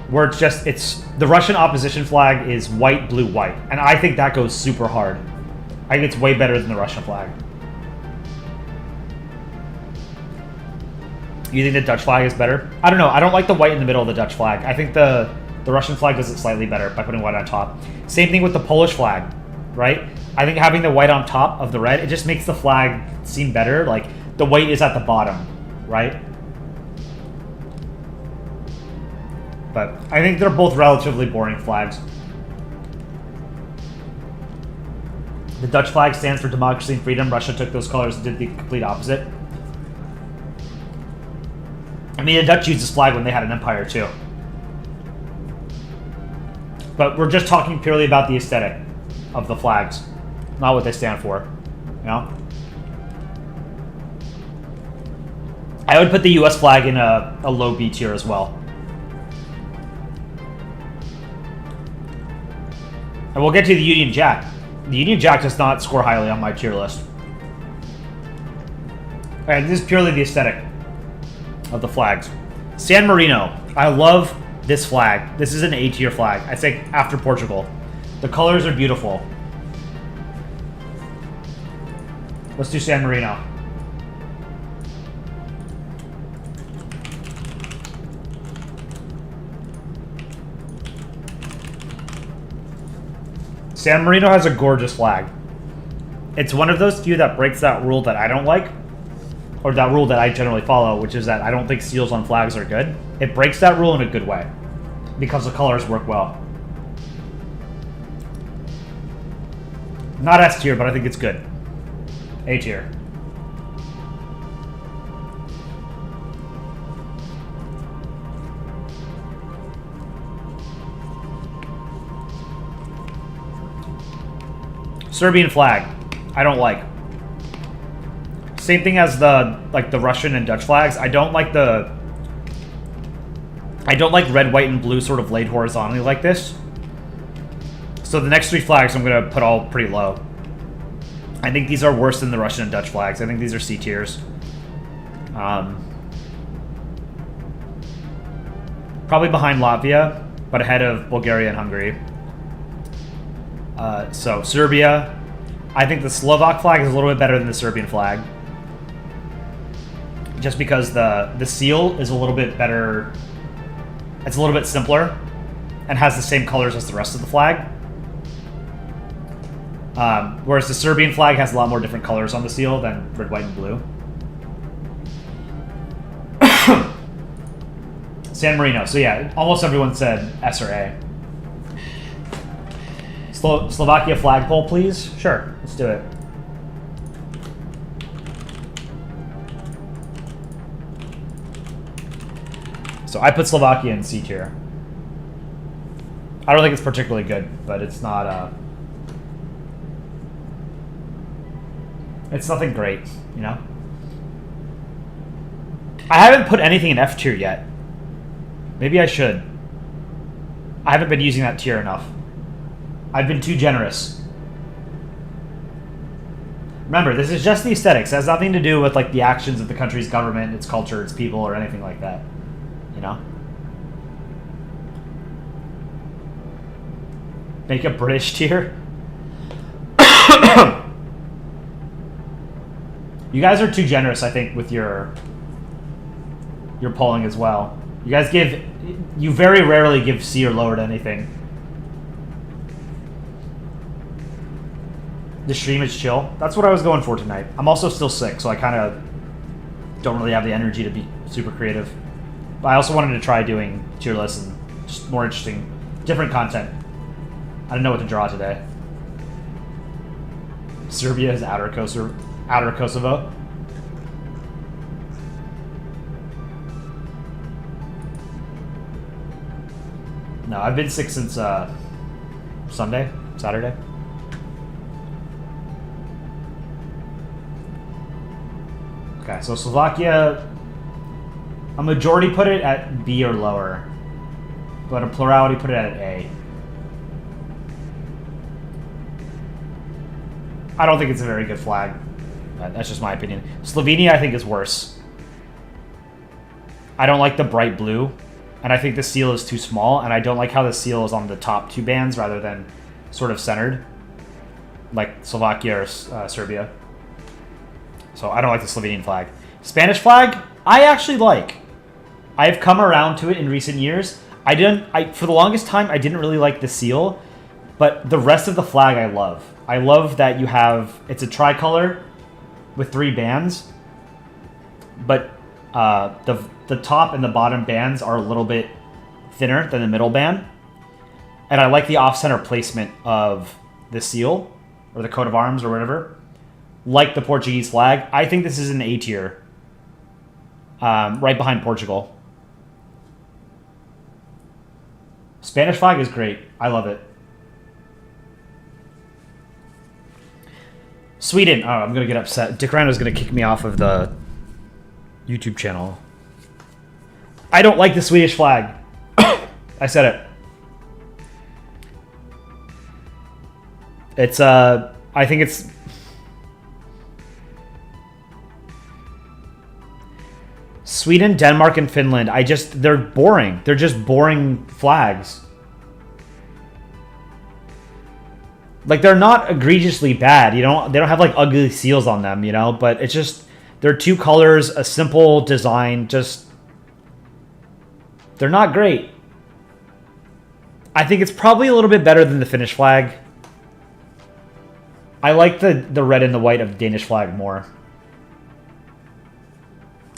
Where it's the Russian opposition flag is white, blue, white, and I think that goes super hard. I think it's way better than the Russian flag. You think the Dutch flag is better? I don't know. I don't like the white in the middle of the Dutch flag. I think the Russian flag does it slightly better by putting white on top. Same thing with the Polish flag, right? I think having the white on top of the red, it just makes the flag seem better. Like, the white is at the bottom, right? But I think they're both relatively boring flags. The Dutch flag stands for democracy and freedom. Russia took those colors and did the complete opposite. I mean, the Dutch used this flag when they had an empire, too. But we're just talking purely about the aesthetic of the flags, not what they stand for, you know? I would put the US flag in a low B tier as well. And we'll get to the Union Jack. The Union Jack does not score highly on my tier list. And this is purely the aesthetic of the flags. San Marino. I love this flag. This is an A tier flag. I think after Portugal. The colors are beautiful. Let's do San Marino. San Marino has a gorgeous flag. It's one of those few that breaks that rule that I don't like, or that rule that I generally follow, which is that I don't think seals on flags are good. It breaks that rule in a good way, because the colors work well. Not S tier, but I think it's good. A tier. Serbian flag. I don't like. Same thing as the Russian and Dutch flags. I don't like red, white, and blue sort of laid horizontally like this. So the next three flags I'm going to put all pretty low. I think these are worse than the Russian and Dutch flags. I think these are C tiers. Probably behind Latvia, but ahead of Bulgaria and Hungary. So Serbia. I think the Slovak flag is a little bit better than the Serbian flag. Just because the seal is a little bit better. It's a little bit simpler and has the same colors as the rest of the flag. Whereas the Serbian flag has a lot more different colors on the seal than red, white, and blue. San Marino. So yeah, almost everyone said S or A. Slovakia flagpole, please? Sure, let's do it. So I put Slovakia in C tier. I don't think it's particularly good, but it's not it's nothing great, you know? I haven't put anything in F tier yet. Maybe I should. I haven't been using that tier enough. I've been too generous. Remember, this is just the aesthetics. It has nothing to do with like the actions of the country's government, its culture, its people, or anything like that. You know? Make a British tier? You guys are too generous, I think, with your polling as well. You guys you very rarely give C or lower to anything. The stream is chill. That's what I was going for tonight. I'm also still sick, so I kind of don't really have the energy to be super creative. But I also wanted to try doing tier lists and just more interesting, different content. I didn't know what to draw today. Serbia is outer Kosovo. No, I've been sick since Saturday. Okay, so Slovakia, a majority put it at B or lower, but a plurality put it at A. I don't think it's a very good flag. That's just my opinion. Slovenia, I think, is worse. I don't like the bright blue, and I think the seal is too small, and I don't like how the seal is on the top two bands rather than sort of centered, like Slovakia or Serbia. So I don't like the Slovenian flag. Spanish flag, I actually like. I have come around to it in recent years. For the longest time, I didn't really like the seal, but the rest of the flag I love. I love that it's a tricolor with 3 bands, but the top and the bottom bands are a little bit thinner than the middle band. And I like the off-center placement of the seal, or the coat of arms, or whatever. Like the Portuguese flag. I think this is an A tier. Right behind Portugal. Spanish flag is great. I love it. Sweden. Oh, I'm going to get upset. Dick Rhino's going to kick me off of the YouTube channel. I don't like the Swedish flag. I said it. It's, I think it's... Sweden, Denmark, and Finland. They're boring. They're just boring flags. Like, they're not egregiously bad. They don't have, like, ugly seals on them, you know? But it's just... They're 2 colors, a simple design, just... They're not great. I think it's probably a little bit better than the Finnish flag. I like the red and the white of the Danish flag more.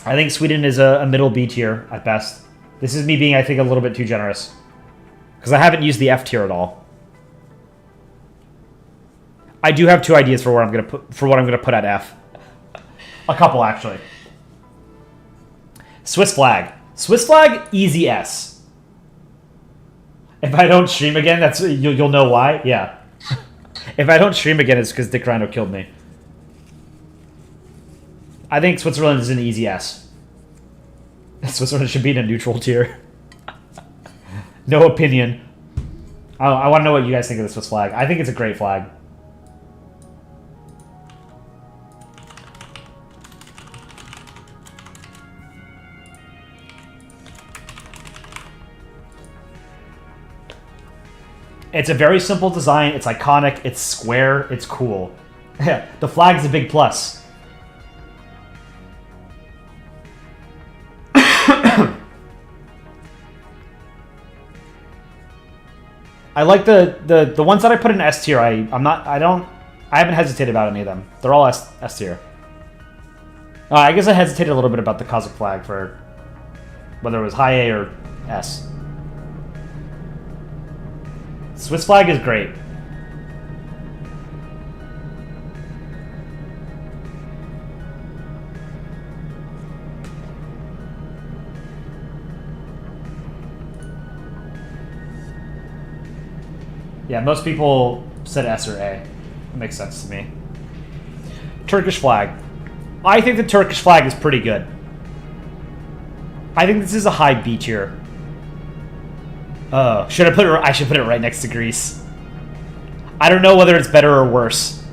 I think Sweden is a middle B tier at best. This is me being, I think, a little bit too generous. Because I haven't used the F tier at all. I do have 2 ideas for what I'm gonna put at F. A couple, actually. Swiss flag. Swiss flag, easy S. If I don't stream again, you'll know why. Yeah. If I don't stream again, it's because Dick Rhino killed me. I think Switzerland is an easy S. Switzerland should be in a neutral tier. No opinion. I want to know what you guys think of the Swiss flag. I think it's a great flag. It's a very simple design. It's iconic. It's square. It's cool. The flag's a big plus. I like the ones that I put in S tier. I haven't hesitated about any of them. They're all S tier. I guess I hesitated a little bit about the Kazakh flag for whether it was high A or S. Swiss flag is great. Yeah, most people said S or A. It makes sense to me. Turkish flag. I think the Turkish flag is pretty good. I think this is a high B tier. I should put it right next to Greece. I don't know whether it's better or worse.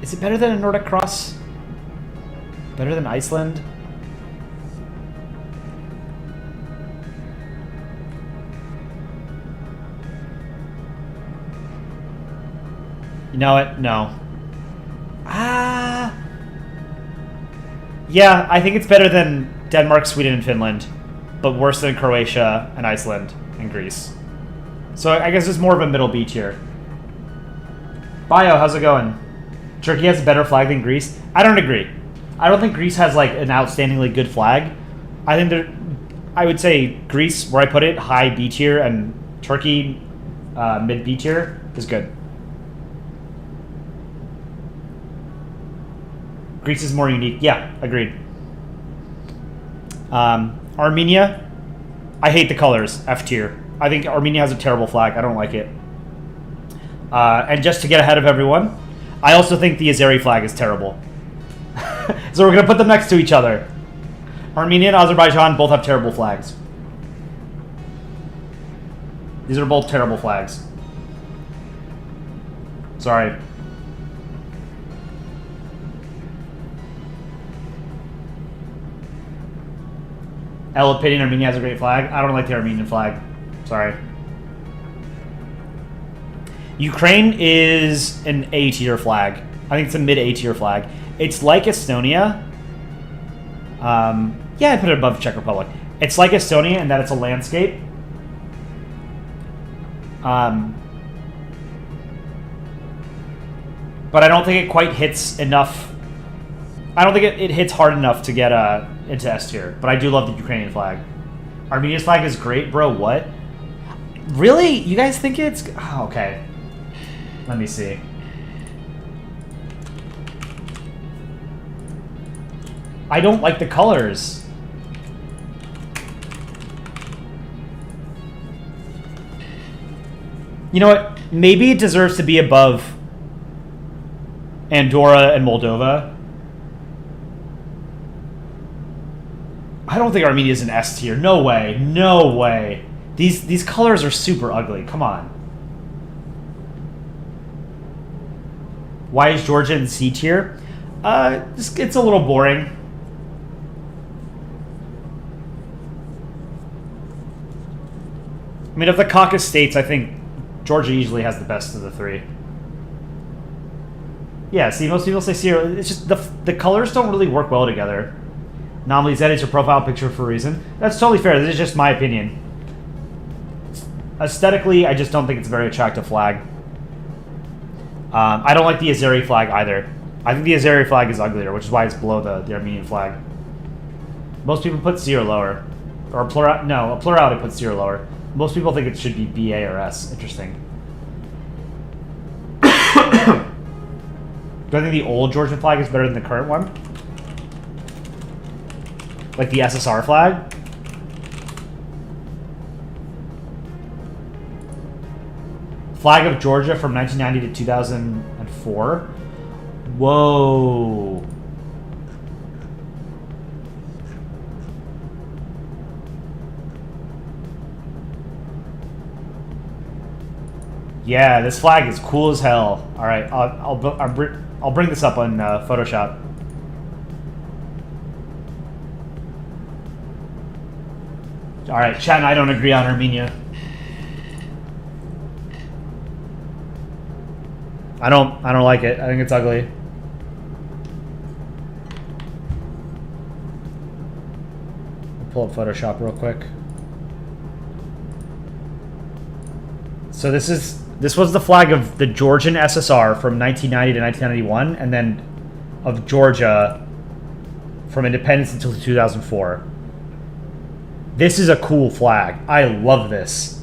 Is it better than a Nordic Cross? Better than Iceland? No. Yeah, I think it's better than Denmark, Sweden, and Finland, but worse than Croatia and Iceland and Greece. So I guess it's more of a middle B tier. Bio, how's it going? Turkey has a better flag than Greece? I don't agree. I don't think Greece has like an outstandingly good flag. I would say Greece, where I put it, high B tier, and Turkey, mid B tier, is good. Greece is more unique. Yeah, agreed. Armenia, I hate the colors. F tier. I think Armenia has a terrible flag. I don't like it. And just to get ahead of everyone, I also think the Azeri flag is terrible. So we're going to put them next to each other. Armenia and Azerbaijan both have terrible flags. These are both terrible flags. Sorry. L opinion, Armenia has a great flag. I don't like the Armenian flag. Sorry. Ukraine is an A tier flag. I think it's a mid A tier flag. It's like Estonia. Yeah, I put it above Czech Republic. It's like Estonia in that it's a landscape. But I don't think it quite hits enough. I don't think it hits hard enough to get into S tier. But I do love the Ukrainian flag. Armenia's flag is great, bro. What? Really? You guys think it's... Oh, okay. Let me see. I don't like the colors. You know what? Maybe it deserves to be above Andorra and Moldova. I don't think Armenia is an S tier. No way. No way. These colors are super ugly. Come on. Why is Georgia in C tier? It's a little boring. I mean, of the Caucasus states, I think Georgia usually has the best of the three. Yeah, see, most people say C. It's just the colors don't really work well together. Anomalies, edit your profile picture for a reason. That's totally fair. This is just my opinion. Aesthetically, I just don't think it's a very attractive flag. I don't like the Azeri flag either. I think the Azeri flag is uglier, which is why it's below the Armenian flag. Most people put C or lower. Or a plurality puts C or lower. Most people think it should be BA or S. Interesting. Do I think the old Georgian flag is better than the current one? Like the SSR flag? Flag of Georgia from 1990 to 2004? Whoa. Yeah, this flag is cool as hell. All right, I'll bring this up on Photoshop. All right, chat and I don't agree on Armenia. I don't like it. I think it's ugly. I'll pull up Photoshop real quick. So this was the flag of the Georgian SSR from 1990 to 1991, and then of Georgia from independence until 2004. This is a cool flag. I love this.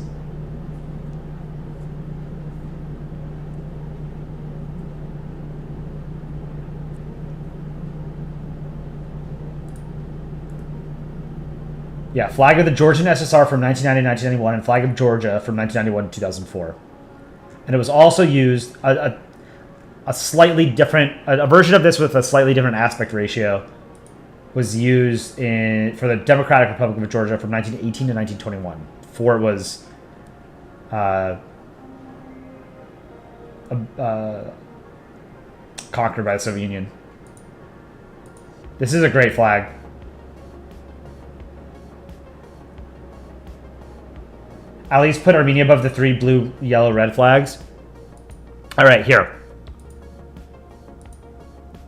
Yeah, flag of the Georgian SSR from 1990 to 1991, and flag of Georgia from 1991 to 2004. And it was also used a slightly different a version of this with a slightly different aspect ratio was used for the Democratic Republic of Georgia from 1918 to 1921. Before it was conquered by the Soviet Union. This is a great flag. At least put Armenia above the 3 blue, yellow, red flags. All right, here.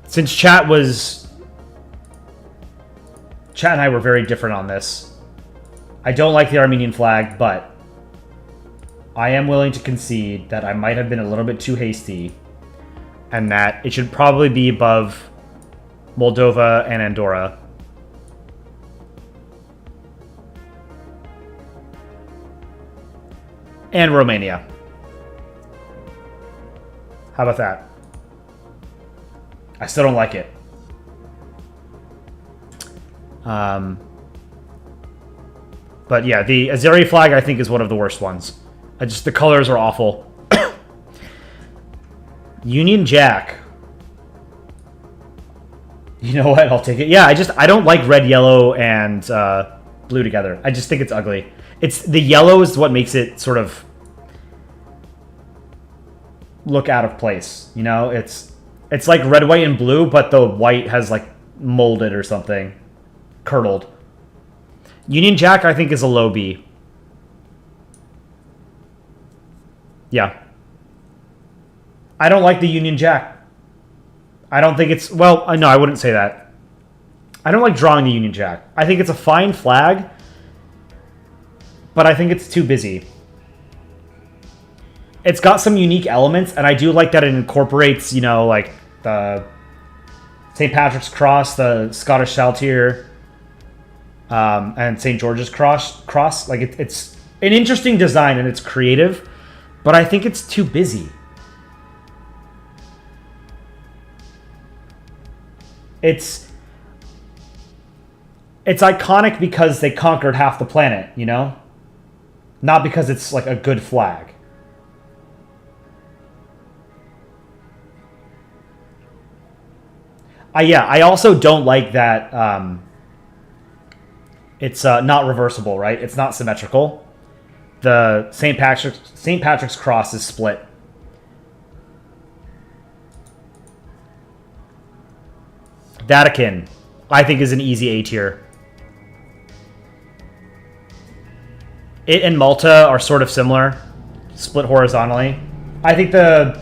Since Chat and I were very different on this. I don't like the Armenian flag, but I am willing to concede that I might have been a little bit too hasty, and that it should probably be above Moldova and Andorra. And Romania. How about that? I still don't like it. But yeah, the Azeri flag I think is one of the worst ones. The colors are awful. Union Jack. You know what? I'll take it. Yeah, I don't like red, yellow, and blue together. I just think it's ugly. It's the yellow is what makes it sort of look out of place. You know, it's like red, white, and blue, but the white has like molded or something, curdled. Union Jack, I think, is a low B. Yeah. I don't like the Union Jack. I don't think it's... Well, no, I wouldn't say that. I don't like drawing the Union Jack. I think it's a fine flag, but I think it's too busy. It's got some unique elements, and I do like that it incorporates, you know, like the St. Patrick's Cross, the Scottish Saltire, and St. George's Cross. Like, it's an interesting design, and it's creative, but I think it's too busy. It's iconic because they conquered half the planet, you know? Not because it's, like, a good flag. Yeah, I also don't like that it's not reversible, right? It's not symmetrical. The St. Patrick's Cross is split. Vatican, I think, is an easy A tier. It and Malta are sort of similar, split horizontally. I think the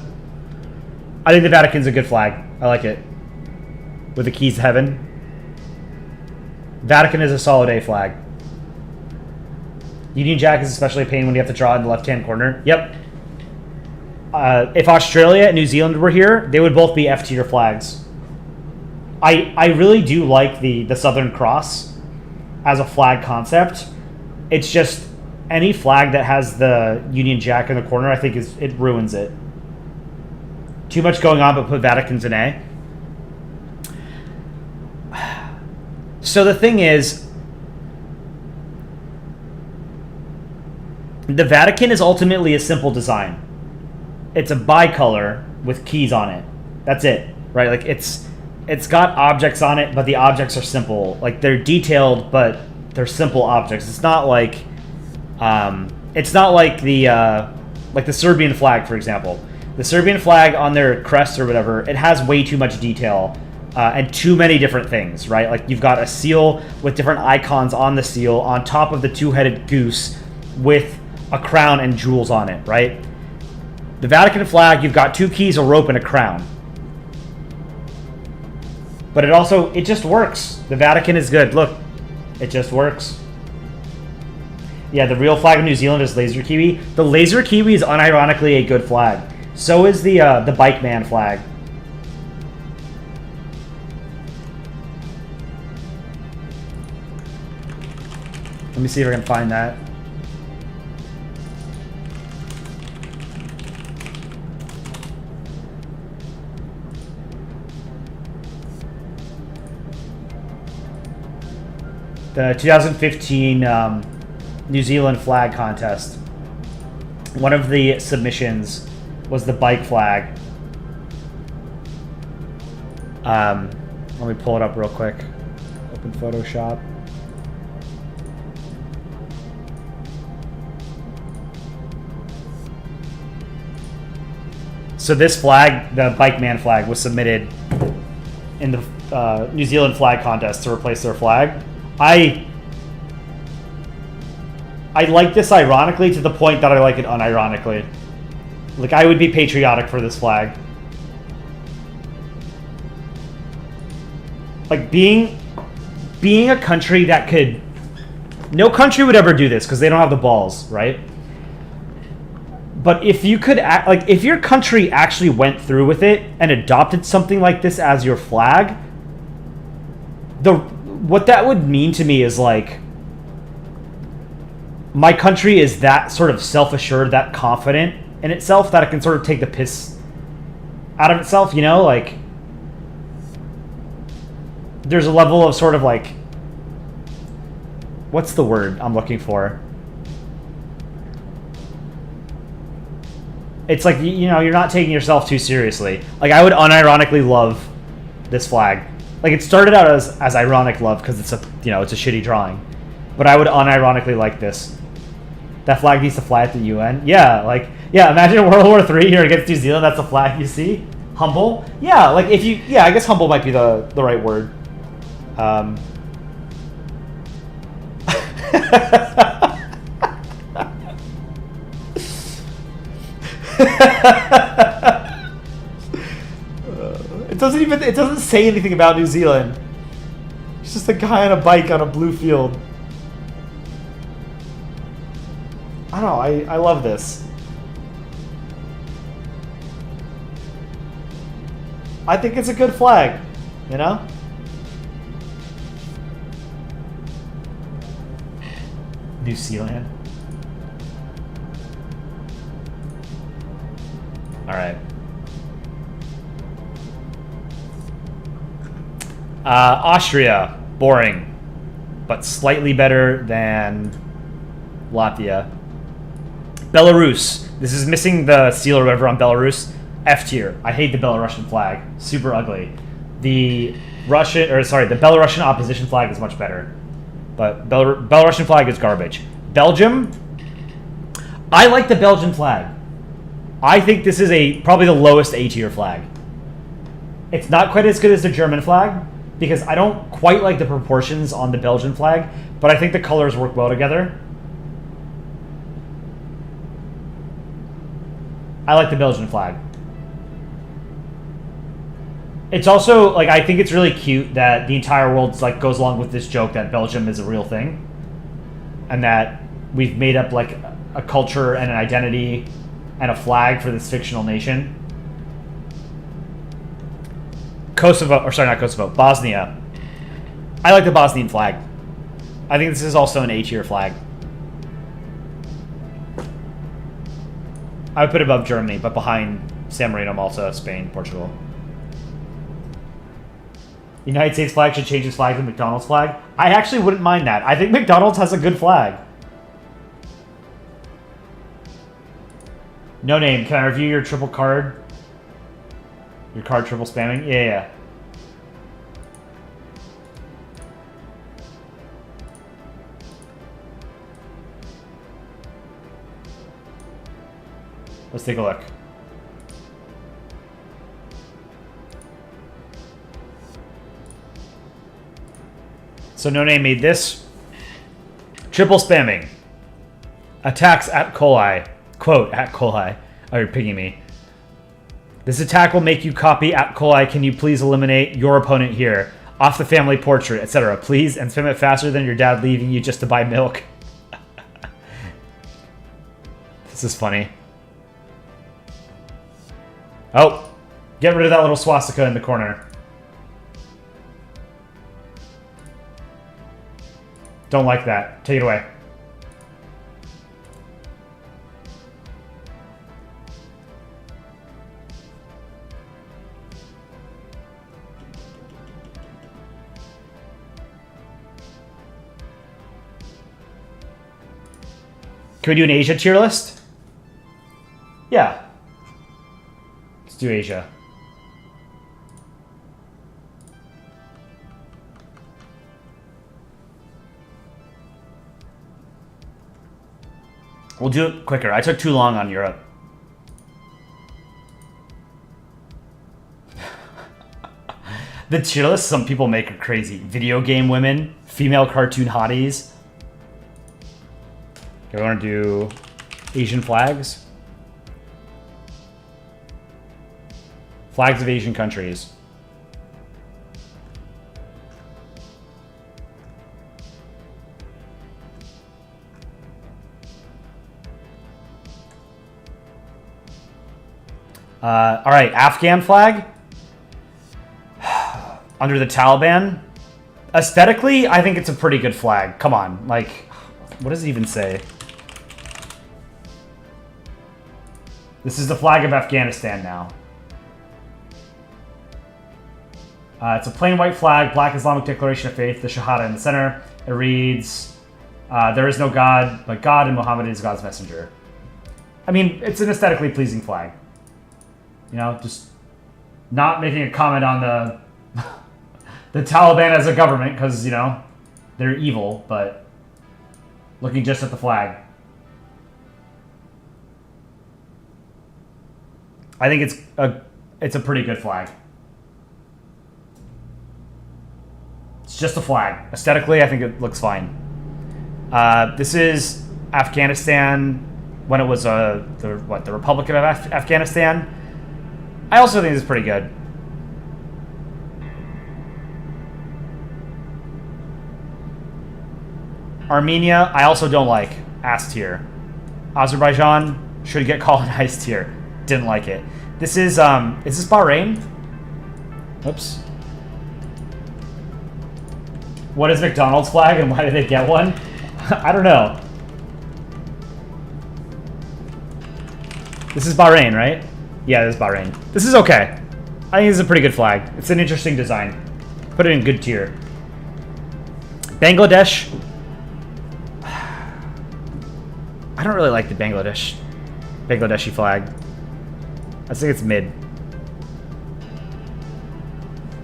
Vatican's a good flag. I like it. With the keys to heaven. Vatican is a solid A flag. Union Jack is especially a pain when you have to draw in the left-hand corner. Yep. If Australia and New Zealand were here, they would both be F tier flags. I really do like the Southern Cross as a flag concept. It's just any flag that has the Union Jack in the corner, I think it ruins it. Too much going on, but put Vatican's in A. So the thing is, the Vatican is ultimately a simple design. It's a bicolor with keys on it. That's it, right? Like it's got objects on it, but the objects are simple. Like they're detailed, but they're simple objects. It's not like the Serbian flag, for example. The Serbian flag on their crest or whatever, it has way too much detail. And too many different things, right? Like you've got a seal with different icons on the seal on top of the two-headed goose with a crown and jewels on it, right? The Vatican flag, you've got two keys, a rope, and a crown. But it just works. The Vatican is good. Look, it just works. Yeah, the real flag of New Zealand is Laser Kiwi. The Laser Kiwi is unironically a good flag. So is the Bike Man flag. Let me see if I can find that. The 2015 New Zealand flag contest. One of the submissions was the bike flag. Let me pull it up real quick. Open Photoshop. So this flag, the Bike Man flag, was submitted in the New Zealand flag contest to replace their flag. I like this ironically to the point that I like it unironically. Like, I would be patriotic for this flag. like being a country that could, no country would ever do this because they don't have the balls, right? But if you could act, like if your country actually went through with it and adopted something like this as your flag, what that would mean to me is like, my country is that sort of self-assured, that confident in itself that it can sort of take the piss out of itself, you know? Like, there's a level of sort of like, what's the word I'm looking for? It's like, you know, you're not taking yourself too seriously. Like, I would unironically love this flag. Like, it started out as ironic love because it's a, you know, it's a shitty drawing. But I would unironically like this. That flag needs to fly at the UN. Yeah, like, yeah, imagine World War III here against New Zealand. That's the flag you see. Humble. Yeah, like if you, yeah, I guess humble might be the right word. It doesn't say anything about New Zealand. It's just a guy on a bike on a blue field. I don't know, I love this. I think it's a good flag, you know? New Zealand. Alright. Austria, boring, but slightly better than Latvia. Belarus. This is missing the seal or whatever on Belarus. F tier. I hate the Belarusian flag. Super ugly. The Belarusian opposition flag is much better. But Belarusian flag is garbage. Belgium. I like the Belgian flag. I think this is probably the lowest A tier flag. It's not quite as good as the German flag because I don't quite like the proportions on the Belgian flag, but I think the colors work well together. I like the Belgian flag. It's also, like, I think it's really cute that the entire world, like, goes along with this joke that Belgium is a real thing. And that we've made up, like, a culture and an identity and a flag for this fictional nation. Bosnia. I like the Bosnian flag. I think this is also an A-tier flag. I would put it above Germany, but behind San Marino, Malta, Spain, Portugal. United States flag should change its flag to McDonald's flag. I actually wouldn't mind that. I think McDonald's has a good flag. No name. Can I review your triple card? Your card triple spamming? Yeah. Let's take a look. So No Name made this. Triple spamming. Attacks at koleye. Quote, at koleye. Oh, you're picking me. This attack will make you copy at koleye. Can you please eliminate your opponent here? Off the family portrait, etc. Please, and spam it faster than your dad leaving you just to buy milk. This is funny. Oh, get rid of that little swastika in the corner. Don't like that. Take it away. Can we do an Asia tier list? Yeah. Let's do Asia. We'll do it quicker. I took too long on Europe. The tier list some people make are crazy. Video game women, female cartoon hotties. Okay, we want to do Asian flags. Flags of Asian countries. All right, Afghan flag. Under the Taliban. Aesthetically, I think it's a pretty good flag. Come on, like, what does it even say? This is the flag of Afghanistan now. It's a plain white flag, black Islamic declaration of faith, the Shahada in the center. It reads, there is no God, but God and Muhammad is God's messenger. I mean, it's an aesthetically pleasing flag. You know, just not making a comment on the Taliban as a government, because, you know, they're evil, but looking just at the flag. I think it's a pretty good flag. It's just a flag. Aesthetically, I think it looks fine. This is Afghanistan when it was the Republic of Afghanistan. I also think this is pretty good. Armenia, I also don't like. S tier. Azerbaijan should get colonized tier. Didn't like it. This is this Bahrain? Oops. What is McDonald's flag and why did they get one? I don't know. This is Bahrain, right? Yeah, this is Bahrain. This is okay. I think this is a pretty good flag. It's an interesting design. Put it in good tier. Bangladesh. I don't really like the Bangladeshi flag. I think it's mid.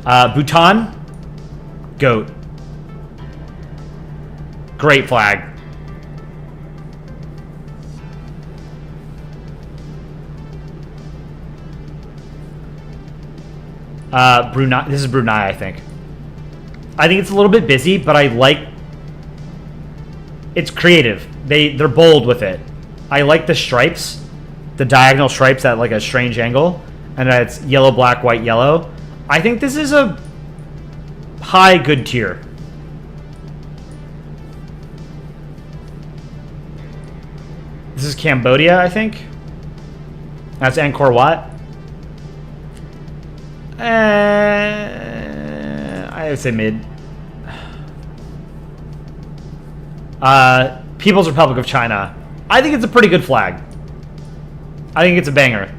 Bhutan. Goat. Great flag. Brunei. This is Brunei, I think. I think it's a little bit busy, but I like. It's creative. They're bold with it. I like the stripes, the diagonal stripes at like a strange angle, and it's yellow, black, white, yellow. I think this is a high good tier. This is Cambodia, I think. That's Angkor Wat. I would say mid. People's Republic of China. I think it's a pretty good flag. I think it's a banger.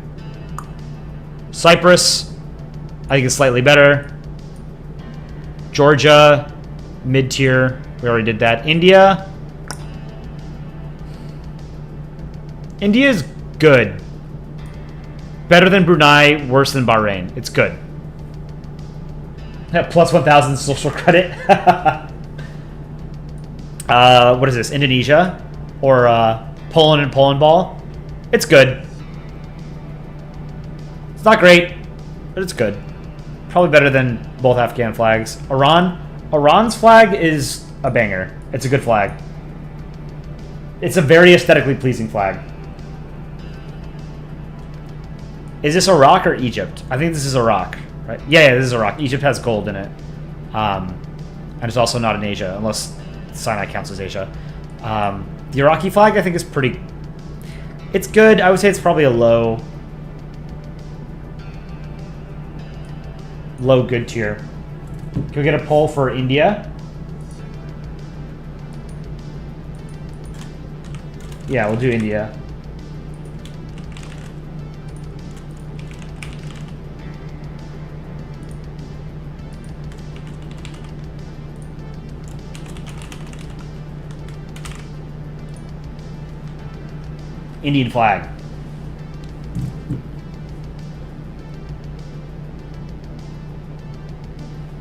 Cyprus, I think it's slightly better. Georgia, mid tier. We already did that. India. India is good. Better than Brunei, worse than Bahrain. It's good. Plus 1,000 social credit. What is this? Indonesia? Or Poland and Polandball? It's good. It's not great, but it's good. Probably better than both Afghan flags. Iran? Iran's flag is a banger. It's a good flag. It's a very aesthetically pleasing flag. Is this Iraq or Egypt? I think this is Iraq, right? Yeah, this is Iraq. Egypt has gold in it. And it's also not in Asia, unless Sinai counts as Asia. The Iraqi flag, I think, is pretty... It's good. I would say it's probably a low good tier. Can we get a poll for India? Yeah, we'll do India. Indian flag.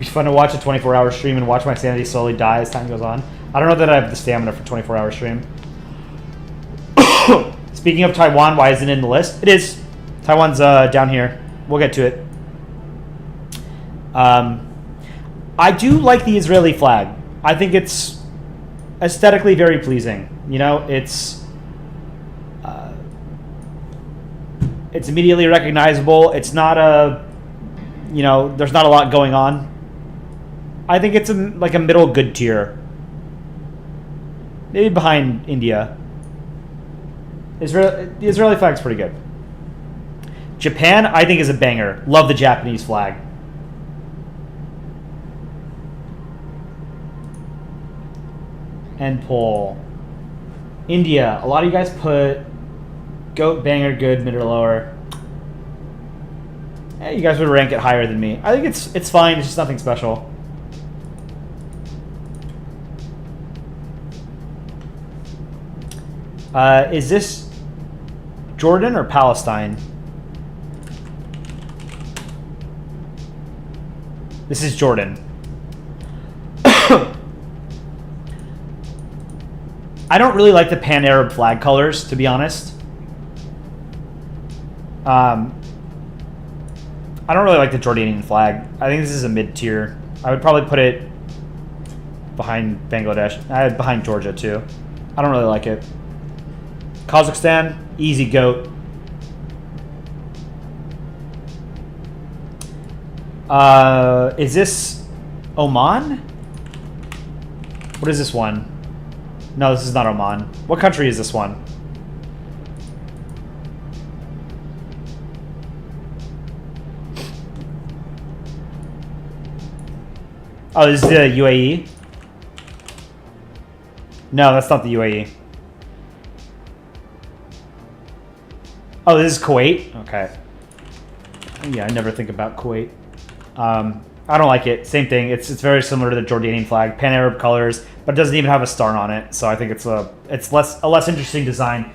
It's fun to watch a 24-hour stream and watch my sanity slowly die as time goes on. I don't know that I have the stamina for 24-hour stream. Speaking of Taiwan, why isn't it in the list? It is. Taiwan's down here. We'll get to it. I do like the Israeli flag. I think it's aesthetically very pleasing. You know, it's immediately recognizable. It's not a, you know, there's not a lot going on. I think it's like a middle good tier. Maybe behind India. The Israeli flag's pretty good. Japan, I think, is a banger. Love the Japanese flag. End poll. India. A lot of you guys put goat, banger, good, mid or lower. You guys would rank it higher than me. I think it's fine. It's just nothing special. Is this Jordan or Palestine? This is Jordan. I don't really like the Pan-Arab flag colors, to be honest. I don't really like the Jordanian flag. I think this is a mid-tier. I would probably put it behind Bangladesh. Behind Georgia, too. I don't really like it. Kazakhstan, easy goat. Is this Oman? What is this one? No, this is not Oman. What country is this one? Oh, this is the UAE? No, that's not the UAE. Oh, this is Kuwait? Okay. Yeah, I never think about Kuwait. I don't like it. Same thing. It's very similar to the Jordanian flag. Pan-Arab colors, but it doesn't even have a star on it. So I think it's a less interesting design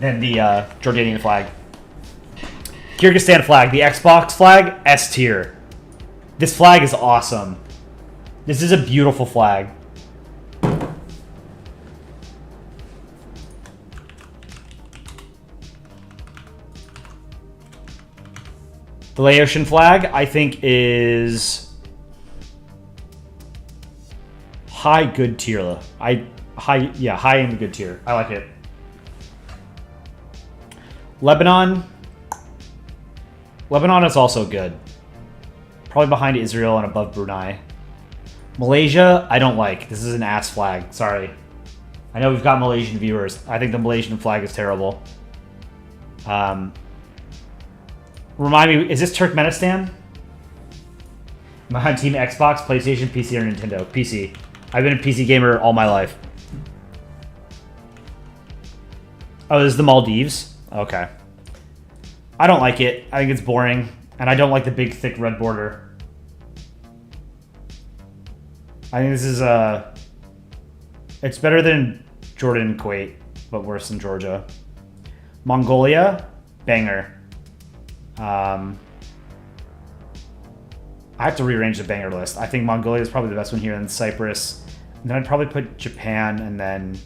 than the Jordanian flag. Kyrgyzstan flag. The Xbox flag, S tier. This flag is awesome. This is a beautiful flag. The Laotian flag, I think, is high good tier. High in the good tier. I like it. Lebanon. Lebanon is also good. Probably behind Israel and above Brunei. Malaysia, I don't like. This is an ass flag. Sorry. I know we've got Malaysian viewers. I think the Malaysian flag is terrible. Remind me, is this Turkmenistan? Am I on Team Xbox, PlayStation, PC, or Nintendo? PC. I've been a PC gamer all my life. Oh, this is the Maldives? Okay. I don't like it. I think it's boring. And I don't like the big, thick red border. I think this is it's better than Jordan and Kuwait, but worse than Georgia. Mongolia, banger. I have to rearrange the banger list. I think Mongolia is probably the best one here, and Cyprus. And then I'd probably put Japan, and then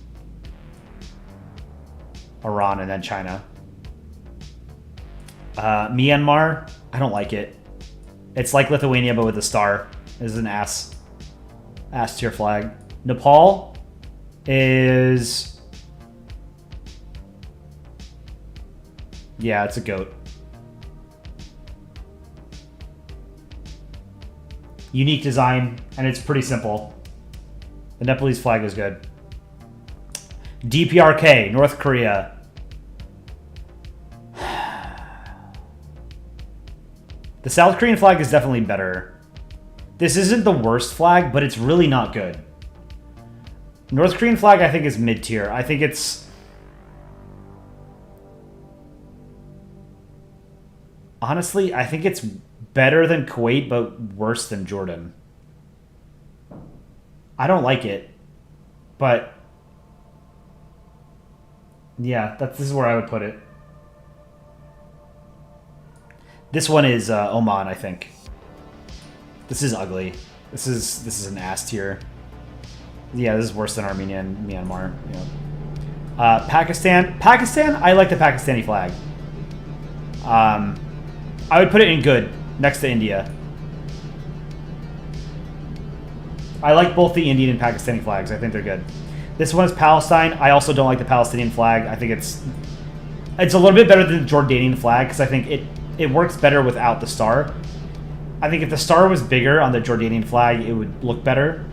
Iran, and then China. Myanmar, I don't like it. It's like Lithuania, but with a star. This is an ass tier flag. Nepal is... yeah, it's a goat. Unique design, and it's pretty simple. The Nepalese flag is good. DPRK, North Korea. The South Korean flag is definitely better. This isn't the worst flag, but it's really not good. North Korean flag, I think, is mid-tier. I think it's... honestly, I think it's better than Kuwait, but worse than Jordan. I don't like it, but yeah, this is where I would put it. This one is Oman, I think. This is ugly. This is an ass tier. Yeah, this is worse than Armenia and Myanmar. Yeah. Pakistan, I like the Pakistani flag. I would put it in good, next to India. I like both the Indian and Pakistani flags. I think they're good. This one is Palestine. I also don't like the Palestinian flag. I think it's a little bit better than the Jordanian flag because I think it works better without the star. I think if the star was bigger on the Jordanian flag, it would look better.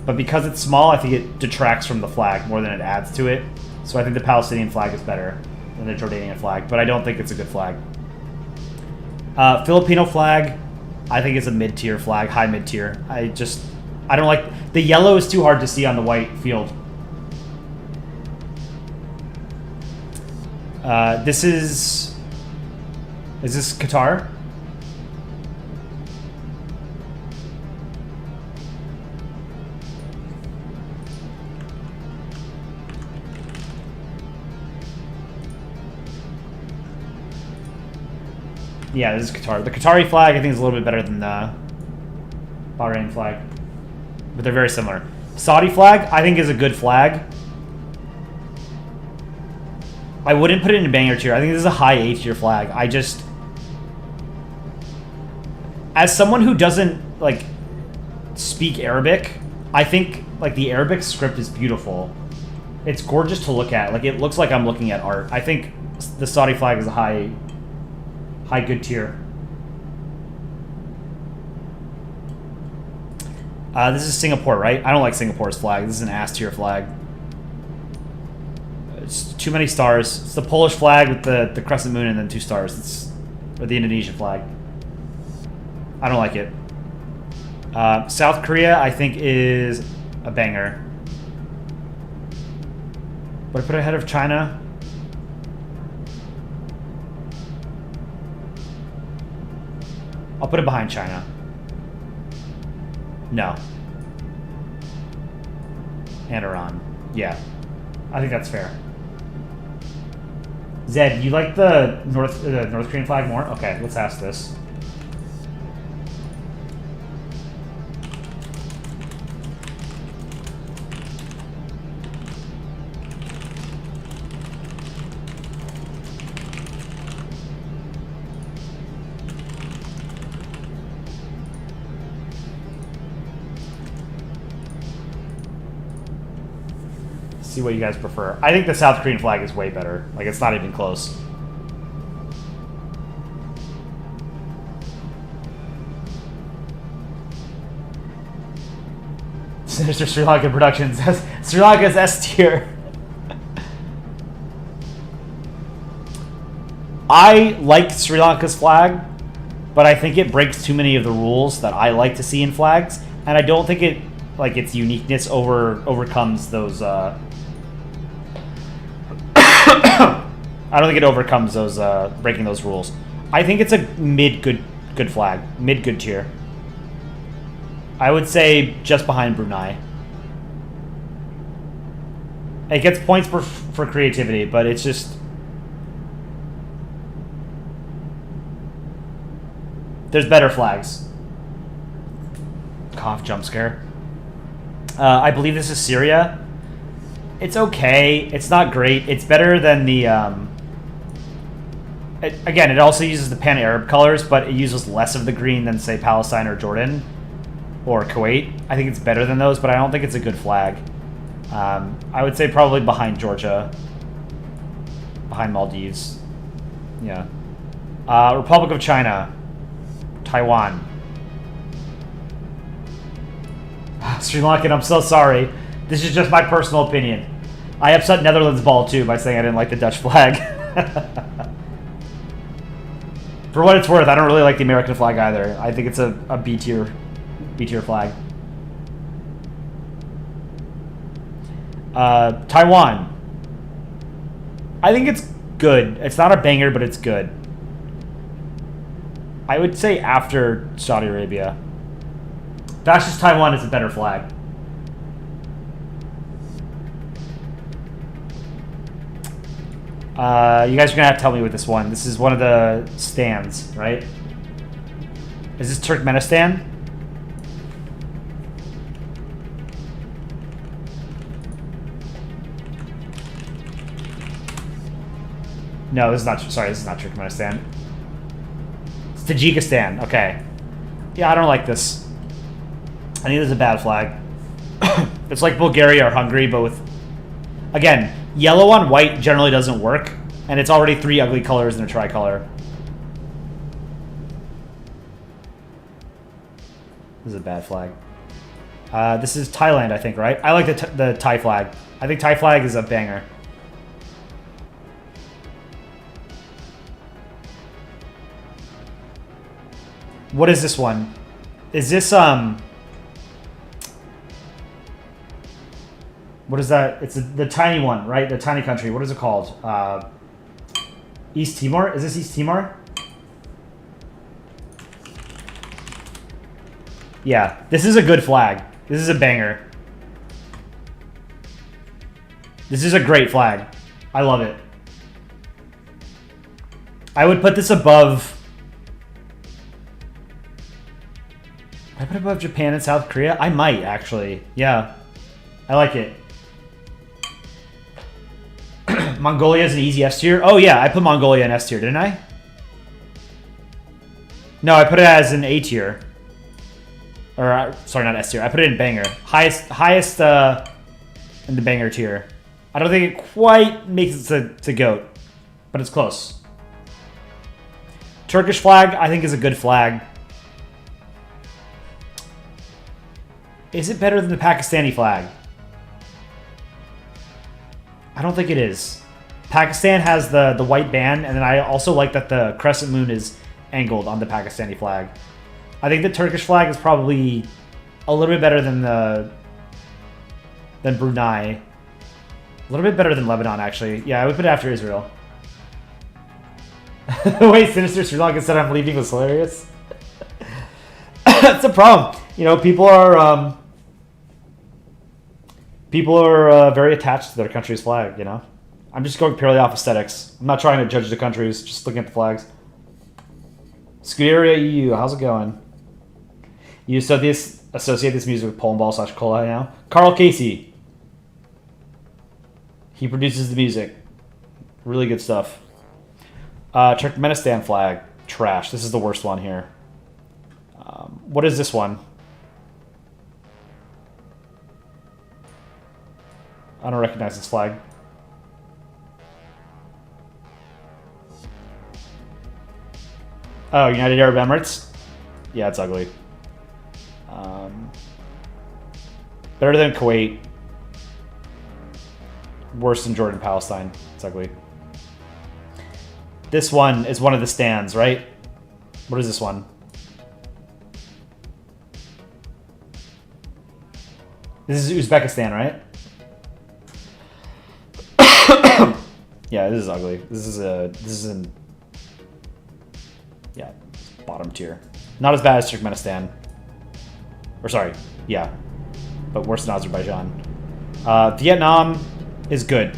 But because it's small, I think it detracts from the flag more than it adds to it. So I think the Palestinian flag is better than the Jordanian flag, but I don't think it's a good flag. Filipino flag, I think is a mid-tier flag, high mid-tier. I don't like... The yellow is too hard to see on the white field. This is... Is this Qatar? Yeah, this is Qatar. The Qatari flag, I think, is a little bit better than the Bahrain flag. But they're very similar. Saudi flag, I think, is a good flag. I wouldn't put it in banger tier. I think this is a high A tier flag. I just... As someone who doesn't, like, speak Arabic, I think, like, the Arabic script is beautiful. It's gorgeous to look at. Like, it looks like I'm looking at art. I think the Saudi flag is a high good tier. This is Singapore, right? I don't like Singapore's flag. This is an ass tier flag. It's too many stars. It's the Polish flag with the crescent moon and then 2 stars. Or the Indonesian flag. I don't like it. South Korea, I think, is a banger. Would I put it ahead of China? I'll put it behind China. No. And Iran. Yeah. I think that's fair. Zed, you like the North Korean flag more? Okay, let's ask this. See what you guys prefer. I think the South Korean flag is way better. Like, it's not even close. Sinister Sri Lankan Productions. Sri Lanka's S tier. I like Sri Lanka's flag, but I think it breaks too many of the rules that I like to see in flags, and I don't think it, like, its uniqueness overcomes those, I don't think it overcomes those breaking those rules. I think it's a good flag, good tier. I would say just behind Brunei. It gets points for creativity, but it's just there's better flags. Cough jump scare. I believe this is Syria. It's okay. It's not great. It's better than the again, it also uses the pan-Arab colors, but it uses less of the green than, say, Palestine or Jordan or Kuwait. I think it's better than those, but I don't think it's a good flag. I would say probably behind Georgia, behind Maldives. Yeah. Republic of China, Taiwan. Sri Lankan, I'm so sorry. This is just my personal opinion. I upset Netherlands ball too by saying I didn't like the Dutch flag. For what it's worth, I don't really like the American flag either. I think it's a B tier flag. Taiwan. I think it's good. It's not a banger, but it's good. I would say after Saudi Arabia. Fascist Taiwan is a better flag. You guys are gonna have to tell me with this one. This is one of the stands, right? Is this Turkmenistan? No, this is not. Sorry, this is not Turkmenistan. It's Tajikistan. Okay. Yeah, I don't like this. I think this is a bad flag. It's like Bulgaria or Hungary, but with, again, yellow on white generally doesn't work, and it's already 3 ugly colors in a tricolor. This is a bad flag. This is Thailand, I think, right? I like the Thai flag. I think Thai flag is a banger. What is this one? Is this, what is that? It's the tiny one, right? The tiny country. What is it called? East Timor? Is this East Timor? Yeah, this is a good flag. This is a banger. This is a great flag. I love it. I would put this above... I put it above Japan and South Korea? I might, actually. Yeah. I like it. Mongolia is an easy S tier? Oh, yeah. I put Mongolia in S tier, didn't I? No, I put it as an A tier. Or, sorry, not S tier. I put it in banger. Highest in the banger tier. I don't think it quite makes it to GOAT, but it's close. Turkish flag, I think, is a good flag. Is it better than the Pakistani flag? I don't think it is. Pakistan has the white band, and then I also like that the crescent moon is angled on the Pakistani flag. I think the Turkish flag is probably a little bit better than Brunei. A little bit better than Lebanon, actually. Yeah, I would put it after Israel. The way Sinister Sri Lanka said I'm leaving was hilarious. That's the problem. You know, people are very attached to their country's flag, you know? I'm just going purely off aesthetics. I'm not trying to judge the countries, just looking at the flags. Scuderia EU, how's it going? You associate this music with Polandball / koleye now? Karl Casey. He produces the music. Really good stuff. Turkmenistan flag. Trash. This is the worst one here. What is this one? I don't recognize this flag. Oh, United Arab Emirates? Yeah, it's ugly. Better than Kuwait. Worse than Jordan, Palestine. It's ugly. This one is one of the stands, right? What is this one? This is Uzbekistan, right? Yeah, this is ugly. This is in yeah, bottom tier. Not as bad as Turkmenistan. Or sorry, yeah, but worse than Azerbaijan. Vietnam is good.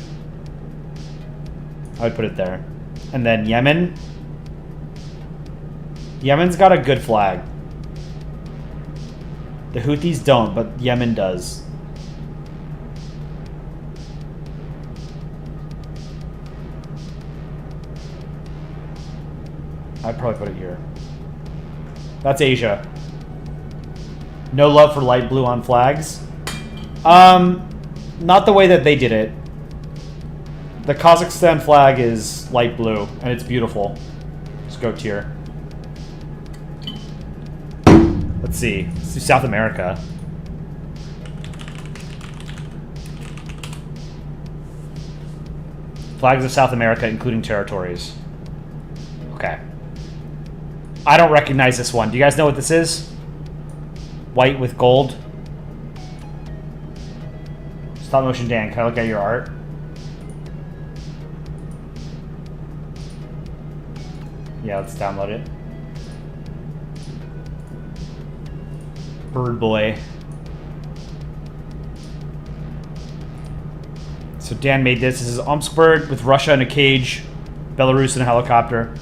I would put it there. And then Yemen. Yemen's got a good flag. The Houthis don't, but Yemen does. I'd probably put it here. That's Asia. No love for light blue on flags. Not the way that they did it. The Kazakhstan flag is light blue, and it's beautiful. Just go tier. Let's see. Let's do South America. Flags of South America, including territories. Okay. I don't recognize this one. Do you guys know what this is? White with gold. Stop motion Dan, can I look at your art? Yeah, let's download it. Bird boy. So Dan made this. This is Omsk bird with Russia in a cage, Belarus in a helicopter,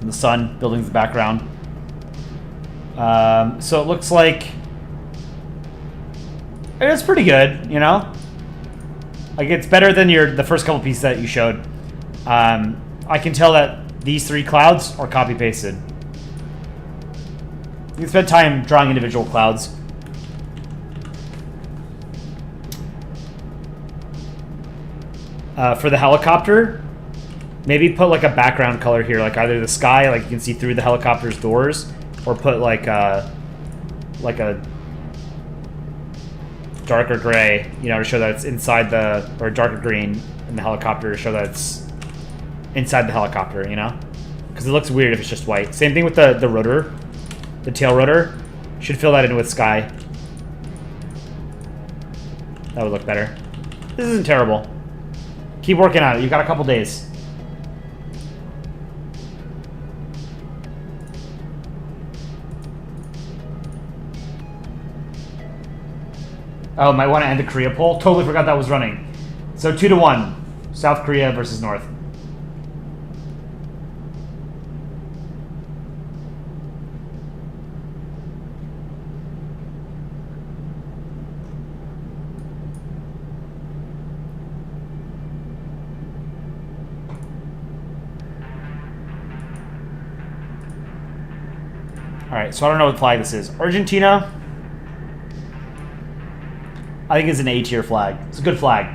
and the sun, buildings in the background. So it looks like it's pretty good, you know? Like, it's better than the first couple pieces that you showed. I can tell that these three clouds are copy-pasted. You can spend time drawing individual clouds. For the helicopter, maybe put like a background color here, like either the sky, like you can see through the helicopter's doors, or put like a darker gray, you know, to show that it's inside the, or darker green in the helicopter to show that it's inside the helicopter, you know? Because it looks weird if it's just white. Same thing with the rotor. the tail rotor. Should fill that in with sky. That would look better. This isn't terrible. Keep working on it. You've got a couple days. Oh, might want to end the Korea poll. Totally forgot that was running. So 2-1. South Korea versus North. Alright, so I don't know what flag this is. Argentina. I think it's an A-tier flag. It's a good flag.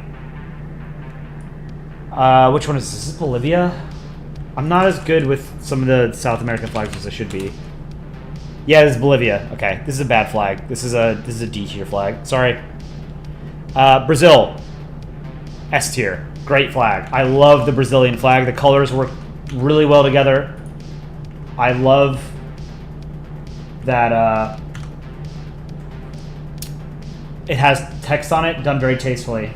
Which one is this? Is this Bolivia? I'm not as good with some of the South American flags as I should be. Yeah, this is Bolivia. Okay, this is a bad flag. This is a D-tier flag. Sorry. Brazil. S-tier. Great flag. I love the Brazilian flag. The colors work really well together. I love that it has text on it done very tastefully.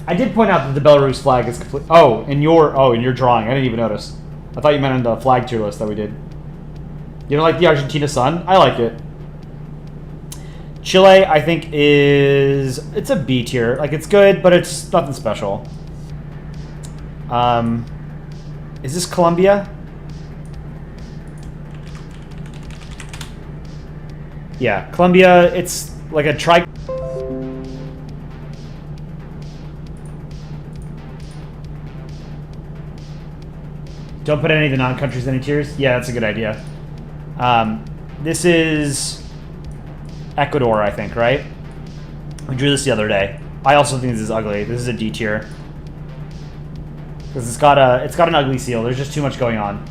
I did point out that the Belarus flag is complete. Oh, in your drawing, I didn't even notice. I thought you meant in the flag tier list that we did. You don't like the Argentina sun? I like it. Chile, I think it's a B tier. Like, it's good, but it's nothing special. Is this Colombia? Yeah, Colombia, it's like a tri... Don't put any of the non-countries in any tiers? Yeah, that's a good idea. This is Ecuador, I think, right? We drew this the other day. I also think this is ugly. This is a D tier. Because it's got an ugly seal. There's just too much going on.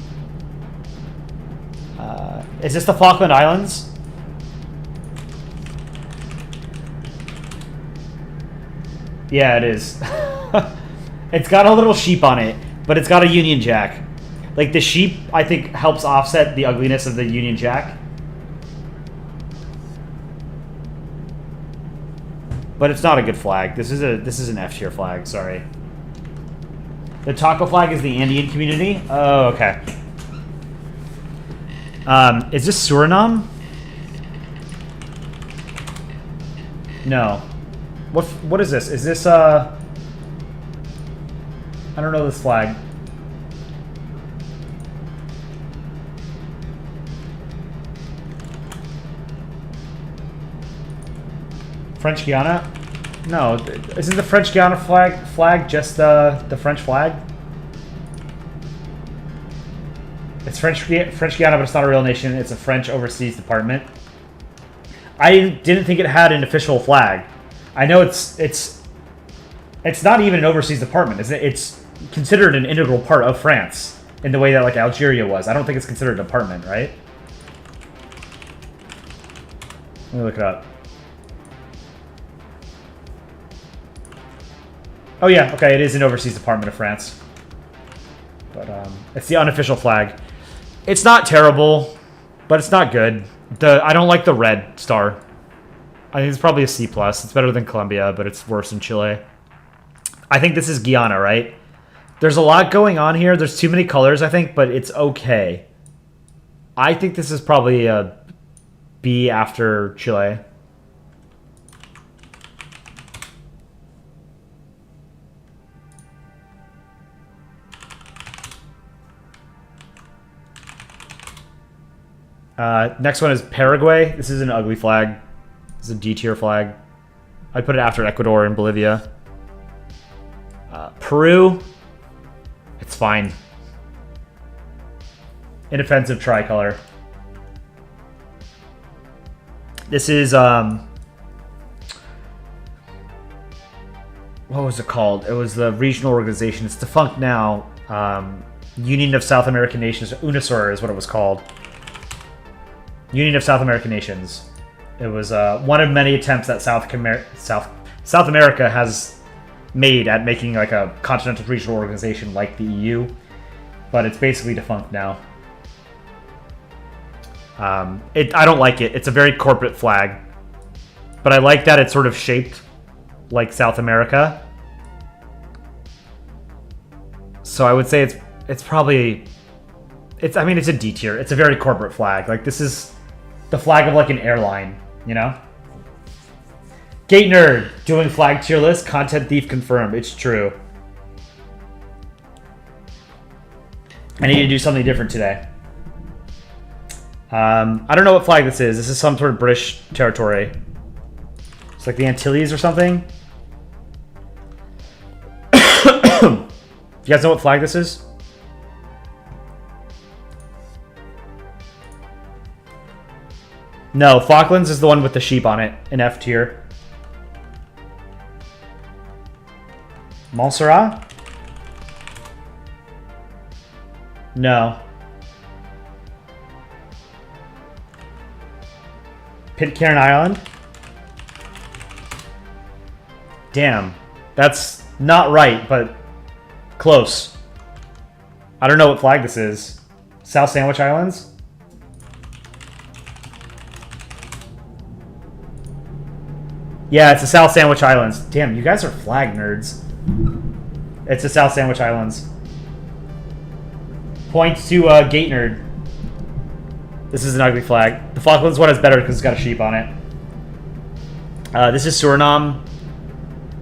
Is this the Falkland Islands? Yeah, it is. It's got a little sheep on it, but it's got a Union Jack. Like, the sheep, I think, helps offset the ugliness of the Union Jack. But it's not a good flag. This is an F tier flag, sorry. The taco flag is the Andean community? Oh, okay. Is this Suriname? No. What is this? Is this, I don't know this flag. French Guiana? No, isn't the French Guiana flag just the French flag? It's French Guiana, but it's not a real nation. It's a French overseas department. I didn't think it had an official flag. I know it's not even an overseas department. It's considered an integral part of France in the way that like Algeria was. I don't think it's considered a department, right? Let me look it up. Oh yeah, okay, it is an overseas department of France. But it's the unofficial flag. It's not terrible, but it's not good. I don't like the red star. I think it's probably a C+. It's better than Colombia, but it's worse than Chile. I think this is Guyana, right? There's a lot going on here. There's too many colors, I think, but it's okay. I think this is probably a B after Chile. Next one is Paraguay. This is an ugly flag. This is a D tier flag. I'd put it after Ecuador and Bolivia. Peru. It's fine. Inoffensive tricolor. This is, what was it called? It was the regional organization. It's defunct now. Union of South American Nations. UNASUR is what it was called. Union of South American Nations. It was one of many attempts that South America has made at making like a continental regional organization like the EU, but it's basically defunct now. I don't like it. It's a very corporate flag. But I like that it's sort of shaped like South America. So I would say it's probably... I mean, it's a D tier. It's a very corporate flag. Like, this is the flag of, like, an airline, you know? Gate Nerd, doing flag tier list, content thief confirmed. It's true. I need to do something different today. I don't know what flag this is. This is some sort of British territory. It's like the Antilles or something. You guys know what flag this is? No, Falklands is the one with the sheep on it in F tier. Montserrat? No. Pitcairn Island? Damn. That's not right, but close. I don't know what flag this is. South Sandwich Islands? Yeah, it's the South Sandwich Islands. Damn, you guys are flag nerds. It's the South Sandwich Islands. Points to Gate Nerd. This is an ugly flag. The Falklands one is better because it's got a sheep on it. This is Suriname.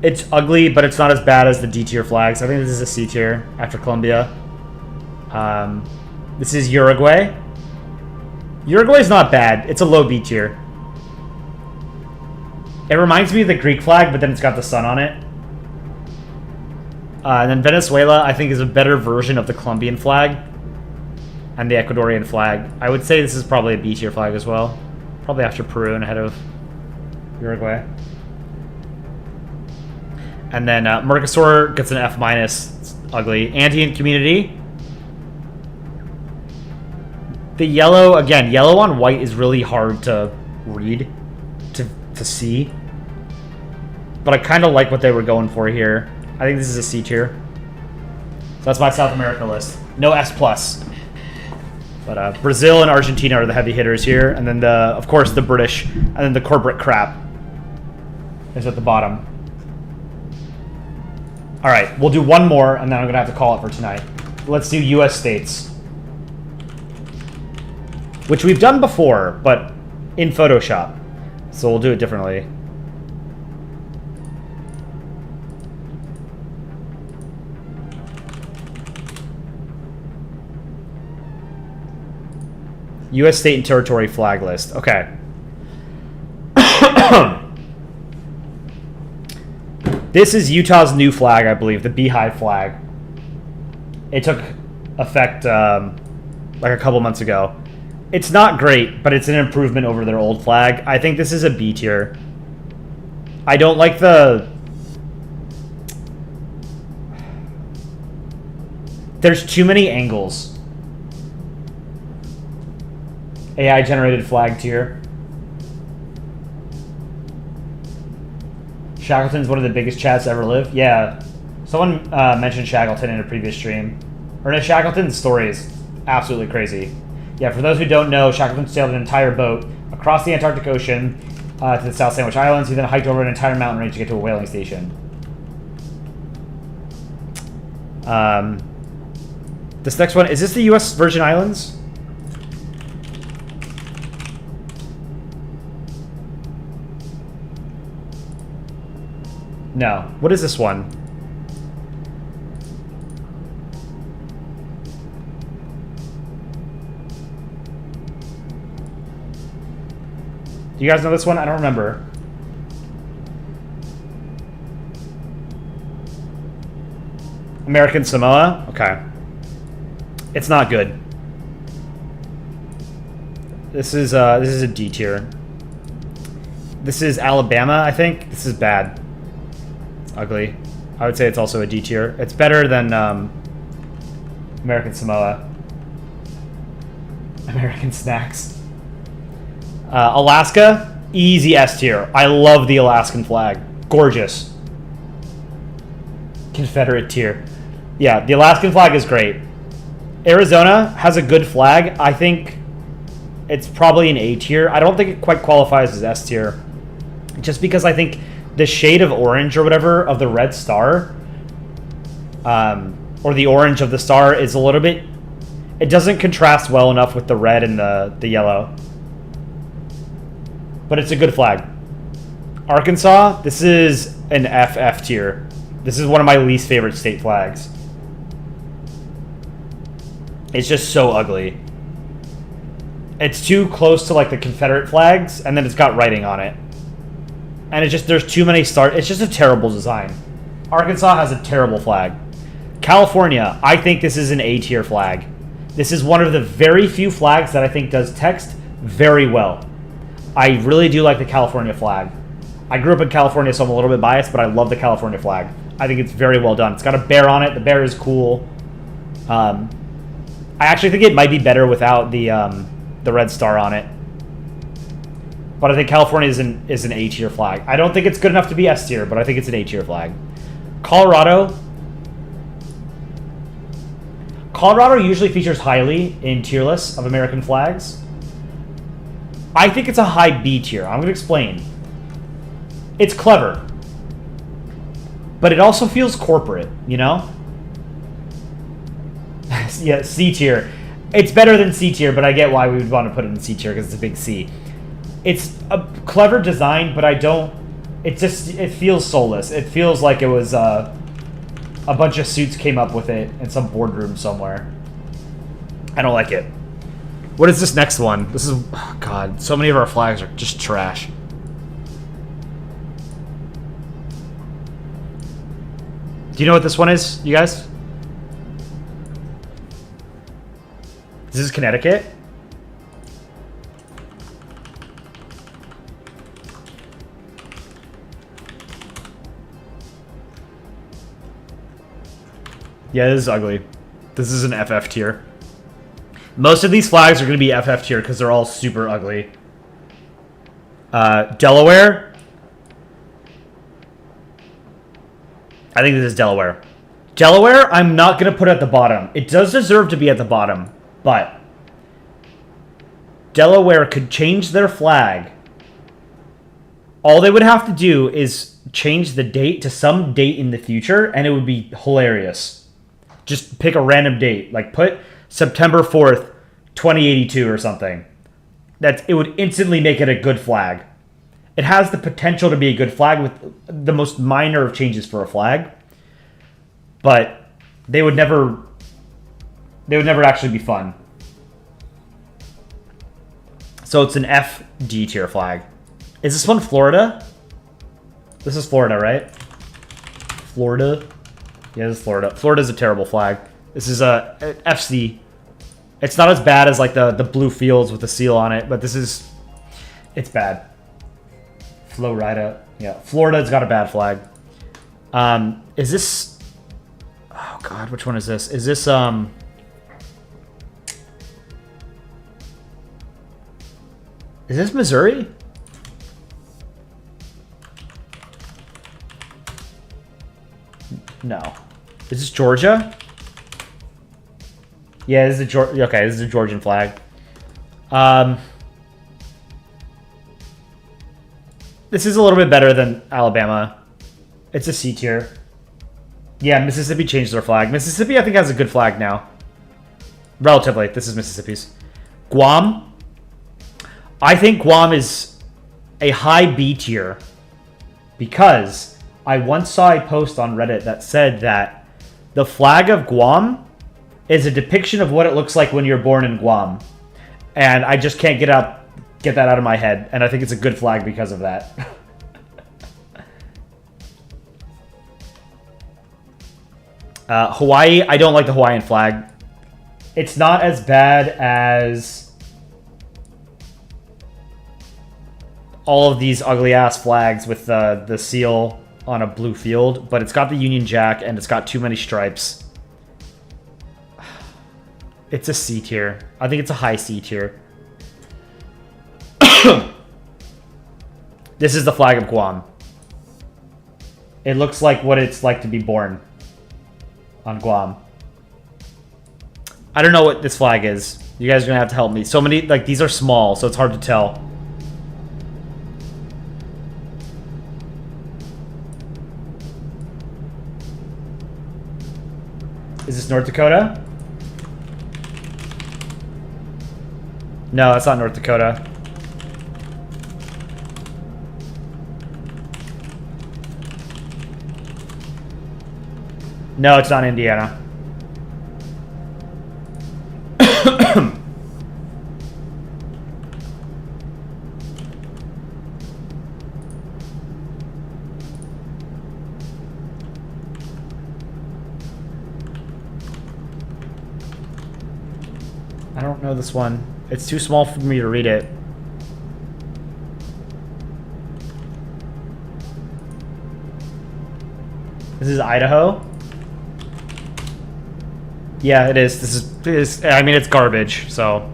It's ugly, but it's not as bad as the D tier flags. I think this is a C tier after Colombia. This is Uruguay. Uruguay's not bad. It's a low B tier. It reminds me of the Greek flag, but then it's got the sun on it. And then Venezuela, I think, is a better version of the Colombian flag and the Ecuadorian flag. I would say this is probably a B tier flag as well. Probably after Peru and ahead of Uruguay. And then Mercosur gets an F-. It's ugly. Andean community. The yellow, again, yellow on white is really hard to read, to see. But I kind of like what they were going for here. I think this is a C tier. So that's my South America list. No S+. But Brazil and Argentina are the heavy hitters here. And then, of course, the British. And then the corporate crap is at the bottom. All right, we'll do one more, and then I'm going to have to call it for tonight. Let's do U.S. states. Which we've done before, but in Photoshop. So we'll do it differently. U.S. state and territory flag list. Okay. This is Utah's new flag, I believe, the beehive flag. It took effect like a couple months ago. It's not great, but it's an improvement over their old flag. I think this is a B tier. I don't like the... There's too many angles. AI-generated flag tier. Shackleton's one of the biggest chats ever lived. Yeah. Someone mentioned Shackleton in a previous stream. Or no, Shackleton's story is absolutely crazy. Yeah, for those who don't know, Shackleton sailed an entire boat across the Antarctic Ocean to the South Sandwich Islands. He then hiked over an entire mountain range to get to a whaling station. This next one, is this the U.S. Virgin Islands? No. What is this one? Do you guys know this one? I don't remember. American Samoa? Okay. It's not good. This is a D tier. This is Alabama, I think. This is bad. It's ugly. I would say it's also a D tier. It's better than American Samoa. American snacks. Alaska, easy S tier. I love the Alaskan flag. Gorgeous. Confederate tier. Yeah, the Alaskan flag is great. Arizona has a good flag. I think It's probably an A tier. I don't think it quite qualifies as S tier. Just because I think the shade of orange or whatever of the red star, or the orange of the star is a little bit... It doesn't contrast well enough with the red and the yellow. But it's a good flag. Arkansas, this is an FF tier. This is one of my least favorite state flags. It's just so ugly. It's too close to like the Confederate flags, and then it's got writing on it. And it's just, there's too many stars. It's just a terrible design. Arkansas has a terrible flag. California, I think this is an A tier flag. This is one of the very few flags that I think does text very well. I really do like the California flag. I grew up in California, so I'm a little bit biased, but I love the California flag. I think it's very well done. It's got a bear on it. The bear is cool. I actually think it might be better without the red star on it. But I think California is an A tier flag. I don't think it's good enough to be S tier, but I think it's an A tier flag. Colorado. Colorado usually features highly in tier lists of American flags. I think it's a high B tier. I'm going to explain. It's clever. But it also feels corporate, you know? Yeah, C tier. It's better than C tier, but I get why we would want to put it in C tier because it's a big C. It's a clever design, but I don't... It feels soulless. It feels like it was a bunch of suits came up with it in some boardroom somewhere. I don't like it. What is this next one? This is... Oh God, so many of our flags are just trash. Do you know what this one is, you guys? This is Connecticut. Yeah, this is ugly. This is an FF tier. Most of these flags are going to be FF tier because they're all super ugly. Delaware. I think this is Delaware. Delaware, I'm not going to put at the bottom. It does deserve to be at the bottom, but Delaware could change their flag. All they would have to do is change the date to some date in the future, and it would be hilarious. Just pick a random date. Like, put September 4th, 2082 or something. It would instantly make it a good flag. It has the potential to be a good flag with the most minor of changes for a flag. But they would never actually be fun. So it's an FD tier flag. Is this one Florida? This is Florida, right? Florida? Yeah, this is Florida. Florida's a terrible flag. This is a FC. It's not as bad as like the blue fields with the seal on it, but it's bad. Florida. Yeah, Florida's got a bad flag. Is this... Oh God, which one is this? Is this Is this Missouri? No. Is this Georgia? Yeah, this is okay, this is a Georgian flag. This is a little bit better than Alabama. It's a C tier. Yeah, Mississippi changed their flag. Mississippi, I think, has a good flag now. Relatively. This is Mississippi's. Guam. I think Guam is a high B tier because I once saw a post on Reddit that said that the flag of Guam is a depiction of what it looks like when you're born in Guam. And I just can't get that out of my head. And I think it's a good flag because of that. Hawaii, I don't like the Hawaiian flag. It's not as bad as all of these ugly-ass flags with the seal on a blue field, but it's got the Union Jack, and it's got too many stripes. It's a C tier. I think it's a high C tier. This is the flag of Guam. It looks like what it's like to be born on Guam. I don't know what this flag is. You guys are gonna have to help me. So many, like, these are small, so it's hard to tell. Is this North Dakota? No, that's not North Dakota. No, it's not Indiana. I don't know this one. It's too small for me to read it. This is Idaho? Yeah, it is. This is I mean, it's garbage, so.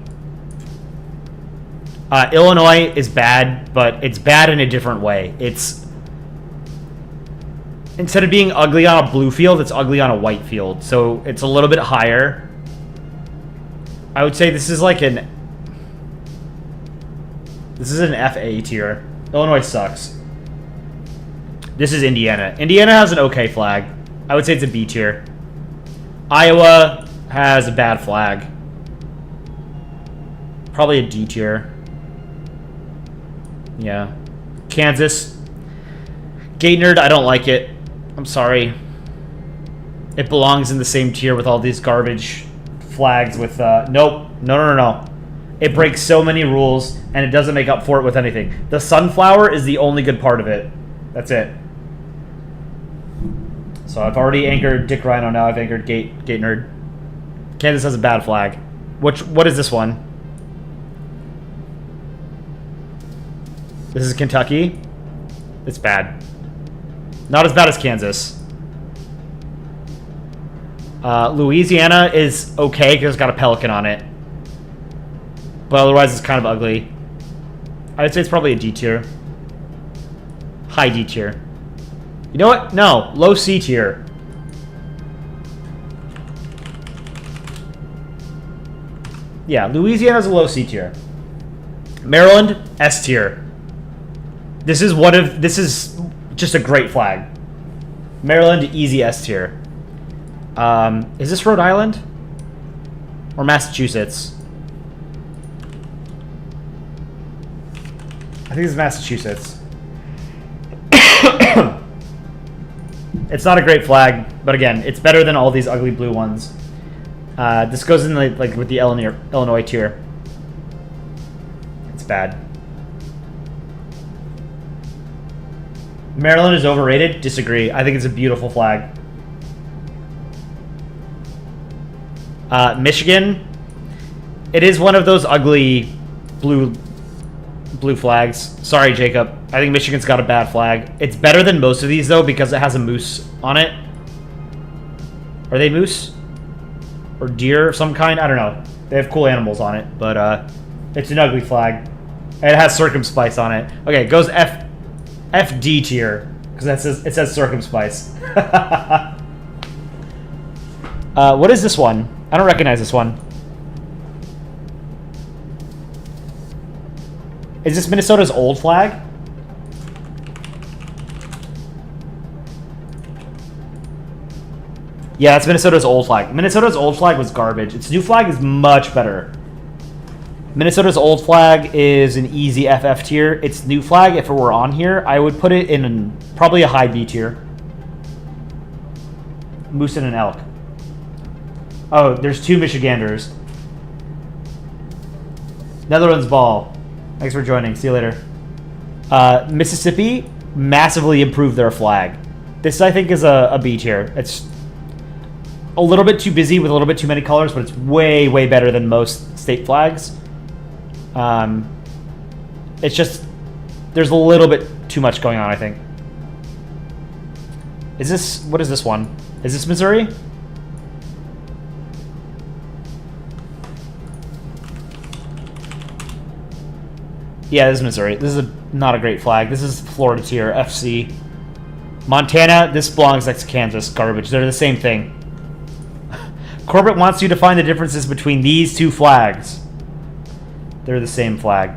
Illinois is bad, but it's bad in a different way. It's... Instead of being ugly on a blue field, it's ugly on a white field. So it's a little bit higher. I would say this is like an... This is an FA tier. Illinois sucks. This is Indiana. Indiana has an okay flag. I would say it's a B tier. Iowa has a bad flag. Probably a D tier. Yeah. Kansas. Gate Nerd, I don't like it. I'm sorry. It belongs in the same tier with all these garbage flags with, nope. No. It breaks so many rules, and it doesn't make up for it with anything. The sunflower is the only good part of it. That's it. So I've already anchored Dick Rhino, now I've anchored Gate Nerd. Kansas has a bad flag. What is this one? This is Kentucky. It's bad. Not as bad as Kansas. Louisiana is okay because it's got a pelican on it. But otherwise it's kind of ugly. I would say it's probably a D tier. High D tier. You know what? No, low C tier. Yeah, Louisiana's a low C tier. Maryland, S tier. This is just a great flag. Maryland, easy S tier. Is this Rhode Island? Or Massachusetts? I think it's Massachusetts. It's not a great flag, but again, it's better than all these ugly blue ones. This goes in like with the Illinois tier. It's bad. Maryland is overrated. Disagree. I think it's a beautiful flag. Michigan. It is one of those ugly blue flags. Sorry, Jacob. I think Michigan's got a bad flag. It's better than most of these, though, because it has a moose on it. Are they moose? Or deer of some kind? I don't know. They have cool animals on it, but it's an ugly flag. And it has circumspice on it. Okay, it goes FD tier, because it says circumspice. What is this one? I don't recognize this one. Is this Minnesota's old flag? Yeah, that's Minnesota's old flag. Minnesota's old flag was garbage. Its new flag is much better. Minnesota's old flag is an easy FF tier. Its new flag, if it were on here, I would put it in probably a high B tier. Moose and an elk. Oh, there's two Michiganders. Netherlands ball. Thanks for joining. See you later. Mississippi massively improved their flag. This, I think, is a B tier. It's a little bit too busy with a little bit too many colors, but it's way, way better than most state flags. It's just, there's a little bit too much going on, I think. Is this, what is this one? Is this Missouri? Yeah, this is Missouri. This is not a great flag. This is Florida tier, FC. Montana, this belongs next to Kansas. Garbage. They're the same thing. Corbett wants you to find the differences between these two flags. They're the same flag.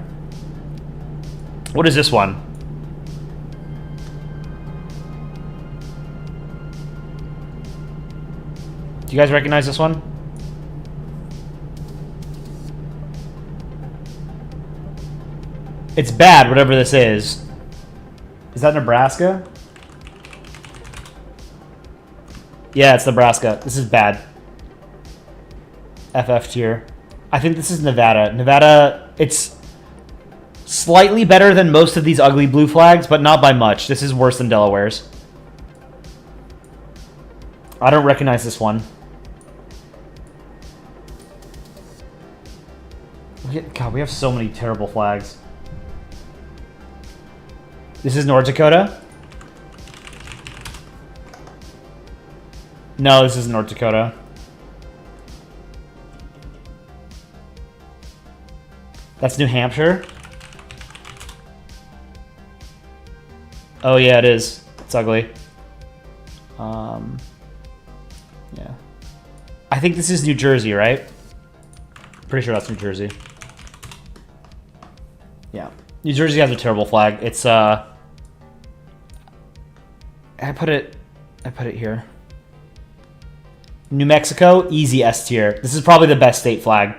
What is this one? Do you guys recognize this one? It's bad, whatever this is. Is that Nebraska? Yeah, it's Nebraska. This is bad. FF tier. I think this is Nevada. Nevada, it's slightly better than most of these ugly blue flags, but not by much. This is worse than Delaware's. I don't recognize this one. God, we have so many terrible flags. This is North Dakota? No, this is North Dakota. That's New Hampshire? Oh yeah, it is. It's ugly. Yeah. I think this is New Jersey, right? Pretty sure that's New Jersey. Yeah. New Jersey has a terrible flag. It's I put it here. New Mexico, easy S tier. This is probably the best state flag.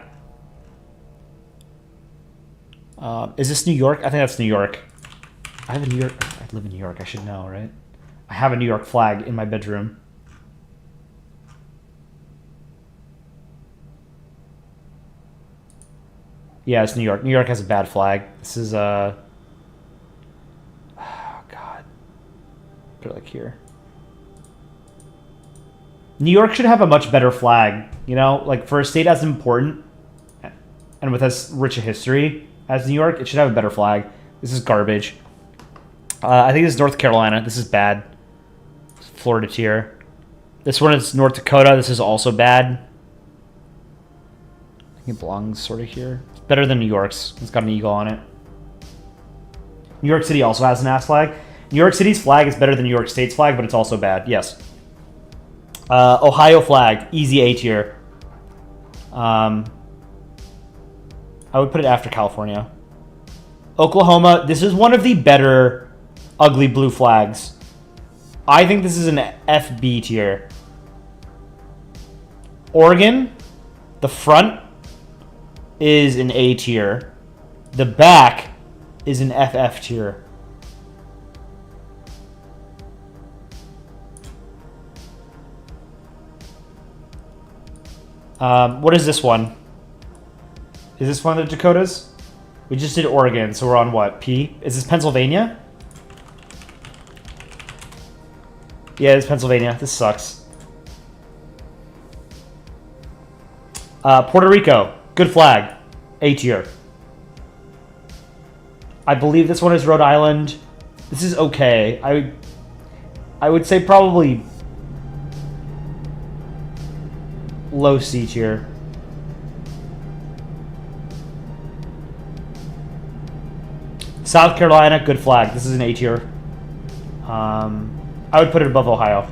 Is this New York? I think that's New York. I have a New York. I live in New York. I should know, right? I have a New York flag in my bedroom. Yeah, it's New York. New York has a bad flag. This is oh God. Put it like here. New York should have a much better flag, you know? Like, for a state as important and with as rich a history as New York, it should have a better flag. This is garbage. I think this is North Carolina. This is bad. Florida tier. This one is North Dakota. This is also bad. I think it belongs sort of here. It's better than New York's. It's got an eagle on it. New York City also has an ass flag. New York City's flag is better than New York State's flag, but it's also bad. Yes. Ohio flag, easy A tier. I would put it after California. Oklahoma, this is one of the better ugly blue flags. I think this is an FB tier. Oregon, the front is an A tier. The back is an FF tier. What is this one? Is this one of the Dakotas? We just did Oregon, so we're on what? P? Is this Pennsylvania? Yeah, it's Pennsylvania. This sucks. Puerto Rico. Good flag. A tier. I believe this one is Rhode Island. This is okay. I would say probably low C tier. South Carolina, good flag. This is an A tier. I would put it above Ohio.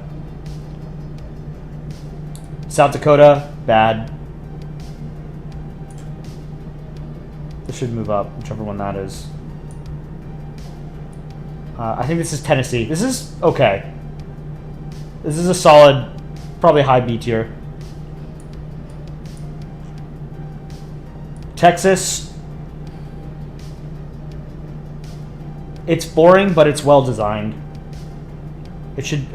South Dakota, bad. This should move up, whichever one that is. I think this is Tennessee. This is okay. This is a solid, probably high B tier. Texas. It's boring, but it's well designed. It should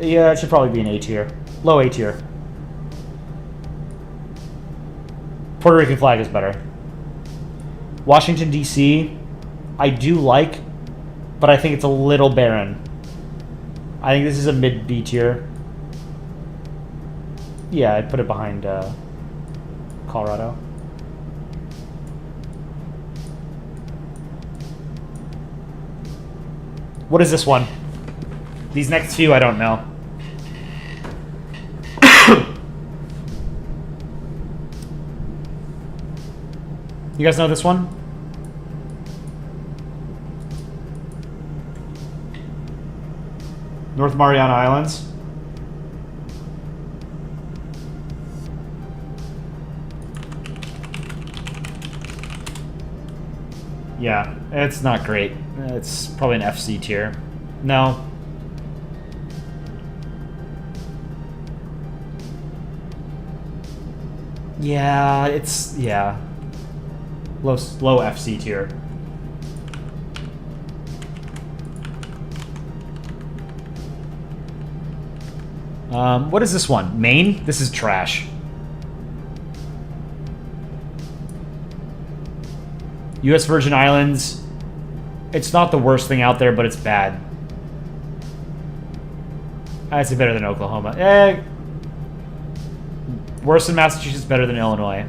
probably be an A tier. Low A tier. Puerto Rican flag is better. Washington, D.C., I do like, but I think it's a little barren. I think this is a mid B tier. Yeah, I'd put it behind Colorado. What is this one? These next few, I don't know. You guys know this one? North Mariana Islands. Yeah, it's not great. It's probably an FC tier. No. Yeah, it's, yeah. Low FC tier. What is this one? Maine? This is trash. U.S. Virgin Islands. It's not the worst thing out there, but it's bad. I'd say better than Oklahoma. Worse than Massachusetts, better than Illinois.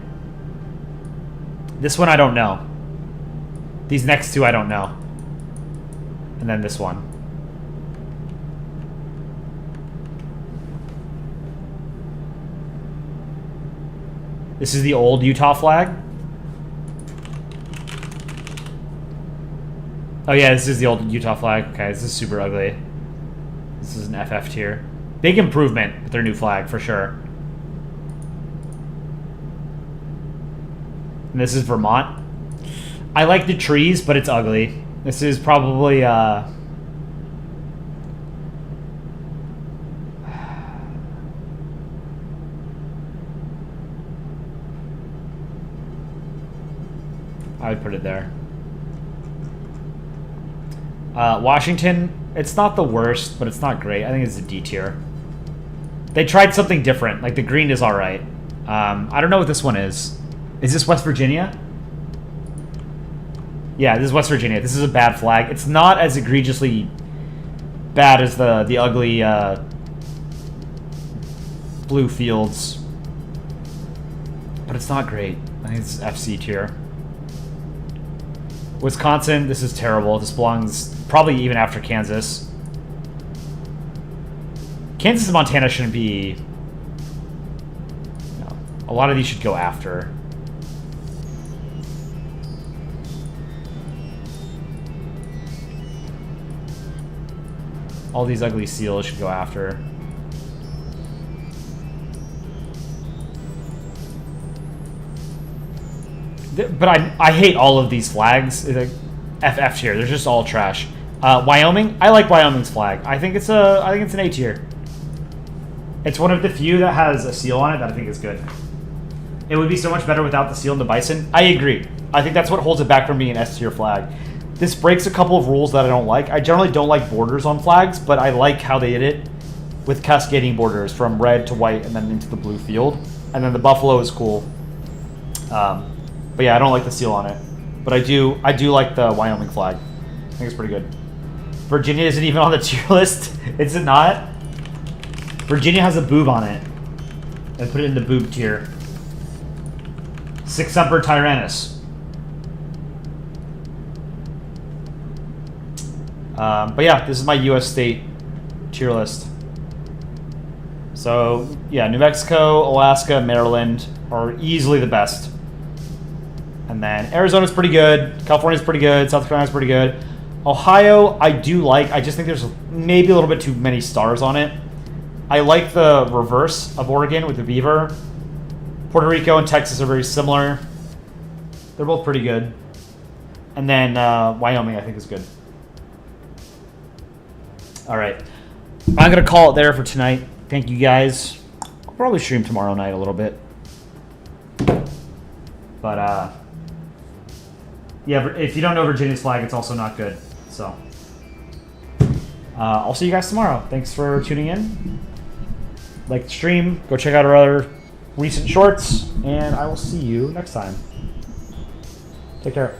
This one I don't know. These next two I don't know. And then this one. This is the old Utah flag. Oh yeah, this is the old Utah flag. Okay, this is super ugly. This is an FF tier. Big improvement with their new flag, for sure. And this is Vermont. I like the trees, but it's ugly. This is probably, I would put it there. Washington, it's not the worst, but it's not great. I think it's a D tier. They tried something different. Like, the green is alright. I don't know what this one is. Is this West Virginia? Yeah, this is West Virginia. This is a bad flag. It's not as egregiously bad as the ugly blue fields. But it's not great. I think it's FC tier. Wisconsin, this is terrible. This belongs probably even after Kansas. Kansas and Montana shouldn't be... No. A lot of these should go after. All these ugly seals should go after. But I hate all of these flags. It's like FF tier. They're just all trash. Wyoming, I like Wyoming's flag. I think it's an A tier. It's one of the few that has a seal on it that I think is good. It would be so much better without the seal and the bison. I agree. I think that's what holds it back from being an S tier flag. This breaks a couple of rules that I don't like. I generally don't like borders on flags, but I like how they did it with cascading borders from red to white and then into the blue field. And then the buffalo is cool. But yeah, I don't like the seal on it. But I do like the Wyoming flag. I think it's pretty good. Virginia isn't even on the tier list. Is it not? Virginia has a boob on it. I put it in the boob tier. Sic Semper Tyrannis. But yeah, this is my U.S. state tier list. So yeah, New Mexico, Alaska, Maryland are easily the best. And then Arizona's pretty good. California's pretty good. South Carolina's pretty good. Ohio, I do like. I just think there's maybe a little bit too many stars on it. I like the reverse of Oregon with the beaver. Puerto Rico and Texas are very similar. They're both pretty good. And then Wyoming, I think, is good. All right. I'm going to call it there for tonight. Thank you, guys. I'll probably stream tomorrow night a little bit. But, yeah, if you don't know Virginia's flag, it's also not good. So, I'll see you guys tomorrow. Thanks for tuning in. Like the stream. Go check out our other recent shorts. And I will see you next time. Take care.